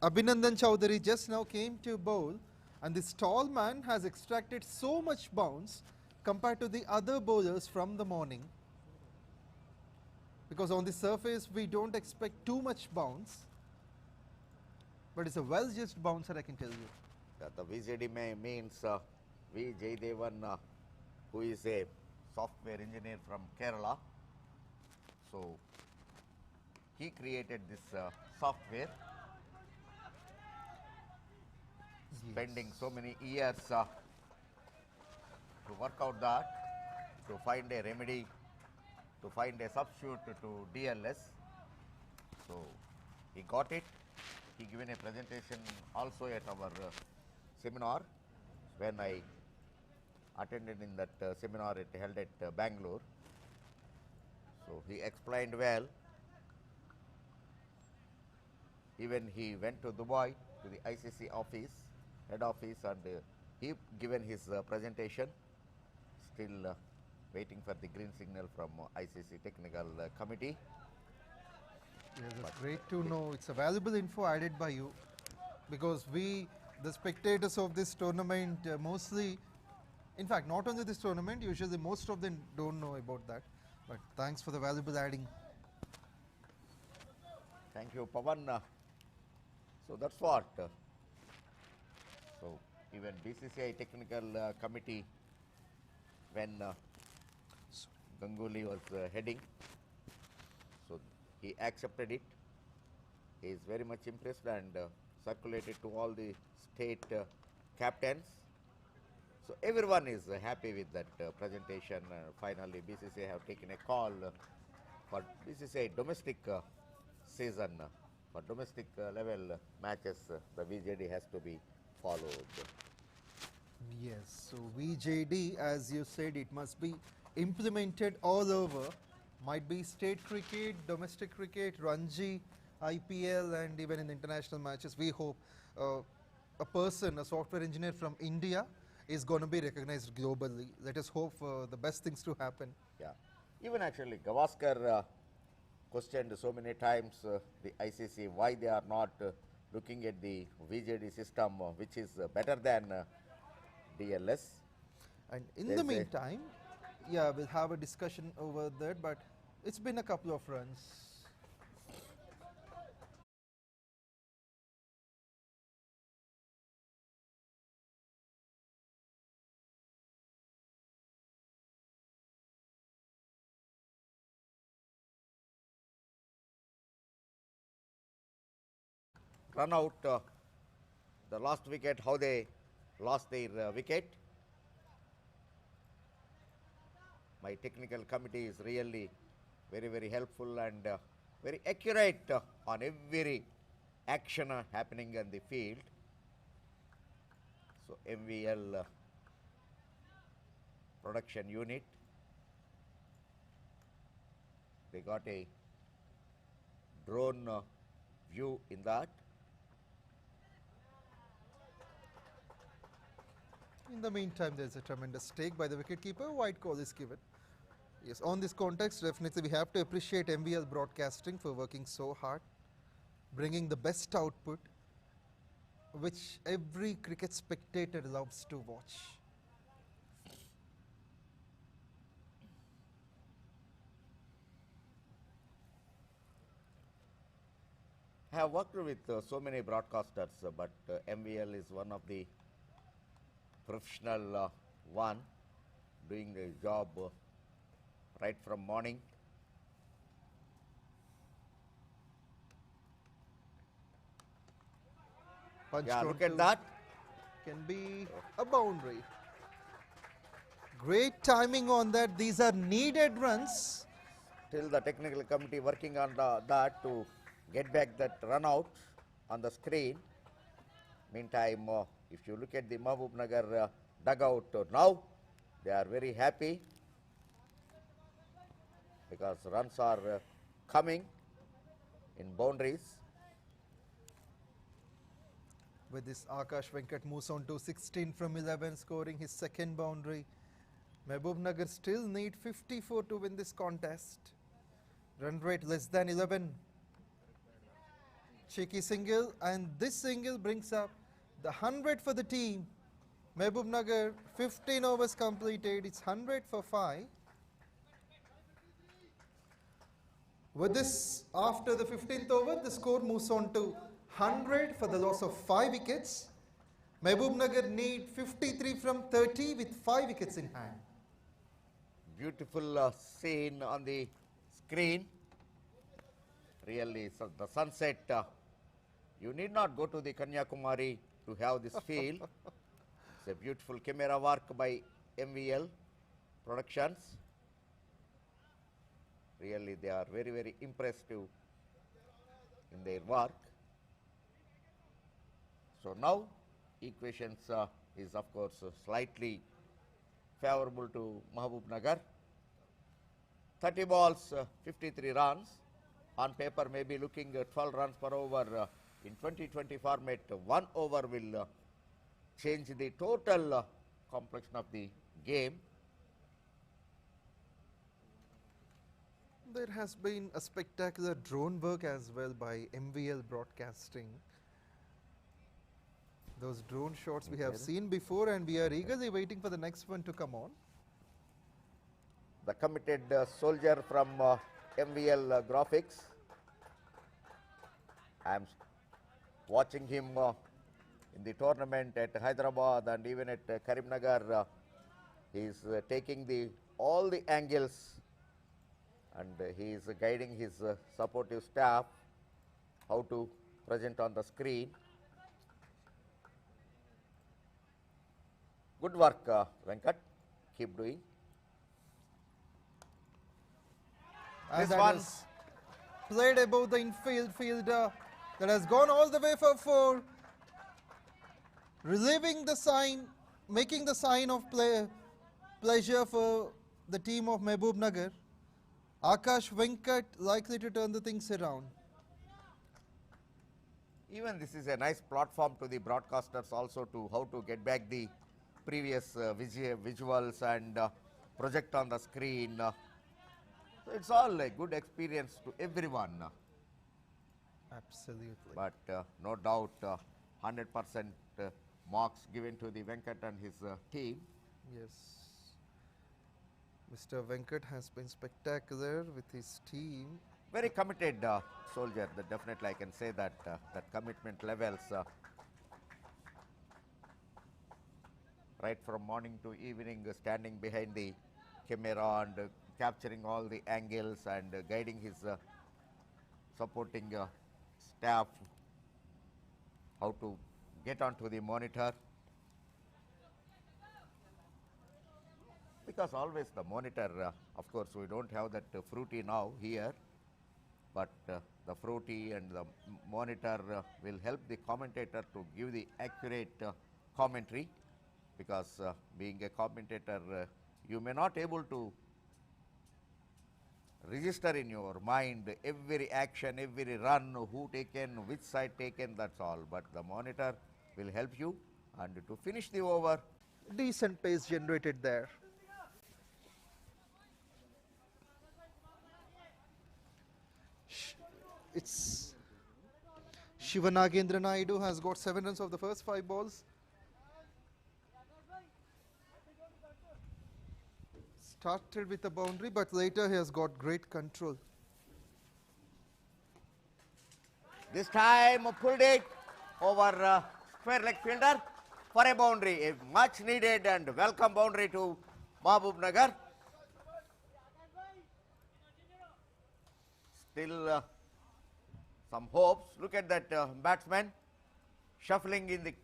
Abhinandan Chowdhury just now came to bowl, and this tall man has extracted so much bounce compared to the other bowlers from the morning. Because on the surface, we don't expect too much bounce. But it's a well-judged bouncer, I can tell you. The VJD means 𝗬𝗃𝗹𝗏, who is a software engineer from Kerala. So he created this software, spending so many years to work out that, to find a remedy, to find a substitute to DLS. So he got it. He given a presentation also at our seminar when I attended in that seminar held at Bangalore. So he explained well. Even he went to Dubai to the ICC office, head office, and he given his presentation. Still waiting for the green signal from ICC technical committee. Yes, that's great to know. It's a valuable info added by you, because we, the spectators of this tournament, mostly, in fact, not only this tournament, usually most of them don't know about that. But thanks for the valuable adding. Thank you, Pavan. So that's what. So even BCCI technical committee, when Ganguly was heading, so he accepted it. He is very much impressed and circulated to all the state captains. So everyone is happy with that presentation. Finally, BCCI have taken a call for BCCI domestic season. For domestic level matches, the VJD has to be followed. Yes, so VJD, as you said, it must be implemented all over. Might be state cricket, domestic cricket, Ranji, IPL, and even in international matches. We hope a person, a software engineer from India, is going to be recognized globally. Let us hope for the best things to happen. Yeah, even actually Gavaskar questioned so many times the ICC why they are not looking at the VJD system, which is better than DLS. And in There's the a- meantime, yeah, we'll have a discussion over that, but it's been a couple of runs. Run out the last wicket, how they lost their wicket. My technical committee is really very, very helpful and very accurate on every action happening in the field. So MVL production unit, they got a drone view in that. In the meantime, there's a tremendous take by the wicketkeeper. White call is given. Yes, on this context, definitely we have to appreciate MVL Broadcasting for working so hard, bringing the best output, which every cricket spectator loves to watch. I have worked with so many broadcasters, but MVL is one of the professional one, doing the job right from morning. Punched Yeah, look onto at that. Can be a boundary. Great timing on that. These are needed runs. Still the technical committee working on that to get back that run out on the screen. Meantime, if you look at the Mahbubnagar dugout now, they are very happy because runs are coming in boundaries. With this, 𝗙𝗃𝗃 moves on to 16 from 11, scoring his second boundary. Mahbubnagar still need 54 to win this contest. Run rate less than 11. Cheeky single, and this single brings up the 100 for the team. Mahbubnagar, 15 overs completed. It's 100 for 5. With this, after the 15th over, the score moves on to 100 for the loss of 5 wickets. Mahbubnagar need 53 from 30 with 5 wickets in hand. Beautiful scene on the screen. Really, so the sunset. You need not go to the Kanyakumari to have this feel. It's a beautiful camera work by MVL Productions. Really, they are very, very impressive in their work. So now, equations is of course slightly favorable to Mahbubnagar. 30 balls, 53 runs. On paper, maybe looking at 12 runs per over. In 2020 format, 1 over will change the total complexion of the game. There has been a spectacular drone work as well by MVL Broadcasting. Those drone shots we have seen before, and we are eagerly waiting for the next one to come on. The committed soldier from MVL Graphics. I am watching him in the tournament at Hyderabad and even at Karimnagar. He is taking all the angles, and he is guiding his supportive staff how to present on the screen. Good work, Venkat. Keep doing. And This that one is played above the infield fielder that has gone all the way for 4, relieving the sign, making the sign of pleasure for the team of Mahbubnagar. 𝗙𝗃𝗃 likely to turn the things around. even this is a nice platform to the broadcasters also to how to get back the previous visuals and project on the screen. So it's all a good experience to everyone. Absolutely. But no doubt 100% marks given to the Venkat and his team. Yes. Mr. Venkat has been spectacular with his team. Very committed soldier, that definitely I can say that that commitment levels right from morning to evening, standing behind the camera and capturing all the angles and guiding his supporting staff how to get onto the monitor, because always the monitor, of course we don't have that 𝗬𝗏 now here, but the 𝗬𝗏 and the monitor will help the commentator to give the accurate commentary, because being a commentator you may not able to register in your mind every action, every run, who taken, which side taken, that's all, but the monitor will help you and to finish the over. Decent pace generated there. It's Shivanagendra Naidu has got 7 runs of the first 5 balls. Started with a boundary, but later he has got great control. This time pulled it over square leg fielder for a boundary, a much needed and welcome boundary to Mahabubnagar. Still some hopes. Look at that batsman shuffling in the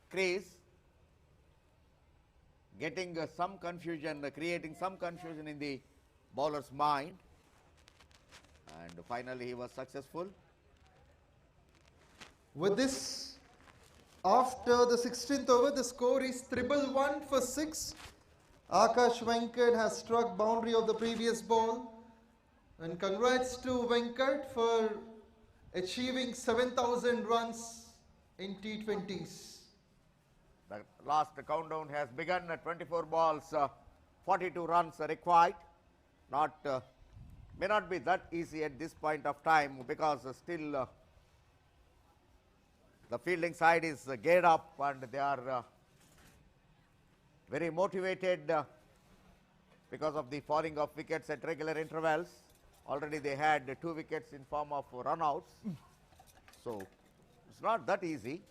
crease, getting some confusion, creating some confusion in the bowler's mind, and finally he was successful. With this, after the 16th over, the score is 111 for 6. Akash Venkat has struck boundary of the previous ball, and congrats to Venkat for achieving 7,000 runs in T20s. The last countdown has begun at 24 balls, 42 runs required. May not be that easy at this point of time, because still the fielding side is geared up and they are very motivated because of the falling of wickets at regular intervals. Already they had 2 wickets in form of runouts. So it's not that easy,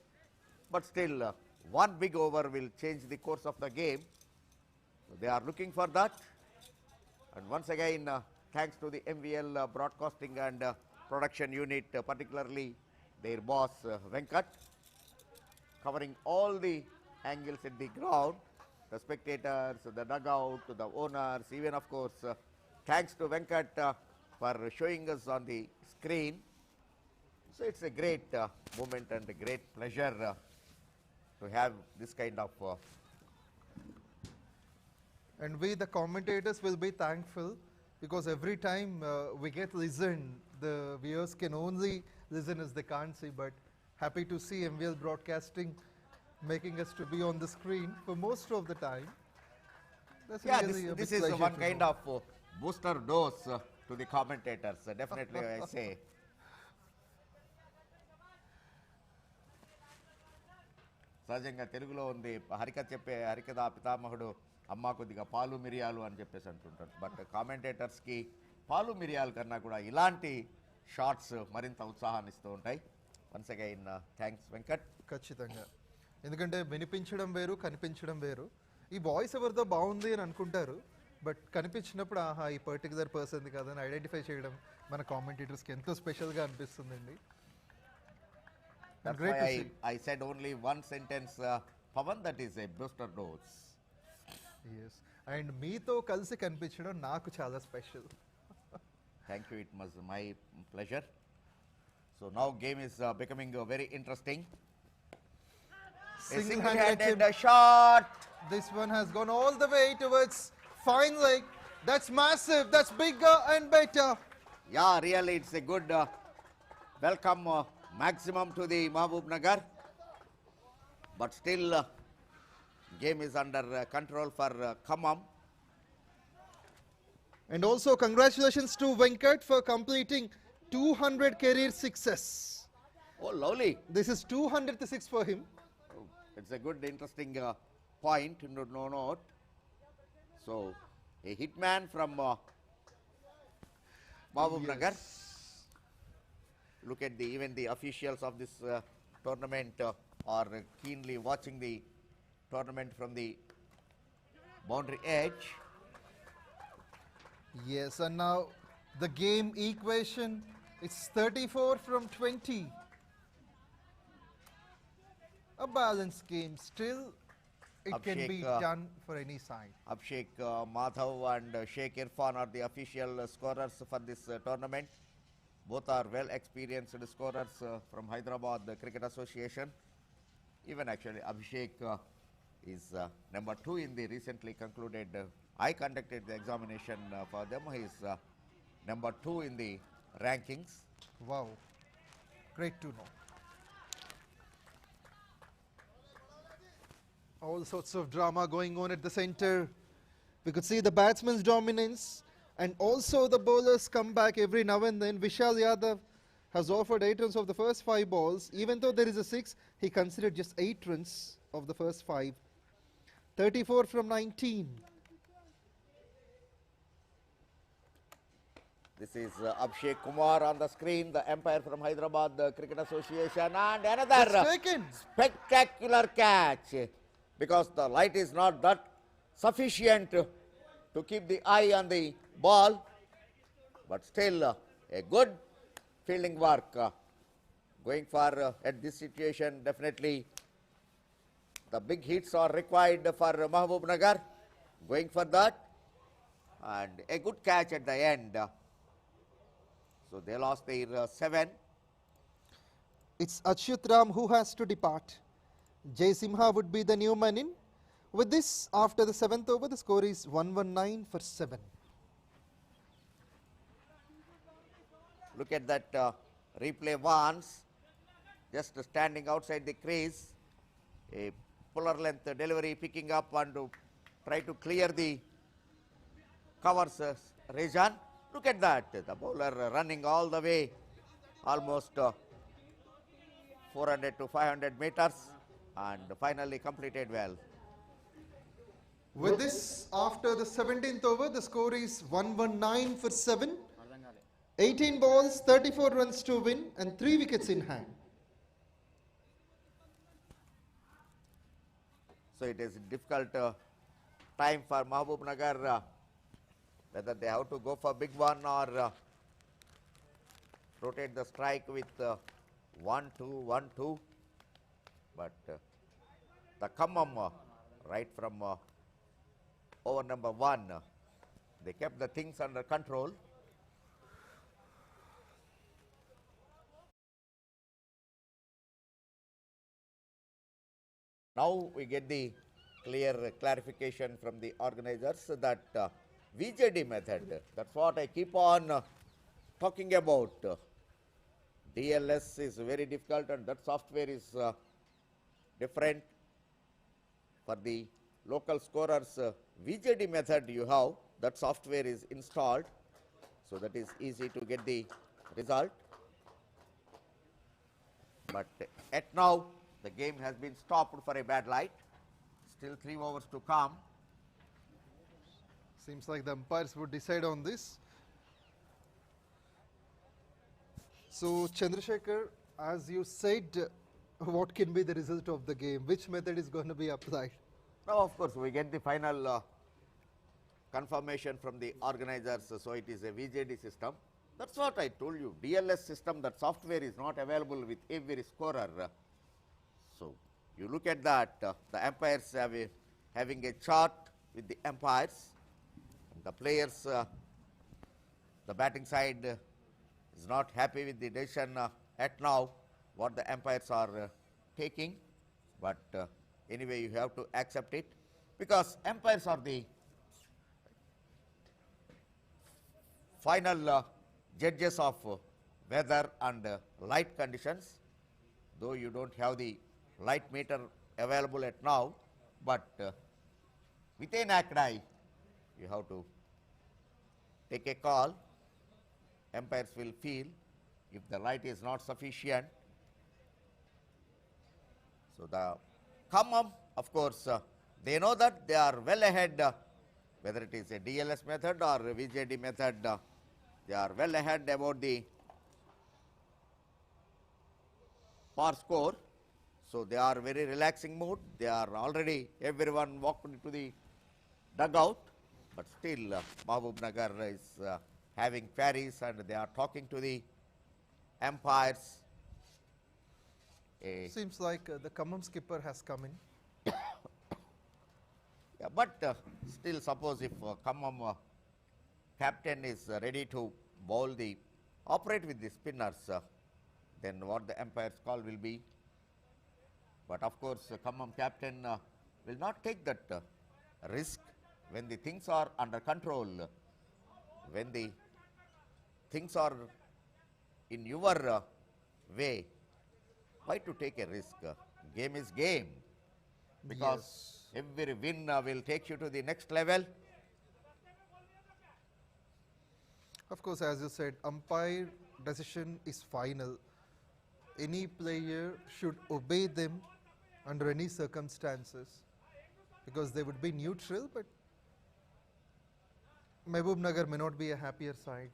but still one big over will change the course of the game. So they are looking for that. And once again, thanks to the MVL broadcasting and production unit, particularly their boss Venkat, covering all the angles at the ground, the spectators, the dugout, the owners, even of course, thanks to Venkat for showing us on the screen. So it's a great moment and a great pleasure to have this kind of And we, the commentators, will be thankful, because every time we get listened, the viewers can only listen as they can't see, but happy to see MVL broadcasting making us to be on the screen for most of the time. That's really this is one kind of booster dose to the commentators, definitely I say. సహజంగా తెలుగులో ఉంది హరిక చెప్పే హరికథ పితామహుడు అమ్మ కొద్దిగా పాలు మిరియాలు అని చెప్పేసి అంటుంటారు, బట్ కామెంటేటర్స్కి పాలు మిరియాల కన్నా కూడా ఇలాంటి షార్ట్స్ మరింత ఉత్సాహాన్ని ఇస్తూ ఉంటాయి. Once again thanks Venkat. ఖచ్చితంగా, ఎందుకంటే వినిపించడం వేరు, కనిపించడం వేరు. ఈ వాయిస్ ఎవరిదో బాగుంది అని అనుకుంటారు, బట్ కనిపించినప్పుడు ఆహా ఈ పర్టికులర్ పర్సన్ది కాదని ఐడెంటిఫై చేయడం మన కామెంటేటర్స్కి ఎంతో స్పెషల్గా అనిపిస్తుందండి. That's why I said only one sentence, Pavan, that is a booster dose. Yes, and మీతో కలిసి కనిపించడం నాకు చాలా special. Thank you, it was my pleasure. So now game is becoming very interesting. Single-handed shot. This one has gone all the way towards fine leg. That's massive. That's bigger and better. Yeah, really, it's a good welcome maximum to the Mahabubnagar. But still, game is under control for KHAMMAM. And also congratulations to Venkat for completing 200 career sixes. Oh, lovely. This is 200th six for him. Oh, it's a good, interesting point to note. So, a hitman from Mahabubnagar. Look at even the officials of this tournament are keenly watching the tournament from the boundary edge. Yes, and now the game equation, it's 34 from 20. A balanced game. Still, it can be done for any side. 𝗵𝗃𝗃 and 𝘃𝗃𝗃 are the official scorers for this tournament. Both are well experienced scorers from Hyderabad Cricket Association. Even actually 𝗵𝗃𝗃 is number 2 in the recently concluded. I conducted the examination for them. He is number 2 in the rankings. Wow, great to know. All sorts of drama going on at the center. We could see the batsman's dominance and also the bowlers come back every now and then. Vishal Yadav has offered 8 runs of the first 5 balls. Even though there is a 6, he considered just 8 runs of the first 5. 34 from 19. This is Abhishek Kumar on the screen, the umpire from Hyderabad Cricket Association, and another spectacular catch, because the light is not that sufficient to keep the eye on the ball, but still a good fielding work. Going for at this situation, definitely the big hits are required for Mahabubnagar. Going for that, and a good catch at the end. So they lost their 7. It's Achyut Ram who has to depart. Jai Simha would be the new man in. With this, after the 7th over, the score is 119 for 7. Look at that replay once. Just standing outside the crease. A puller length delivery, picking up and to try to clear the covers region. Look at that. The bowler running all the way, almost 400 to 500 meters, and finally completed well. With this, after the 17th over, the score is 119 for 7. 18 balls, 34 runs to win, and 3 wickets in hand. So it is a difficult time for Mahabubnagar, whether they have to go for big one or rotate the strike with 1-2, 1-2. But the KHAMMAM, right from over number 1, they kept the things under control. Now we get the clear clarification from the organizers that VJD method, that's what I keep on talking about. DLS is very difficult, and that software is different. For the local scorers, VJD method you have, that software is installed, so that is easy to get the result. But at now, the game has been stopped for a bad light. Still 3 overs to come. Seems like the umpires would decide on this. So, Chandrasekhar, as you said, what can be the result of the game? Which method is going to be applied? Now, of course, we get the final confirmation from the organizers, so it is a VJD system. That's what I told you. DLS system, that software is not available with every scorer. So, you look at that, the umpires having a chart with the umpires. The players, the batting side is not happy with the decision at now, what the umpires are taking. But anyway, you have to accept it, because umpires are the final judges of weather and light conditions, though you don't have the light meter available at now, but with a naked eye, you have to take a call. Umpires will feel if the light is not sufficient, So the KHAMMAM, of course, they know that they are well ahead, whether it is a DLS method or a VJD method, they are well ahead about the par score. So they are very relaxing mood. They are already, everyone walked into the dugout, but still Mahbubnagar is having queries and they are talking to the umpires. Seems like the Khammam skipper has come in. Yeah, but still, suppose if Khammam captain is ready to operate with the spinners, then what the umpire's call will be. But of course, Khammam captain will not take that risk when the things are under control, when the things are in your way. Why to take a risk? Game is game, because every win will take you to the next level. Of course, as you said, umpire decision is final. Any player should obey them under any circumstances, because they would be neutral, but Mahbubnagar may not be a happier side.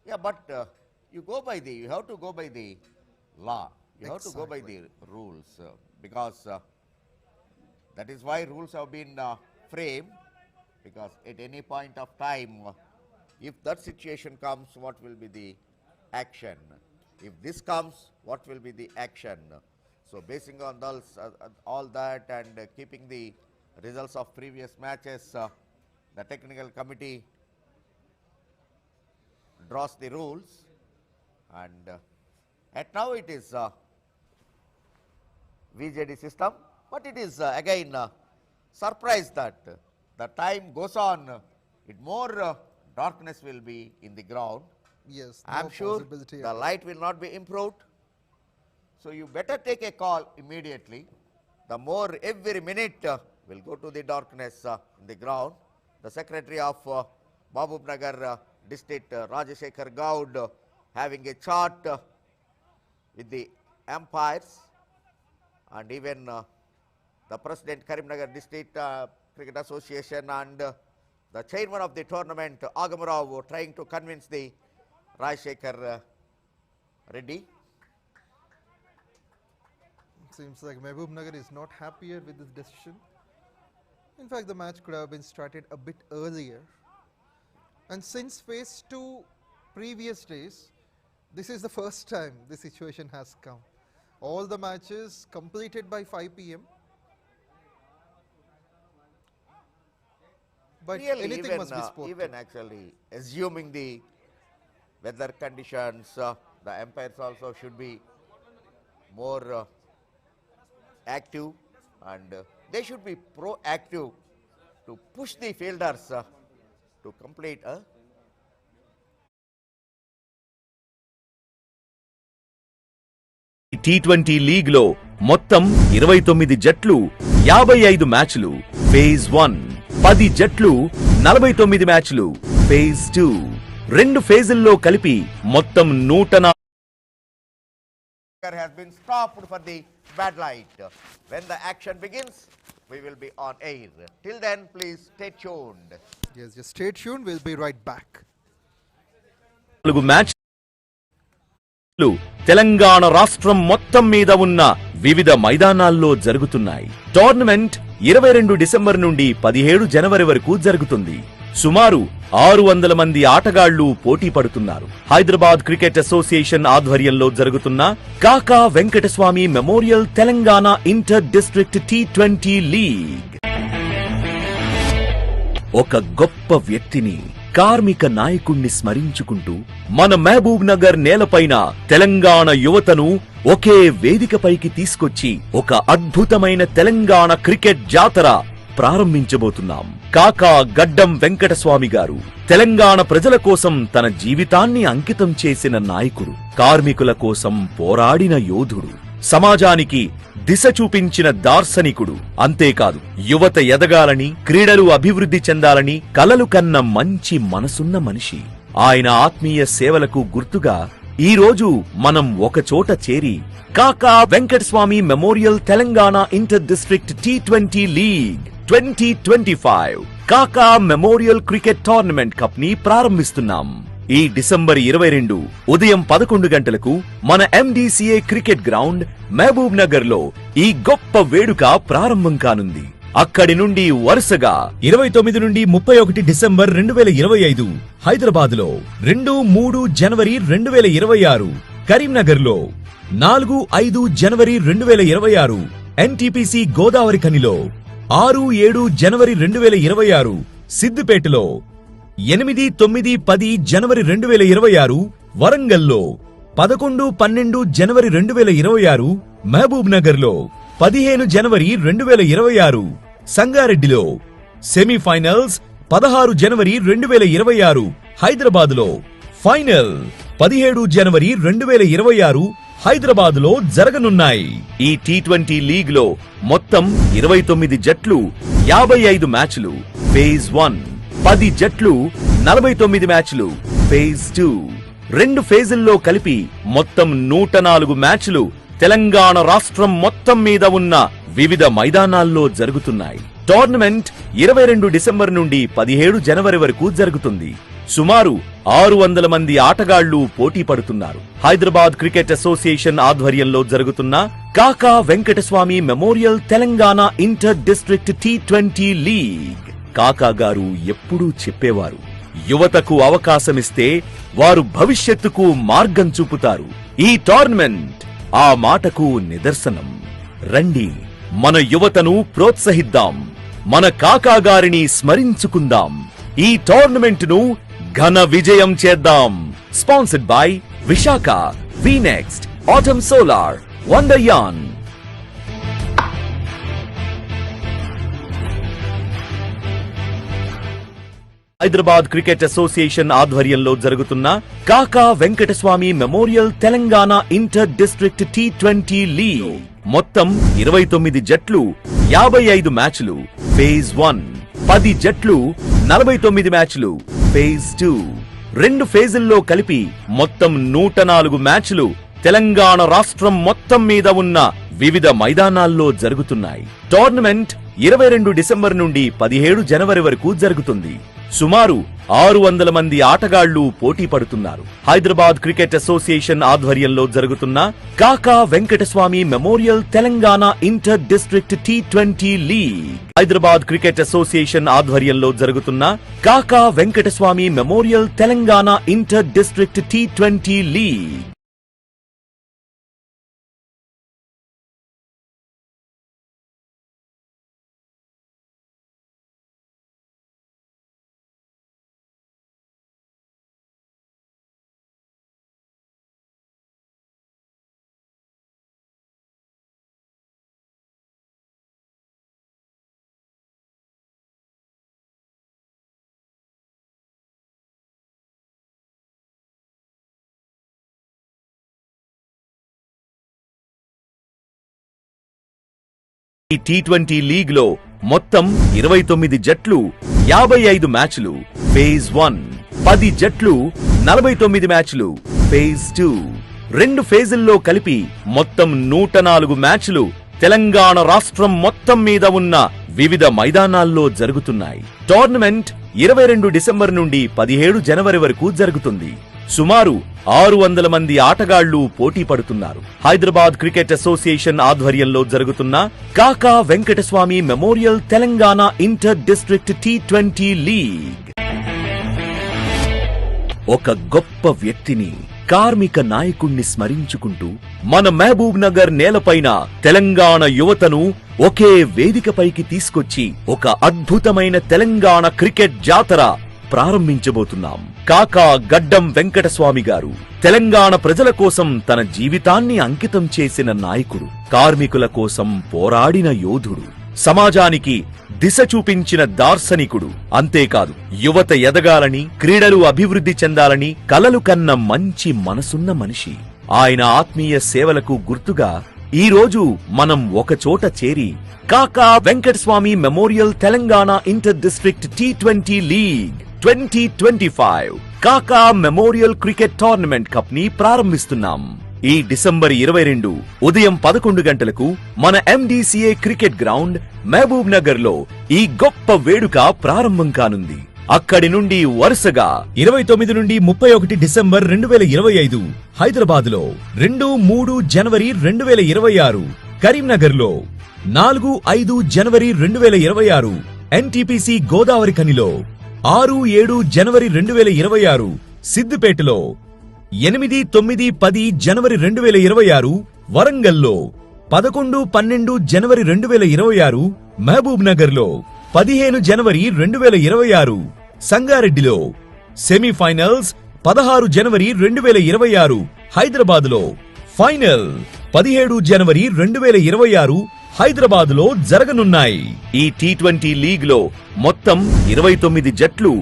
Yeah, but you have to go by the law. You have to go by the rules, because that is why rules have been framed, because at any point of time, if that situation comes, what will be the action? If this comes, what will be the action? So basing on all that and keeping the results of previous matches, the technical committee draws the rules, and at now it is VJD system, but it is again surprise that the time goes on, more darkness will be in the ground. Yes, I am sure the light will not be improved. So you better take a call immediately. The more every minute will go to the darkness in the ground. The secretary of Mahbubnagar district, 𝗀𝗏 𝗃𝗲, having a chart with the umpires, and even the president Karimnagar district cricket association and the chairman of the tournament Agamarav trying to convince the 𝗀𝗏 𝗃𝗲. Seems like Mahbubnagar is not happier with this decision. In fact, the match could have been started a bit earlier. And since phase 2 previous days, this is the first time this situation has come. All the matches completed by 5 p.m. But really, anything must be spoken. Even actually assuming the weather conditions, the umpires also should be more active, and they should be proactive to push the fielders to complete T20 league లో మొత్తం 29 జట్లు 55 మ్యాచ్లు phase 1, 10 జట్లు 49 మ్యాచ్లు phase 2, 2 ఫేజుల్లో కలిపి మొత్తం 104 has been stopped for the bad light. When the action begins, we will be on air. Till then, please stay tuned. Yes, just stay tuned. We'll be right back. 4 మ్యాచ్లు తెలంగాణ రాష్ట్రం మొత్తం మీద ఉన్న వివిధ మైదానాల్లో జరుగుతున్నాయి. టోర్నమెంట్ 22 డిసెంబర్ నుండి 17 జనవరి వరకు జరుగుతుంది. సుమారు 600 మంది ఆటగాళ్లు పోటీ పడుతున్నారు. హైదరాబాద్ క్రికెట్ అసోసియేషన్ ఆధ్వర్యంలో జరుగుతున్న Kaka Venkataswamy memorial Telangana inter district T20 league. ఒక గొప్ప వ్యక్తిని, కార్మిక నాయకుణ్ణి స్మరించుకుంటూ మన మహబూబ్ నగర్ నేలపైన తెలంగాణ యువతను ఒకే వేదికపైకి తీసుకొచ్చి ఒక అద్భుతమైన తెలంగాణ క్రికెట్ జాతర ప్రారంభించబోతున్నాం. కాకా గడ్డం వెంకటస్వామి గారు తెలంగాణ ప్రజల కోసం తన జీవితాన్ని అంకితం చేసిన నాయకుడు, కార్మికుల కోసం పోరాడిన యోధుడు, సమాజానికి దిశ చూపించిన దార్శనికుడు. అంతేకాదు, యువత ఎదగాలని, క్రీడలు అభివృద్ధి చెందాలని కలలు కన్న మంచి మనసున్న మనిషి. ఆయన ఆత్మీయ సేవలకు గుర్తుగా ఈ రోజు మనం ఒక చోట చేరి కాకా Venkataswamy memorial Telangana inter district T20 league 2025 కాకా మెమోరియల్ క్రికెట్ టోర్నమెంట్ కప్ ని ప్రారంభిస్తున్నాం. ఈ డిసెంబర్ 22 ఉదయం 11 గంటలకు మన MDCA cricket ground Mahbubnagar లో ఈ గొప్ప వేడుక ప్రారంభం కానుంది. అక్కడి నుండి వరుసగా 29 నుండి 31 డిసెంబర్ 2025 హైదరాబాద్ లో, 2-3 జనవరి 2026 కరీంనగర్ లో, 4-5 జనవరి 2026 NTPC గోదావరి ఖనిలో, 6-7 జనవరి 2026 సిద్దిపేటలో, 8-9-10 జనవరి 2026 వరంగల్లో, 11-12 జనవరి 2026 మహబూబ్ నగర్ లో, 15 జనవరి 2026 సంగారెడ్డిలో, సెమీఫైనల్స్ 16 జనవరి 2026 హైదరాబాద్ లో, ఫైనల్ 17 జనవరి 2026 హైదరాబాద్ లో జరగనున్నాయి. ఈ T20 లీగ్ లో మొత్తం 29 జట్లు, 55 మ్యాచ్లు ఫేజ్ 1, 10 జట్లు, 49 మ్యాచ్లు ఫేజ్ 2, 2 ఫేజుల్లో కలిపి మొత్తం 104 మ్యాచ్లు తెలంగాణ రాష్ట్రం మొత్తం మీద ఉన్న వివిధ మైదానాల్లో జరుగుతున్నాయి. టోర్నమెంట్ 22 డిసెంబర్ నుండి 17 జనవరి వరకు జరుగుతుంది. సుమారు 600 మంది ఆటగాళ్లు పోటీ పడుతున్నారు. హైదరాబాద్ క్రికెట్ అసోసియేషన్ ఆధ్వర్యంలో జరుగుతున్న Kaka Venkataswamy memorial Telangana inter district T20 league. కాకా గారు ఎప్పుడూ చెప్పేవారు, యువతకు అవకాశమిస్తే వారు భవిష్యత్తుకు మార్గం చూపుతారు. ఈ టోర్నమెంట్ ఆ మాటకు నిదర్శనం. రండి, మన యువతను ప్రోత్సహిద్దాం, మన కాకా గారిని స్మరించుకుందాం, ఈ టోర్నమెంట్ ను ఘన విజయం చేద్దాం. Sponsored by Visakha, VNext, Atom Solar, వండర్యాన్. హైదరాబాద్ క్రికెట్ అసోసియేషన్ ఆధ్వర్యంలో జరుగుతున్న Kaka Venkataswamy memorial Telangana inter district T20 league మొత్తం 29 జట్లు, 55 మ్యాచ్లు ఫేజ్ 1, 10 జట్లు, 49 మ్యాచ్లు ఫేజ్ 2, 2 ఫేజుల్లో కలిపి మొత్తం 104 మ్యాచ్లు తెలంగాణ రాష్ట్రం మొత్తం మీద ఉన్న వివిధ మైదానాల్లో జరుగుతున్నాయి. టోర్నమెంట్ 22 డిసెంబర్ నుండి 17 జనవరి వరకు జరుగుతుంది. సుమారు 600 మంది ఆటగాళ్లు పోటీ పడుతున్నారు. హైదరాబాద్ క్రికెట్ అసోసియేషన్ ఆధ్వర్యంలో జరుగుతున్న Kaka Venkataswamy memorial Telangana inter district T20 league. Hyderabad cricket association ఆధ్వర్యంలో జరుగుతున్న Kaka Venkataswamy memorial Telangana inter district T20 league. ఈ T20 లీగ్ లో మొత్తం 29 జట్లు, 55 మ్యాచ్లు ఫేజ్ 1, 10 జట్లు, 49 మ్యాచ్లు ఫేజ్ 2, 2 ఫేజుల్లో కలిపి మొత్తం 104 మ్యాచ్లు తెలంగాణ రాష్ట్రం మొత్తం మీద ఉన్న వివిధ మైదానాల్లో జరుగుతున్నాయి. టోర్నమెంట్ 22 డిసెంబర్ నుండి 17 జనవరి వరకు జరుగుతుంది. సుమారు 600 మంది ఆటగాళ్లు పోటీ పడుతున్నారు. హైదరాబాద్ క్రికెట్ అసోసియేషన్ ఆధ్వర్యంలో జరుగుతున్న Kaka Venkataswamy memorial Telangana inter district T20 league. ఒక గొప్ప వ్యక్తిని, కార్మిక నాయకుణ్ణి స్మరించుకుంటూ మన మహబూబ్ నగర్ నేలపైన తెలంగాణ యువతను ఒకే వేదికపైకి తీసుకొచ్చి ఒక అద్భుతమైన తెలంగాణ క్రికెట్ జాతర ప్రారంభించబోతున్నాం. కాకా గడ్డం వెంకటస్వామి గారు తెలంగాణ ప్రజల కోసం తన జీవితాన్ని అంకితం చేసిన నాయకుడు, కార్మికుల కోసం పోరాడిన యోధుడు, సమాజానికి దిశ చూపించిన దార్శనికుడు. అంతేకాదు, యువత ఎదగాలని, క్రీడలు అభివృద్ధి చెందాలని కలలు కన్న మంచి మనసున్న మనిషి. ఆయన ఆత్మీయ సేవలకు గుర్తుగా ఈ రోజు మనం ఒక చోట చేరి కాకా Venkataswamy memorial Telangana inter district T20 league 2025 కాకా మెమోరియల్ క్రికెట్ టోర్నమెంట్ కప్ ని ప్రారంభిస్తున్నాం. ఈ డిసెంబర్ 22 ఉదయం 11 గంటలకు మన MDCA cricket ground Mahbubnagar లో ఈ గొప్ప వేడుక ప్రారంభం కానుంది. అక్కడి నుండి వరుసగా 29 నుండి 31 డిసెంబర్ 2025 హైదరాబాద్ లో, 2-3 జనవరి 2026 కరీంనగర్ లో, 4-5 జనవరి 2026 NTPC గోదావరి ఖనిలో, 6-7 జనవరి 2026 సిద్దిపేటలో, 8-9-10 జనవరి 2026 వరంగల్లో, 11-12 జనవరి 2026 మహబూబ్ నగర్ లో, 15 జనవరి 2026 సంగారెడ్డిలో, సెమీఫైనల్స్ 16 జనవరి 2026 హైదరాబాద్ లో, ఫైనల్ 17 జనవరి 2026 హైదరాబాద్ లో జరగనున్నాయి. ఈ T20 లీగ్ లో మొత్తం 29 జట్లు,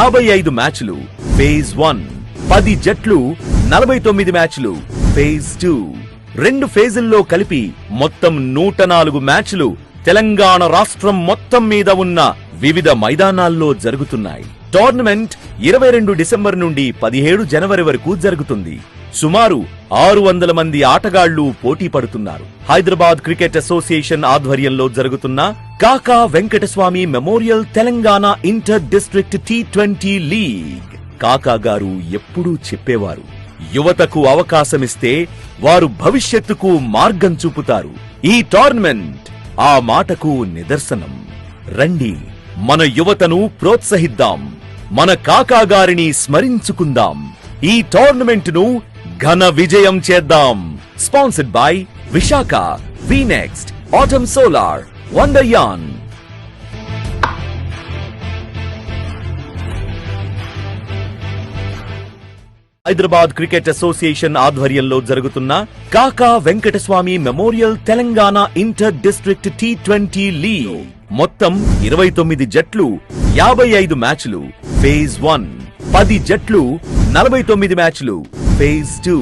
55 మ్యాచ్లు ఫేజ్ 1, 10 జట్లు, 49 మ్యాచ్లు ఫేజ్ 2, 2 ఫేజుల్లో కలిపి మొత్తం 104 మ్యాచ్లు తెలంగాణ రాష్ట్రం మొత్తం మీద ఉన్న వివిధ మైదానాల్లో జరుగుతున్నాయి. టోర్నమెంట్ 22 డిసెంబర్ నుండి 17 జనవరి వరకు జరుగుతుంది. సుమారు 600 మంది ఆటగాళ్లు పోటీ పడుతున్నారు. హైదరాబాద్ క్రికెట్ అసోసియేషన్ ఆధ్వర్యంలో జరుగుతున్న Kaka Venkataswamy memorial Telangana inter district T20 league. కాకా గారు ఎప్పుడూ చెప్పేవారు, యువతకు అవకాశమిస్తే వారు భవిష్యత్తుకు మార్గం చూపుతారు. ఈ టోర్నమెంట్ ఆ మాటకు నిదర్శనం. రండి, మన యువతను ప్రోత్సహిద్దాం, మన కాకా గారిని స్మరించుకుందాం, ఈ టోర్నమెంట్ ను ఘన విజయం చేద్దాం. Sponsored by Visakha, VNext, Atom Solar, వండర్యాన్. హైదరాబాద్ క్రికెట్ అసోసియేషన్ ఆధ్వర్యంలో జరుగుతున్న Kaka Venkataswamy memorial Telangana inter district T20 league. మొత్తం 29 జట్లు, 55 మ్యాచ్లు ఫేజ్ 1, 10 జట్లు, 49 మ్యాచ్లు ఫేజ్ 2,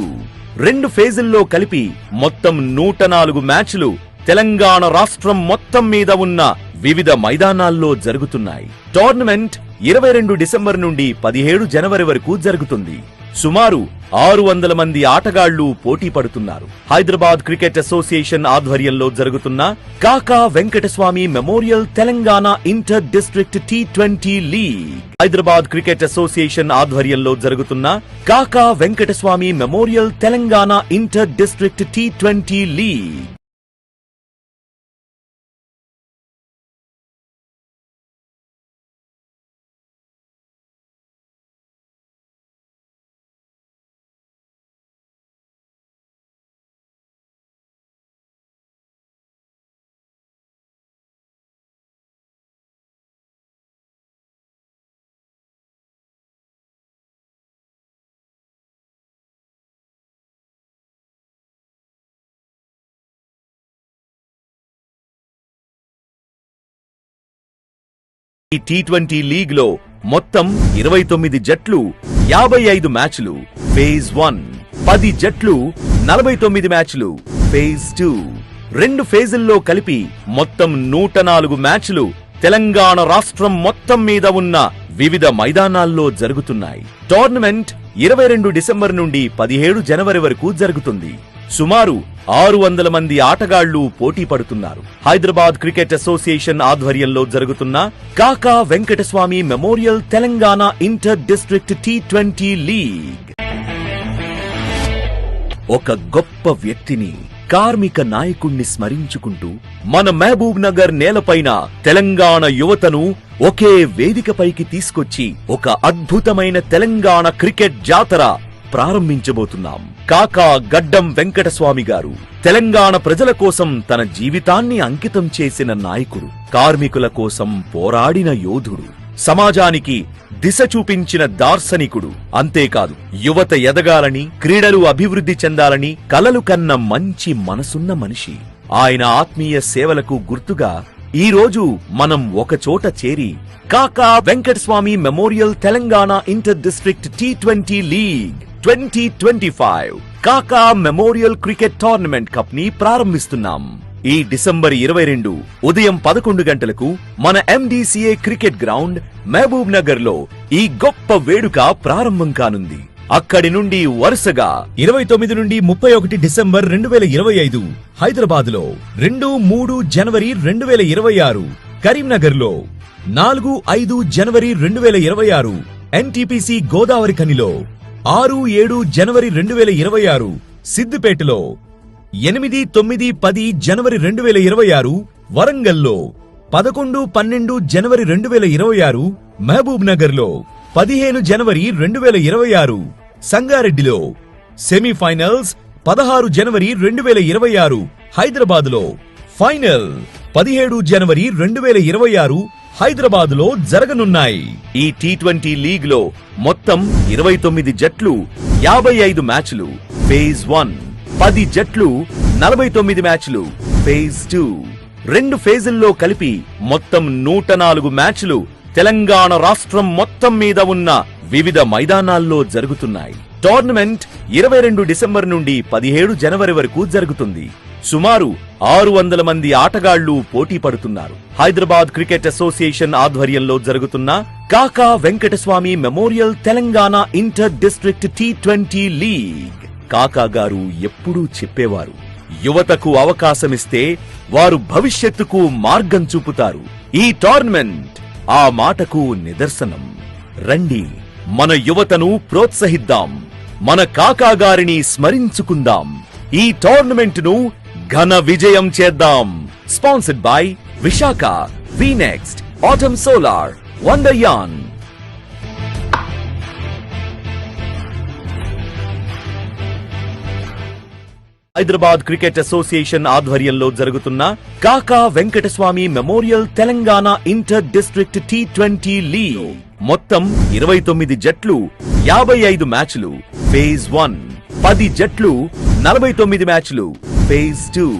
2 ఫేజుల్లో కలిపి మొత్తం 104 మ్యాచ్లు తెలంగాణ రాష్ట్రం మొత్తం మీద ఉన్న వివిధ మైదానాల్లో జరుగుతున్నాయి. టోర్నమెంట్ 22 డిసెంబర్ నుండి 17 జనవరి వరకు జరుగుతుంది. సుమారు 600 మంది ఆటగాళ్లు పోటీ పడుతున్నారు. హైదరాబాద్ క్రికెట్ అసోసియేషన్ ఆధ్వర్యంలో జరుగుతున్న Kaka Venkataswamy memorial Telangana inter district T20 league. Hyderabad cricket association ఆధ్వర్యంలో జరుగుతున్న Kaka Venkataswamy memorial Telangana inter district T20 league. ఈ T20 లీగ్ లో మొత్తం 29 జట్లు, 55 మ్యాచ్లు ఫేజ్ 1, 10 జట్లు, 49 మ్యాచ్లు ఫేజ్ 2, 2 ఫేజుల్లో కలిపి మొత్తం 104 మ్యాచ్లు తెలంగాణ రాష్ట్రం మొత్తం మీద ఉన్న వివిధ మైదానాల్లో జరుగుతున్నాయి. టోర్నమెంట్ 22 డిసెంబర్ నుండి 17 జనవరి వరకు జరుగుతుంది. సుమారు 600 మంది ఆటగాళ్లు పోటీ పడుతున్నారు. హైదరాబాద్ క్రికెట్ అసోసియేషన్ ఆధ్వర్యంలో జరుగుతున్న Kaka Venkataswamy memorial Telangana inter district T20 league. ఒక గొప్ప వ్యక్తిని, కార్మిక నాయకుణ్ణి స్మరించుకుంటూ మన మహబూబ్ నగర్ నేలపైన తెలంగాణ యువతను ఒకే వేదికపైకి తీసుకొచ్చి ఒక అద్భుతమైన తెలంగాణ క్రికెట్ జాతర ప్రారంభించబోతున్నాం. కాకా గడ్డం వెంకటస్వామి గారు తెలంగాణ ప్రజల కోసం తన జీవితాన్ని అంకితం చేసిన నాయకుడు, కార్మికుల కోసం పోరాడిన యోధుడు, సమాజానికి దిశ చూపించిన దార్శనికుడు. అంతేకాదు, యువత ఎదగాలని, క్రీడలు అభివృద్ధి చెందాలని కలలు కన్న మంచి మనసున్న మనిషి. ఆయన ఆత్మీయ సేవలకు గుర్తుగా ఈ రోజు మనం ఒక చోట చేరి కాకా Venkataswamy memorial Telangana inter district T20 league 2025 కాకా మెమోరియల్ క్రికెట్ టోర్నమెంట్ కప్ ని ప్రారంభిస్తున్నాం. ఈ డిసెంబర్ 22 ఉదయం 11 గంటలకు మన MDCA cricket ground Mahbubnagar లో ఈ గొప్ప వేడుక ప్రారంభం కానుంది. అక్కడి నుండి వరుసగా 29 నుండి 31 డిసెంబర్ 2025 హైదరాబాద్ లో, 2-3 జనవరి 2026 కరీంనగర్ లో, 4-5 జనవరి 2026 NTPC గోదావరి ఖనిలో, 6-7 జనవరి 2026 సిద్దిపేటలో, 8-9-10 జనవరి 2026 వరంగల్లో, 11-12 జనవరి 2026 మహబూబ్ నగర్ లో, 15 జనవరి 2026 సంగారెడ్డిలో, సెమీఫైనల్స్ 16 జనవరి 2026 హైదరాబాద్ లో, ఫైనల్ 17 జనవరి 2026 హైదరాబాద్ లో జరగనున్నాయి. ఈ T20 లీగ్ లో మొత్తం 29 జట్లు, 55 మ్యాచ్లు ఫేజ్ 1, 10 జట్లు, 49 మ్యాచ్లు ఫేజ్ 2, 2 ఫేజుల్లో కలిపి మొత్తం 104 మ్యాచ్లు తెలంగాణ రాష్ట్రం మొత్తం మీద ఉన్న వివిధ మైదానాల్లో జరుగుతున్నాయి. టోర్నమెంట్ 22 డిసెంబర్ నుండి 17 జనవరి వరకు జరుగుతుంది. సుమారు 600 మంది ఆటగాళ్లు పోటీ పడుతున్నారు. హైదరాబాద్ క్రికెట్ అసోసియేషన్ ఆధ్వర్యంలో జరుగుతున్న Kaka Venkataswamy memorial Telangana inter district T20 league. కాకా గారు ఎప్పుడూ చెప్పేవారు, యువతకు అవకాశమిస్తే వారు భవిష్యత్తుకు మార్గం చూపుతారు. ఈ టోర్నమెంట్ ఆ మాటకు నిదర్శనం. రండి, మన యువతను ప్రోత్సహిద్దాం, మన కాకా గారిని స్మరించుకుందాం, ఈ టోర్నమెంట్ ను ఘన విజయం చేద్దాం. Sponsored by Visakha, VNext, Autumn Solar, Wonderyarn. Hyderabad cricket association ఆధ్వర్యంలో జరుగుతున్న Kaka Venkataswamy memorial Telangana inter district T20 league. మొత్తం 29 జట్లు, 55 మ్యాచ్లు ఫేజ్ 1, 10 జట్లు, 49 మ్యాచ్లు ఫేజ్ 2,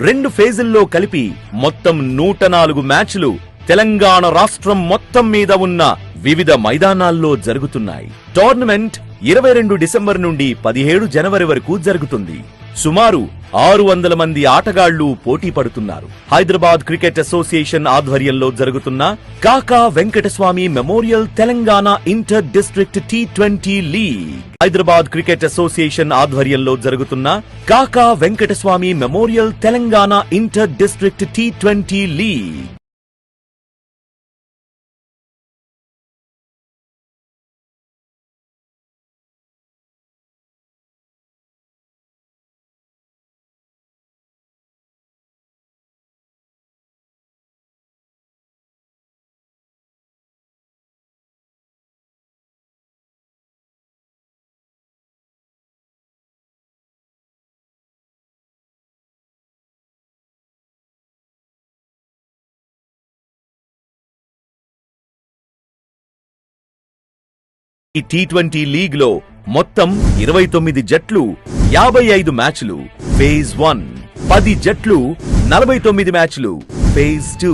2 ఫేజుల్లో కలిపి మొత్తం 104 మ్యాచ్లు తెలంగాణ రాష్ట్రం మొత్తం మీద ఉన్న వివిధ మైదానాల్లో జరుగుతున్నాయి. టోర్నమెంట్ 22 డిసెంబర్ నుండి 17 జనవరి వరకు జరుగుతుంది. సుమారు 600 మంది ఆటగాళ్లు పోటీ పడుతున్నారు. హైదరాబాద్ క్రికెట్ అసోసియేషన్ ఆధ్వర్యంలో జరుగుతున్న Kaka Venkataswamy memorial Telangana inter district T20 league. Hyderabad cricket association ఆధ్వర్యంలో జరుగుతున్న Kaka Venkataswamy memorial Telangana inter district T20 league. ఈ T20 లీగ్ లో మొత్తం 29 జట్లు, 55 మ్యాచ్లు ఫేజ్ 1, 10 జట్లు, 49 మ్యాచ్లు ఫేజ్ 2,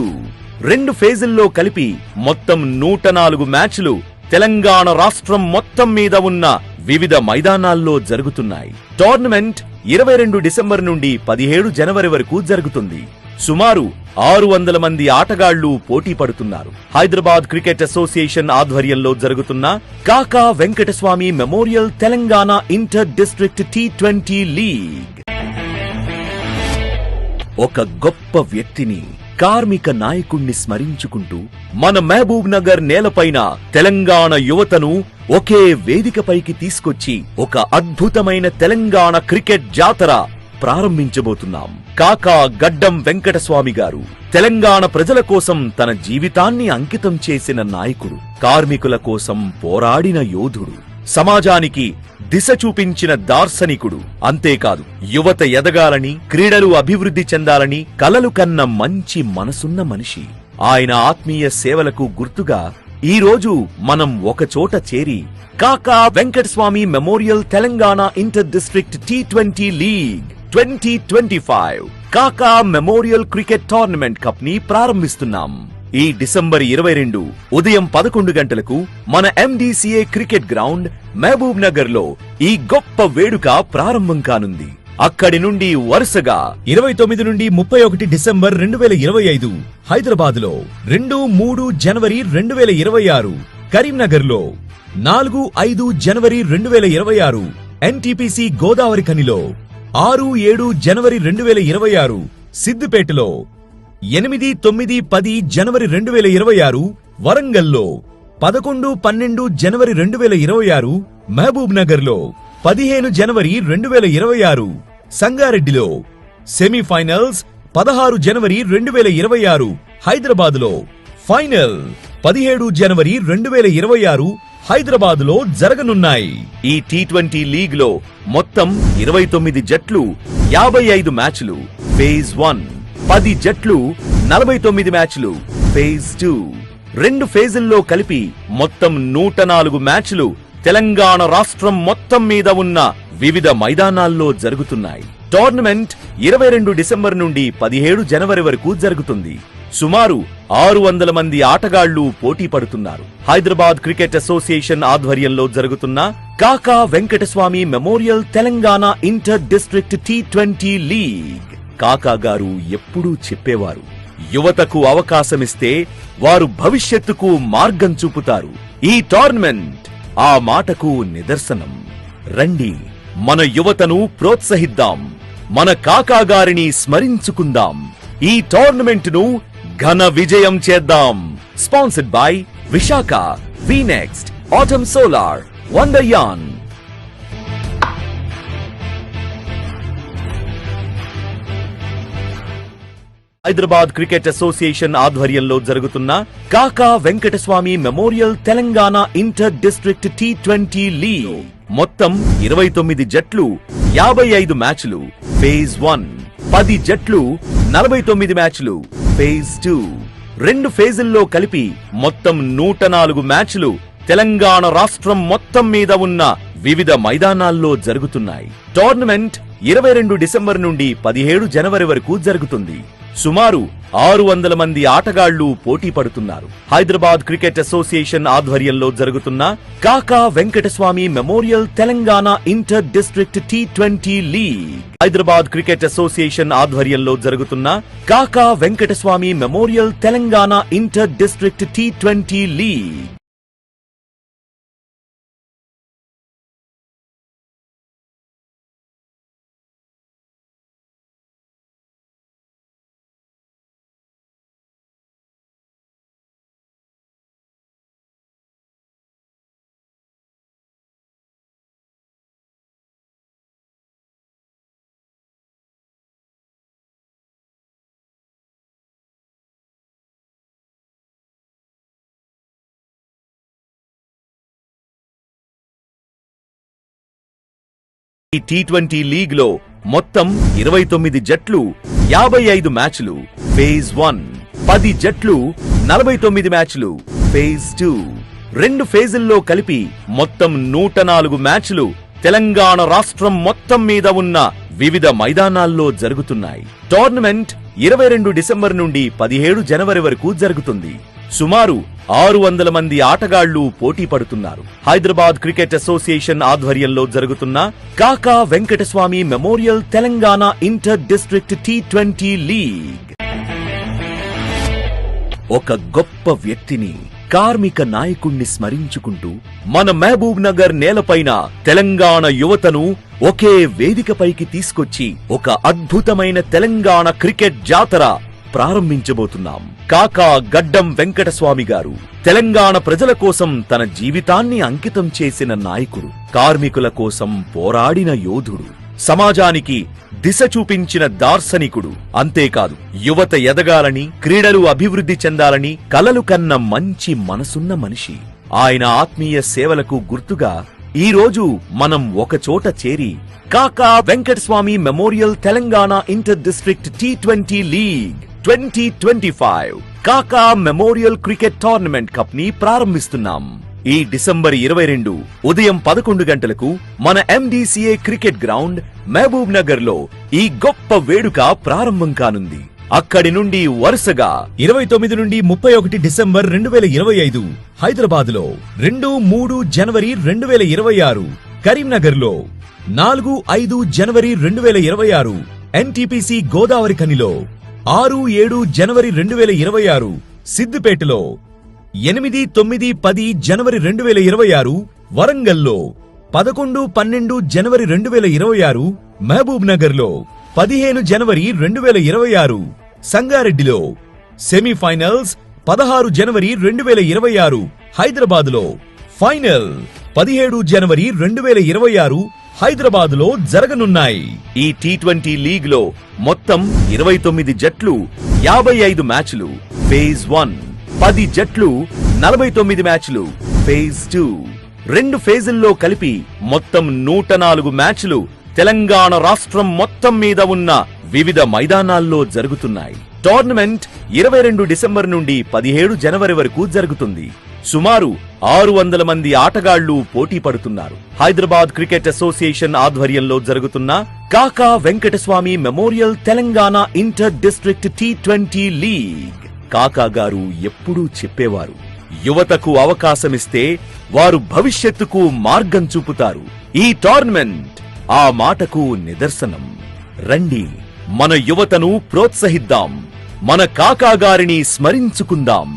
2 ఫేజుల్లో కలిపి మొత్తం 104 మ్యాచ్లు తెలంగాణ రాష్ట్రం మొత్తం మీద ఉన్న వివిధ మైదానాల్లో జరుగుతున్నాయి. టోర్నమెంట్ 22 డిసెంబర్ నుండి 17 జనవరి వరకు జరుగుతుంది. సుమారు 600 మంది ఆటగాళ్లు పోటీ పడుతున్నారు. హైదరాబాద్ క్రికెట్ అసోసియేషన్ ఆధ్వర్యంలో జరుగుతున్న Kaka Venkataswamy memorial Telangana inter district T20 league. ఒక గొప్ప వ్యక్తిని, కార్మిక నాయకుణ్ణి స్మరించుకుంటూ మన మహబూబ్ నగర్ నేలపైన తెలంగాణ యువతను ఒకే వేదికపైకి తీసుకొచ్చి ఒక అద్భుతమైన తెలంగాణ క్రికెట్ జాతర ప్రారంభించబోతున్నాం. కాకా గడ్డం వెంకటస్వామి గారు తెలంగాణ ప్రజల కోసం తన జీవితాన్ని అంకితం చేసిన నాయకుడు, కార్మికుల కోసం పోరాడిన యోధుడు, సమాజానికి దిశ చూపించిన దార్శనికుడు. అంతేకాదు, యువత ఎదగాలని, క్రీడలు అభివృద్ధి చెందాలని కలలు కన్న మంచి మనసున్న మనిషి. ఆయన ఆత్మీయ సేవలకు గుర్తుగా ఈ రోజు మనం ఒక చోట చేరి కాకా Venkataswamy memorial Telangana inter district T20 league 2025 కాకా మెమోరియల్ క్రికెట్ టోర్నమెంట్ కప్ ని ప్రారంభిస్తున్నాం. ఈ డిసెంబర్ 22 ఉదయం 11 గంటలకు మన MDCA cricket ground Mahbubnagar లో ఈ గొప్ప వేడుక ప్రారంభం కానుంది. అక్కడి నుండి వరుసగా 29 నుండి 31 డిసెంబర్ 2025 హైదరాబాద్ లో 2-3 జనవరి 2026 కరీంనగర్ లో 4-5 జనవరి 2026 NTPC గోదావరి ఖనిలో 6-7 జనవరి 2026 సిద్దిపేటలో 8-9-10 జనవరి 2026 వరంగల్లో 11-12 జనవరి 2026 మహబూబ్నగర్ లో 15 జనవరి 2026 సంగారెడ్డిలో సెమీఫైనల్స్ 16 జనవరి 2026 హైదరాబాద్ లో ఫైనల్ 17 జనవరి 2026 హైదరాబాద్ లో జరగనున్నాయి. ఈ T20 లీగ్ లో మొత్తం 29 జట్లు 55 మ్యాచ్లు ఫేజ్ 1, 10 జట్లు 49 మ్యాచ్లు ఫేజ్ 2, 2 ఫేజుల్లో కలిపి మొత్తం 104 మ్యాచ్లు తెలంగాణ రాష్ట్రం మొత్తం మీద ఉన్న వివిధ మైదానాల్లో జరుగుతున్నాయి. టోర్నమెంట్ 22 డిసెంబర్ నుండి 17 జనవరి వరకు జరుగుతుంది. సుమారు 600 మంది ఆటగాళ్లు పోటీ పడుతున్నారు. హైదరాబాద్ క్రికెట్ అసోసియేషన్ ఆధ్వర్యంలో జరుగుతున్న Kaka Venkataswamy memorial Telangana inter district T20 league. కాకా గారు ఎప్పుడూ చెప్పేవారు, యువతకు అవకాశమిస్తే వారు భవిష్యత్తుకు మార్గం చూపుతారు. ఈ టోర్నమెంట్ ఆ మాటకు నిదర్శనం. రండి, మన యువతను ప్రోత్సహిద్దాం, మన కాకా గారిని స్మరించుకుందాం, ఈ టోర్నమెంట్ ను ఘన విజయం చేద్దాం. Sponsored by Visakha, VNext, Atom Solar, వండర్యాన్. హైదరాబాద్ క్రికెట్ అసోసియేషన్ ఆధ్వర్యంలో జరుగుతున్న Kaka Venkataswamy memorial Telangana inter district T20 league. మొత్తం 29 జట్లు 55 మ్యాచ్లు ఫేజ్ 1, 10 జట్లు 49 మ్యాచ్లు ఫేజ్ 2, 2 ఫేజుల్లో కలిపి మొత్తం 104 మ్యాచ్లు తెలంగాణ రాష్ట్రం మొత్తం మీద ఉన్న వివిధ మైదానాల్లో జరుగుతున్నాయి. టోర్నమెంట్ 22 డిసెంబర్ నుండి 17 జనవరి వరకు జరుగుతుంది. సుమారు 600 మంది ఆటగాళ్లు పోటీ పడుతున్నారు. హైదరాబాద్ క్రికెట్ అసోసియేషన్ ఆధ్వర్యంలో జరుగుతున్న Kaka Venkataswamy memorial Telangana inter district T20 league. Hyderabad cricket association ఆధ్వర్యంలో జరుగుతున్న Kaka Venkataswamy memorial Telangana inter district T20 league. ఈ T20 లీగ్ లో మొత్తం 29 జట్లు 55 మ్యాచ్లు ఫేజ్ 1, 10 జట్లు 49 మ్యాచ్లు ఫేజ్ 2, 2 ఫేజుల్లో కలిపి మొత్తం 104 మ్యాచ్లు తెలంగాణ రాష్ట్రం మొత్తం మీద ఉన్న వివిధ మైదానాల్లో జరుగుతున్నాయి. టోర్నమెంట్ 22 డిసెంబర్ నుండి 17 జనవరి వరకు జరుగుతుంది. సుమారు 600 మంది ఆటగాళ్లు పోటీ పడుతున్నారు. హైదరాబాద్ క్రికెట్ అసోసియేషన్ ఆధ్వర్యంలో జరుగుతున్న Kaka Venkataswamy memorial Telangana inter district T20 league. ఒక గొప్ప వ్యక్తిని, కార్మిక నాయకుణ్ణి స్మరించుకుంటూ మన మహబూబ్ నగర్ నేలపైన తెలంగాణ యువతను ఒకే వేదికపైకి తీసుకొచ్చి ఒక అద్భుతమైన తెలంగాణ క్రికెట్ జాతర ప్రారంభించబోతున్నాం. కాకా గడ్డం వెంకటస్వామి గారు తెలంగాణ ప్రజల కోసం తన జీవితాన్ని అంకితం చేసిన నాయకుడు, కార్మికుల కోసం పోరాడిన యోధుడు, సమాజానికి దిశ చూపించిన దార్శనికుడు. అంతేకాదు, యువత ఎదగాలని, క్రీడలు అభివృద్ధి చెందాలని కలలు కన్న మంచి మనసున్న మనిషి. ఆయన ఆత్మీయ సేవలకు గుర్తుగా ఈ రోజు మనం ఒకచోట చేరి కాకా Venkataswamy memorial Telangana inter district T20 league 2025 కాకా మెమోరియల్ క్రికెట్ టోర్నమెంట్ కప్ ని ప్రారంభిస్తున్నాం. ఈ డిసెంబర్ 22 ఉదయం 11 గంటలకు మన MDCA cricket ground Mahbubnagar లో ఈ గొప్ప వేడుక ప్రారంభం కానుంది. అక్కడి నుండి వరుసగా 29 నుండి 31 డిసెంబర్ 2025 హైదరాబాద్ లో 2-3 జనవరి 2026 కరీంనగర్లో 4-5 జనవరి 2026 ఎన్టీపీసీ గోదావరి ఖనిలో 6-7 జనవరి 2026 సిద్దిపేటలో 8-9-10 జనవరి 2026 వరంగల్లో 11-12 జనవరి 2026 మహబూబ్నగర్లో 15 జనవరి 2026 సంగారెడ్డిలో సెమీఫైనల్స్ 16 జనవరి 2026 హైదరాబాద్లో ఫైనల్ 17 జనవరి 2026 హైదరాబాద్ లో జరగనున్నాయి. ఈ టీ20 లీగ్ లో మొత్తం 29 జట్లు 55 మ్యాచ్లు ఫేజ్ 1, 10 జట్లు 49 మ్యాచ్లు ఫేజ్ 2, 2 ఫేజుల్లో కలిపి మొత్తం 104 మ్యాచ్లు తెలంగాణ రాష్ట్రం మొత్తం మీద ఉన్న వివిధ మైదానాల్లో జరుగుతున్నాయి. టోర్నమెంట్ 22 డిసెంబర్ నుండి 17 జనవరి వరకు జరుగుతుంది. సుమారు 600 మంది ఆటగాళ్లు పోటీ పడుతున్నారు. హైదరాబాద్ క్రికెట్ అసోసియేషన్ ఆధ్వర్యంలో జరుగుతున్న Kaka Venkataswamy memorial Telangana inter district టీ20 లీగ్. కాకా గారు ఎప్పుడూ చెప్పేవారు, యువతకు అవకాశమిస్తే వారు భవిష్యత్తుకు మార్గం చూపుతారు. ఈ టోర్నమెంట్ ఆ మాటకు నిదర్శనం. రండి, మన యువతను ప్రోత్సహిద్దాం, మన కాకా గారిని స్మరించుకుందాం,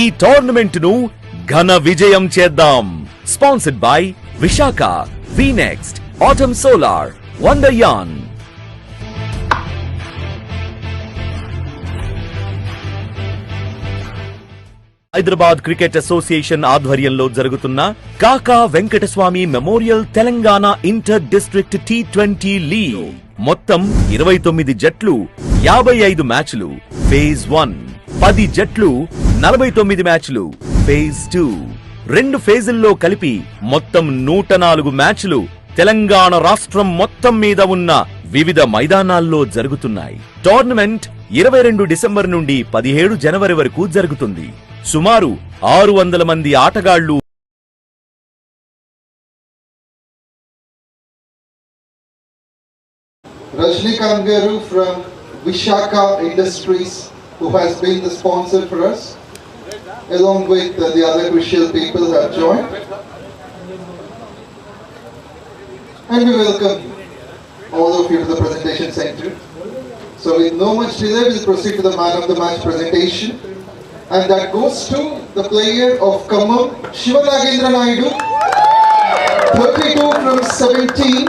ఈ టోర్నమెంట్ ను ఘన విజయం చేద్దాం. Sponsored by Visakha, VNext, Atom Solar, వండర్యాన్. హైదరాబాద్ క్రికెట్ అసోసియేషన్ ఆధ్వర్యంలో జరుగుతున్న Kaka Venkataswamy memorial Telangana inter district టీ20 లీగ్. మొత్తం 29 జట్లు 55 మ్యాచ్లు ఫేజ్ 1, 10 జట్లు 49 మ్యాచ్లు ఫేజ్ 2, 2 ఫేజుల్లో కలిపి మొత్తం 104 మ్యాచ్లు తెలంగాణ రాష్ట్రం మొత్తం మీద ఉన్న వివిధ మైదానాల్లో జరుగుతున్నాయి. టోర్నమెంట్ 22 డిసెంబర్ నుండి 17 జనవరి వరకు జరుగుతుంది. సుమారు 600 మంది ఆటగాళ్లు. Rajnikant Garu from Vishaka Industries, who has been the sponsor for us, along with the other crucial people who have joined. And we welcome all of you to the presentation center. So with no much delay, we'll proceed to the man of the match presentation. And that goes to the player of KHAMMAM, Shivanagendra Naidu, 32 from 17,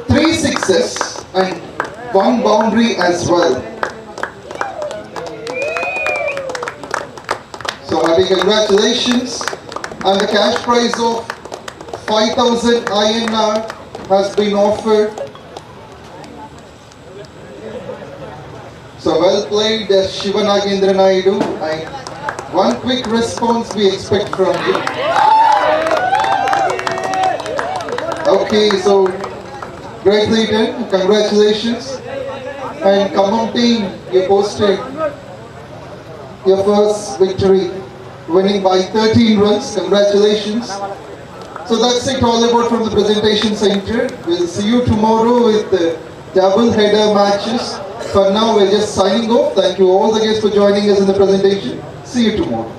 3 sixes and 1 boundary as well. So happy congratulations, and the cash prize of 5,000 INR has been offered. So well played, Shivanagendra Naidu, and one quick response we expect from you. Okay, so greatly done, congratulations. And KHAMMAM team, you posted your first victory, winning by 13 runs, congratulations. So that's it all about from the presentation center. We'll see you tomorrow with the double header matches. For now, we're just signing off. Thank you all the guests for joining us in the presentation. See you tomorrow.